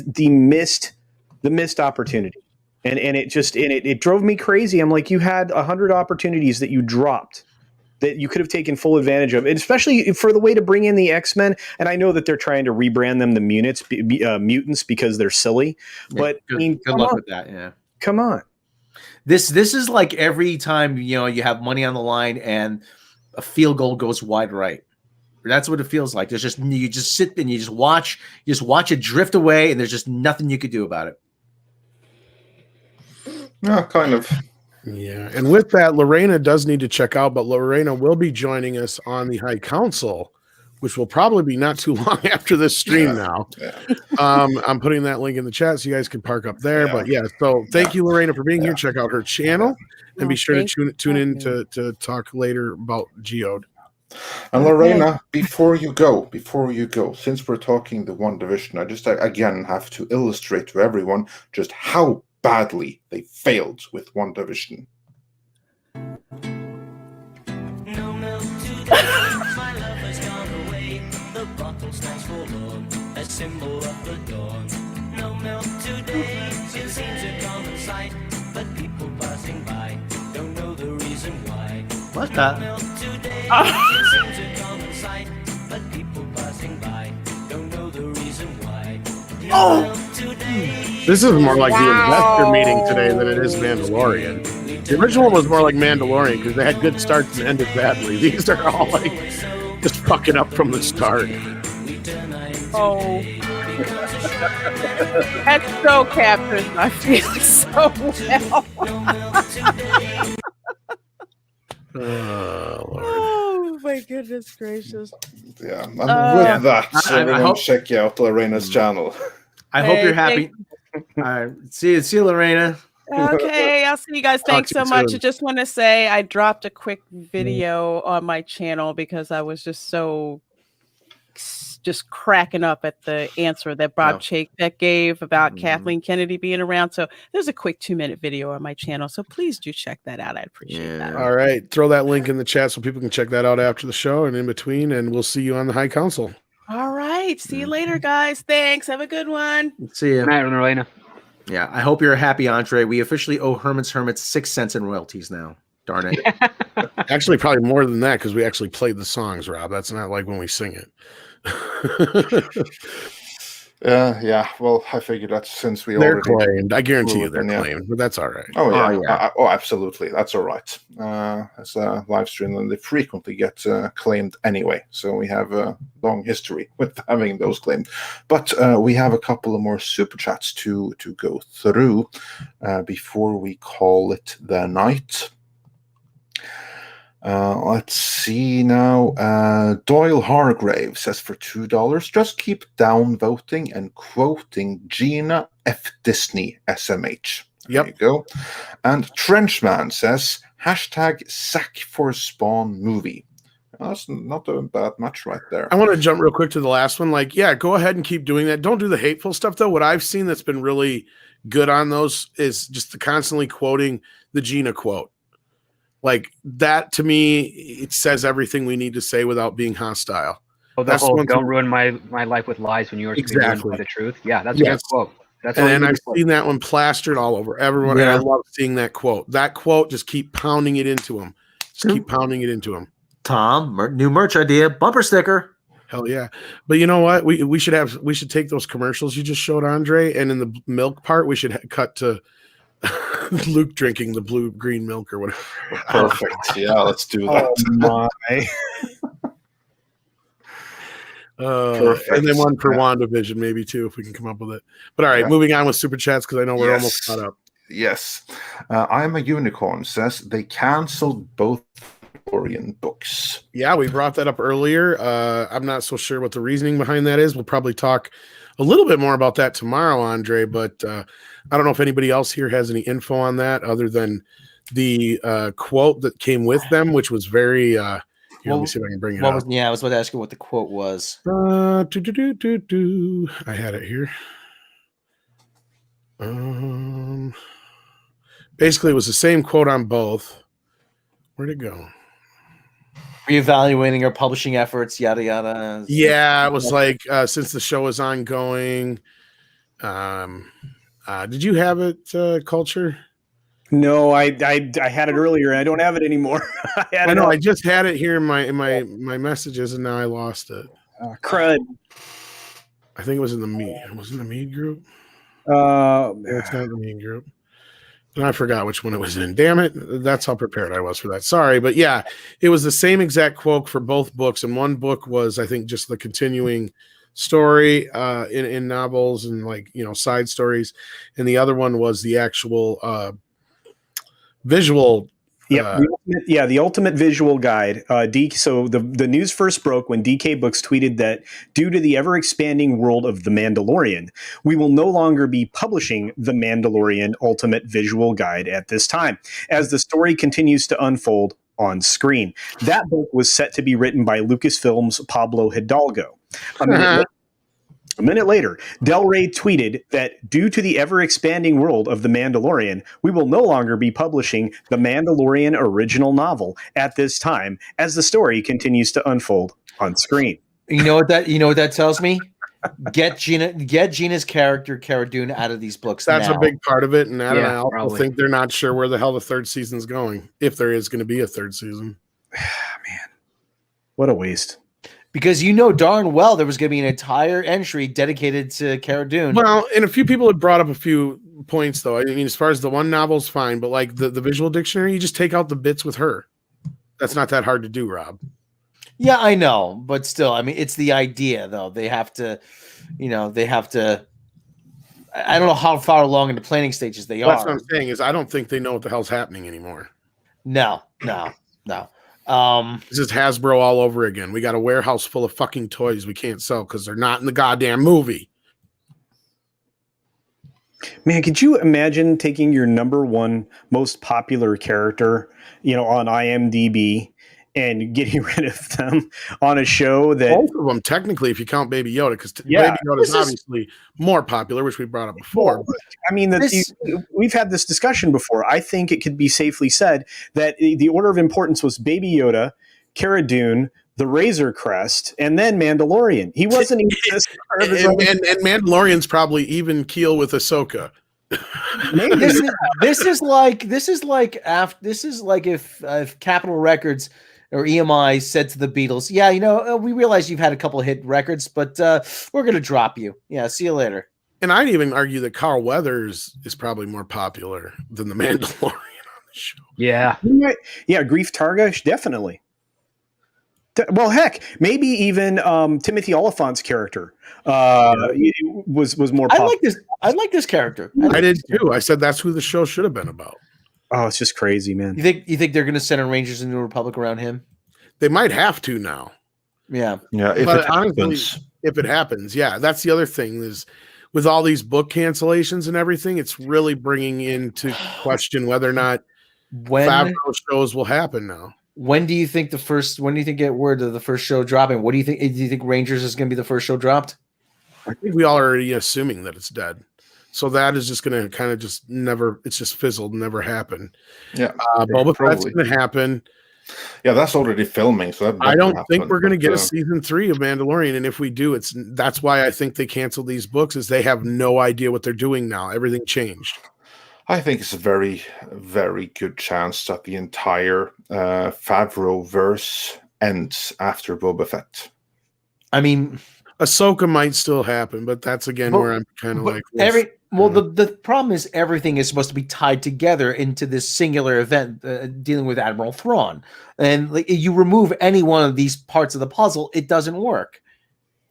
the missed opportunity. And it drove me crazy. I'm like, you had 100 opportunities that you dropped, that you could have taken full advantage of, and especially for the way to bring in the X-Men. And I know that they're trying to rebrand them the mutants because they're silly. But good luck with that. Yeah, come on. This is like every time you have money on the line and a field goal goes wide right. That's what it feels like. There's you just sit and you just watch it drift away, and there's just nothing you could do about it. Yeah, kind of. Yeah, and with that, Lorena does need to check out, but Lorena will be joining us on the High Council, which will probably be not too long after this stream now. Yeah. I'm putting that link in the chat so you guys can park up there. But yeah, so thank you, Lorena, for being here. Check out her channel and be sure to tune in to talk later about Geode. And Lorena, before you go, since we're talking the one division, I just again have to illustrate to everyone just how badly they failed with one division. No milk today, my love has gone away. The bottle stands for Lord, a symbol of the dawn. No milk today, it seems a common sight, but people passing by don't know the reason why. What No the? milk today, it seems a common sight, but people passing by don't know the reason why. No milk today. This is more like the investor meeting today than it is Mandalorian. The original one was more like Mandalorian because they had good starts and ended badly. These are all like just fucking up from the start. Oh, that so captures my feelings so well. Oh my goodness gracious! Yeah, and with that, I everyone hope- check out Lorena's channel. I hope Hey, you're happy. All right. See you, Lorena. Okay, I'll see you guys. Thanks to you so much. soon. I just want to say I dropped a quick video on my channel because I was just cracking up at the answer that Bob Chapek gave about Kathleen Kennedy being around. So there's a quick 2-minute video on my channel. So please do check that out. I appreciate that. All right, throw that link in the chat so people can check that out after the show and in between, and we'll see you on the High Council. All right. See you later, guys. Thanks. Have a good one. See you. Good night, Lorena. Yeah, I hope you're happy, Andre. We officially owe Herman's Hermits 6 cents in royalties now. Darn it. Actually, probably more than that because we actually played the songs, Rob. That's not like when we sing it. Yeah. Well, I figured that since we They're already claimed. I guarantee you they're Yeah. claimed, but that's all right. Oh yeah, yeah. Oh, absolutely. That's all right. It's a live stream, and they frequently get claimed anyway. So we have a long history with having those claimed. But we have a couple of more super chats to go through before we call it the night. Let's see now. Doyle Hargrave says for $2, just keep downvoting and quoting Gina F. Disney SMH. There you go. And Trenchman says hashtag sack for Spawn movie. That's not a bad match right there. I want to jump real quick to the last one. Like, yeah, go ahead and keep doing that. Don't do the hateful stuff, though. What I've seen that's been really good on those is just the constantly quoting the Gina quote. Like that to me, it says everything we need to say without being hostile. Oh, the whole "don't ruin my life with lies when yours can be ruined by the truth." Yeah, that's a good quote. That's and I've seen that one plastered all over everyone. And I love seeing that quote. That quote, just keep pounding it into them. Just keep pounding it into them. Tom, new merch idea, bumper sticker. Hell yeah. But you know what? We should take those commercials you just showed, Andre, and in the milk part, we should cut to Luke drinking the blue-green milk or whatever. Perfect. Yeah, let's do that. Oh my. Perfect. And then one for WandaVision, maybe too, if we can come up with it. But all right, moving on with super chats because I know we're almost caught up. Yes. I'm a Unicorn says they canceled both Mandalorian books. Yeah, we brought that up earlier. I'm not so sure what the reasoning behind that is. We'll probably talk a little bit more about that tomorrow, Andre, but I don't know if anybody else here has any info on that other than the quote that came with them, which was very here, let me see if I can bring it up. I was about to ask you what the quote was. I had it here. Basically, it was the same quote on both. Where'd it go? Reevaluating our publishing efforts, yada yada. Yeah, it was like since the show is ongoing. Did you have it, Culture? No, I had it earlier. I don't have it anymore. I know. I just had it here in my messages, and now I lost it. Crud. I think it was in the Mead. Was it in the Mead group? It's not the Mead group. And I forgot which one it was in. Damn it. That's how prepared I was for that. Sorry. But yeah, it was the same exact quote for both books. And one book was, I think, just the continuing story in novels and side stories. And the other one was the actual visual. Yep. The ultimate visual guide. So the news first broke when DK Books tweeted that due to the ever expanding world of The Mandalorian, we will no longer be publishing The Mandalorian Ultimate Visual Guide at this time, as the story continues to unfold on screen. That book was set to be written by Lucasfilm's Pablo Hidalgo. A minute later, Del Rey tweeted that due to the ever-expanding world of The Mandalorian, we will no longer be publishing the Mandalorian original novel at this time as the story continues to unfold on screen. You know what that tells me? Get Gina's character, Cara Dune, out of these books. That's now. a big part of it, and Matt and I also probably think they're not sure where the hell the third season's going, if there is going to be a third season. Man, what a waste. Because you know darn well there was going to be an entire entry dedicated to Cara Dune. Well, and a few people had brought up a few points, though. I mean, as far as the one novel's fine, but like the visual dictionary, you just take out the bits with her. That's not that hard to do, Rob. Yeah, I know, but still, I mean, it's the idea, though. They have to. I don't know how far along in the planning stages they are. That's what I'm saying is I don't think they know what the hell's happening anymore. No. This is Hasbro all over again. We got a warehouse full of fucking toys we can't sell because they're not in the goddamn movie. Man, could you imagine taking your number one most popular character, on IMDb and getting rid of them on a show that both of them technically, if you count Baby Yoda, because Baby Yoda is obviously more popular, which we brought up before. But I mean, we've had this discussion before. I think it could be safely said that the order of importance was Baby Yoda, Cara Dune, the Razor Crest, and then Mandalorian. He wasn't even this part of his own. And Mandalorian's probably even keel with Ahsoka. This is like if Capitol Records or EMI said to the Beatles, "Yeah, we realize you've had a couple of hit records, but we're going to drop you. Yeah, see you later." And I'd even argue that Carl Weathers is probably more popular than the Mandalorian on the show. Yeah. Yeah, Grief Targa, definitely. Well, heck, maybe even Timothy Oliphant's character was more popular. I like this character. I did too. I said that's who the show should have been about. Oh, it's just crazy, man. You think they're going to send in Rangers in the Republic around him? They might have to now. Yeah. Yeah. If it happens, yeah. That's the other thing is with all these book cancellations and everything, it's really bringing into question whether or not Favreau shows will happen now. When do you think get word of the first show dropping? What do you think? Do you think Rangers is going to be the first show dropped? I think we all are already assuming that it's dead. So that is just going to kind of just it's just fizzled, never happen. Yeah. Boba Fett's going to happen. Yeah, that's already filming. So I don't think we're going to get a season 3 of Mandalorian. And if we do, that's why I think they canceled these books is they have no idea what they're doing now. Everything changed. I think it's a very, very good chance that the entire Favreau verse ends after Boba Fett. I mean, Ahsoka might still happen, but that's again where I'm kind of like the problem is everything is supposed to be tied together into this singular event dealing with Admiral Thrawn, and you remove any one of these parts of the puzzle, it doesn't work.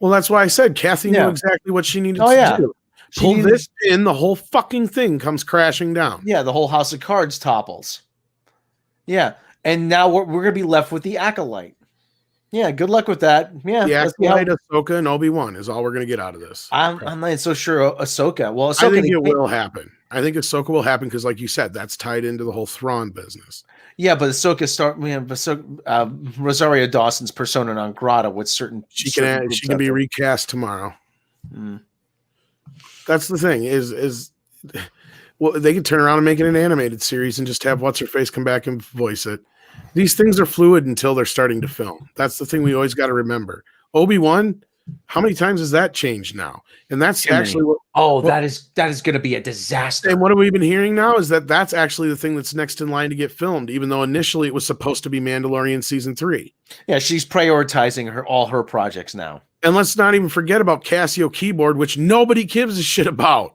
Well, that's why I said Kathy knew exactly what she needed to do. Pull this in, the whole fucking thing comes crashing down. Yeah, the whole house of cards topples. Yeah, and now we're going to be left with the Acolyte. Yeah, good luck with that. Yeah, the Acolyte, Ahsoka, and Obi-Wan is all we're going to get out of this. I'm not so sure Ahsoka. Well, Ahsoka, I think it will happen. I think Ahsoka will happen because, like you said, that's tied into the whole Thrawn business. Yeah, but Ahsoka Rosario Dawson's persona non grata with certain. She can be recast tomorrow. That's the thing is well, they could turn around and make it an animated series and just have what's her face come back and voice it. These things are fluid until they're starting to film. That's the thing we always got to remember. Obi-Wan, how many times has that changed now? And that's actually that is going to be a disaster. And what have we been hearing now is that's actually the thing that's next in line to get filmed, even though initially it was supposed to be Mandalorian season 3. Yeah, she's prioritizing all her projects now. And let's not even forget about Casio keyboard, which nobody gives a shit about.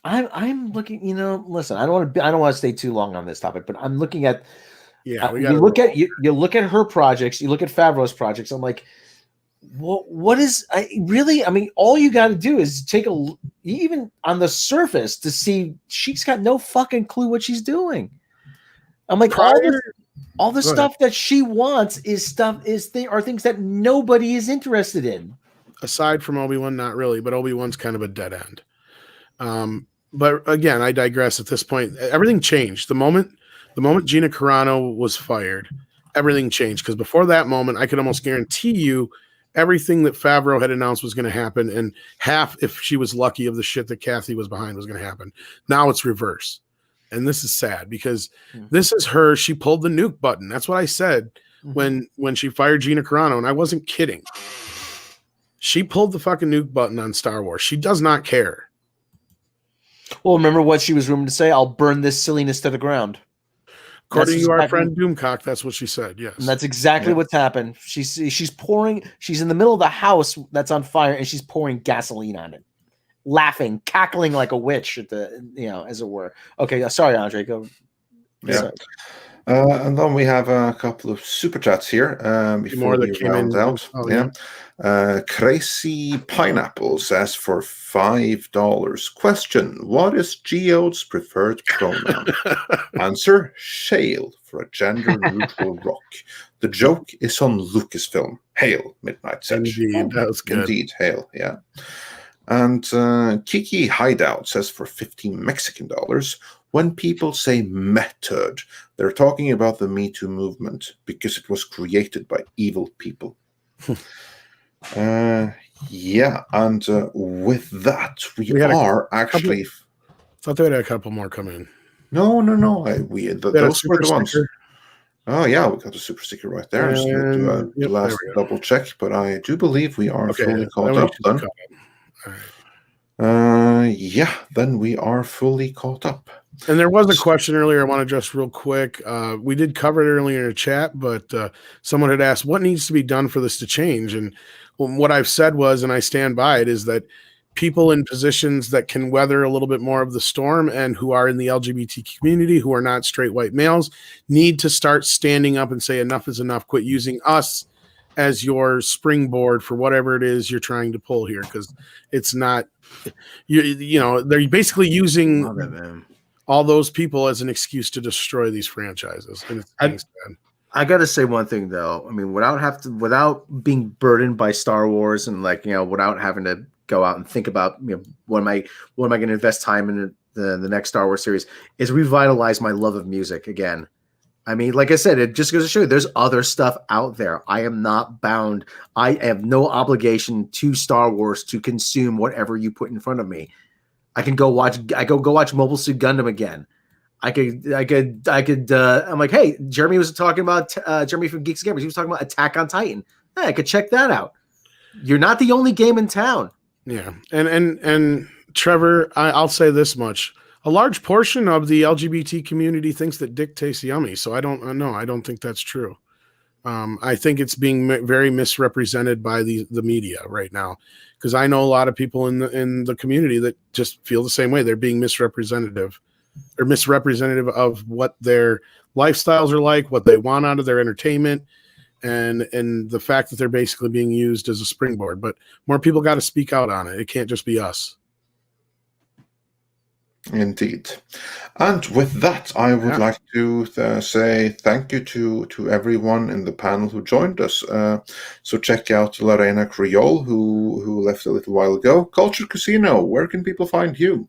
I'm looking, listen, I don't want to stay too long on this topic, but I'm looking at, you look at her projects, you look at Favreau's projects. I'm like, what is I mean, all you got to do is take even on the surface to see she's got no fucking clue what she's doing. I'm like, all the stuff that she wants are things that nobody is interested in. Aside from Obi-Wan, not really, but Obi-Wan's kind of a dead end. But again, I digress at this point. Everything changed. The moment Gina Carano was fired, everything changed. Because before that moment, I could almost guarantee you everything that Favreau had announced was going to happen, and half, if she was lucky, of the shit that Kathy was behind was going to happen. Now it's reverse. And this is sad because this is her. She pulled the nuke button. That's what I said when she fired Gina Carano, and I wasn't kidding. She pulled the fucking nuke button on Star Wars. She does not care. Well, remember what she was rumored to say? I'll burn this silliness to the ground. According to our friend Doomcock, that's what she said. Yes, and that's exactly what's happened. She's in the middle of the house that's on fire, and she's pouring gasoline on it, laughing, cackling like a witch at as it were. Okay, sorry, Andre. Go. Yeah. And then we have a couple of super chats here before we round out. Crazy Pineapple says for $5. Question: what is Geode's preferred pronoun? Answer: shale for a gender-neutral rock. The joke is on Lucasfilm. Hail, Midnight Sedge. Indeed, that was good. Indeed, hail, yeah. And Kiki Hideout says for $15 Mexican, when people say method, they're talking about the Me Too movement because it was created by evil people. Yeah, and with that, we are actually... I thought they had a couple more come in. No. Those were the ones. Sticker. Oh, yeah, we got a super sticker right there. Just do the last double check, but I do believe we are fully caught up then. Yeah, then we are fully caught up. And there was a question earlier I want to address real quick. We did cover it earlier in a chat, but someone had asked what needs to be done for this to change. And what I've said was, and I stand by it, is that people in positions that can weather a little bit more of the storm and who are in the LGBT community, who are not straight white males, need to start standing up and say enough is enough. Quit using us as your springboard for whatever it is you're trying to pull here, because it's not, they're basically using all those people as an excuse to destroy these franchises. And it's I got to say one thing though. I mean, without being burdened by Star Wars and without having to go out and think about what am I going to invest time in the next Star Wars series, is revitalize my love of music again. I mean, like I said, it just goes to show you there's other stuff out there. I am not bound. I have no obligation to Star Wars to consume whatever you put in front of me. I can go watch. I go watch Mobile Suit Gundam again. I could. I'm like, hey, Jeremy was talking about Jeremy from Geeks and Gamers. He was talking about Attack on Titan. Hey, I could check that out. You're not the only game in town. Yeah, and Trevor, I'll say this much: a large portion of the LGBT community thinks that dick tastes yummy. So I don't think that's true. I think it's being very misrepresented by the media right now, because I know a lot of people in the community that just feel the same way. They're being misrepresentative of what their lifestyles are like, what they want out of their entertainment, and the fact that they're basically being used as a springboard. But more people got to speak out on it. It can't just be us. Indeed. And with that, I would like to say thank you to everyone in the panel who joined us. So check out Reina Creole, who left a little while ago. Culture Casino, where can people find you?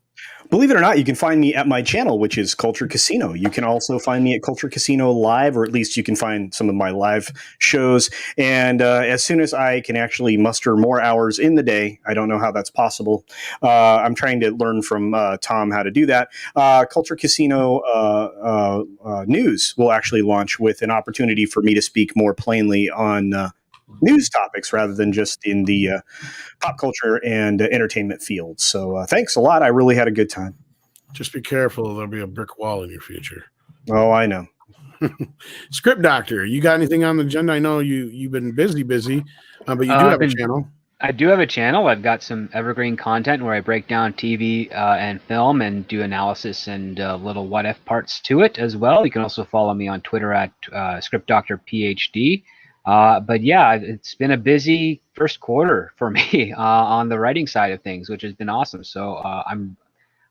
Believe it or not, you can find me at my channel, which is Culture Casino. You can also find me at Culture Casino Live, or at least you can find some of my live shows. And as soon as I can actually muster more hours in the day, I don't know how that's possible. I'm trying to learn from Tom how to do that. Culture Casino News will actually launch with an opportunity for me to speak more plainly on news topics rather than just in the pop culture and entertainment field. So thanks a lot. I really had a good time. Just be careful. There'll be a brick wall in your future. Oh, I know. Script Doctor, you got anything on the agenda? I know you've been busy, but you do have a channel. I do have a channel. I've got some evergreen content where I break down TV and film and do analysis and little what-if parts to it as well. You can also follow me on Twitter at Script Doctor PhD. But yeah, it's been a busy first quarter for me on the writing side of things, which has been awesome. So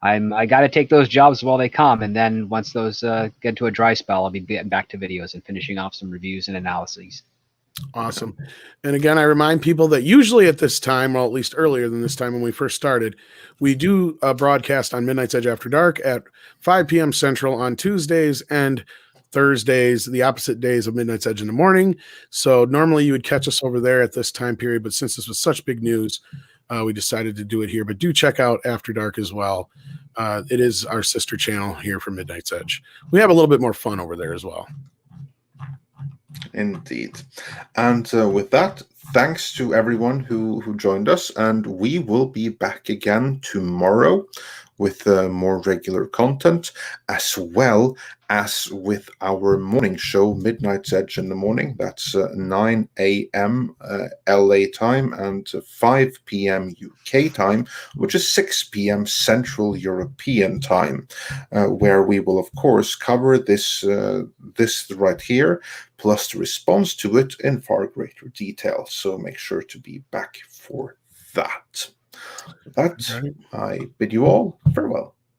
I got to take those jobs while they come, and then once those get to a dry spell, I'll be getting back to videos and finishing off some reviews and analyses. Awesome. And again, I remind people that usually at this time, well, at least earlier than this time when we first started, we do a broadcast on Midnight's Edge After Dark at 5 p.m. Central on Tuesdays and Thursdays, the opposite days of Midnight's Edge in the morning. So normally you would catch us over there at this time period, but since this was such big news, we decided to do it here. But do check out After Dark as well. It is our sister channel here for Midnight's Edge. We have a little bit more fun over there as well. Indeed. And with that, thanks to everyone who joined us, and we will be back again tomorrow with more regular content, as well as with our morning show, Midnight's Edge in the Morning. That's 9 a.m. LA time and 5 p.m. UK time, which is 6 p.m. Central European time, where we will, of course, cover this right here, plus the response to it in far greater detail. So make sure to be back for that. With that, I bid you all farewell.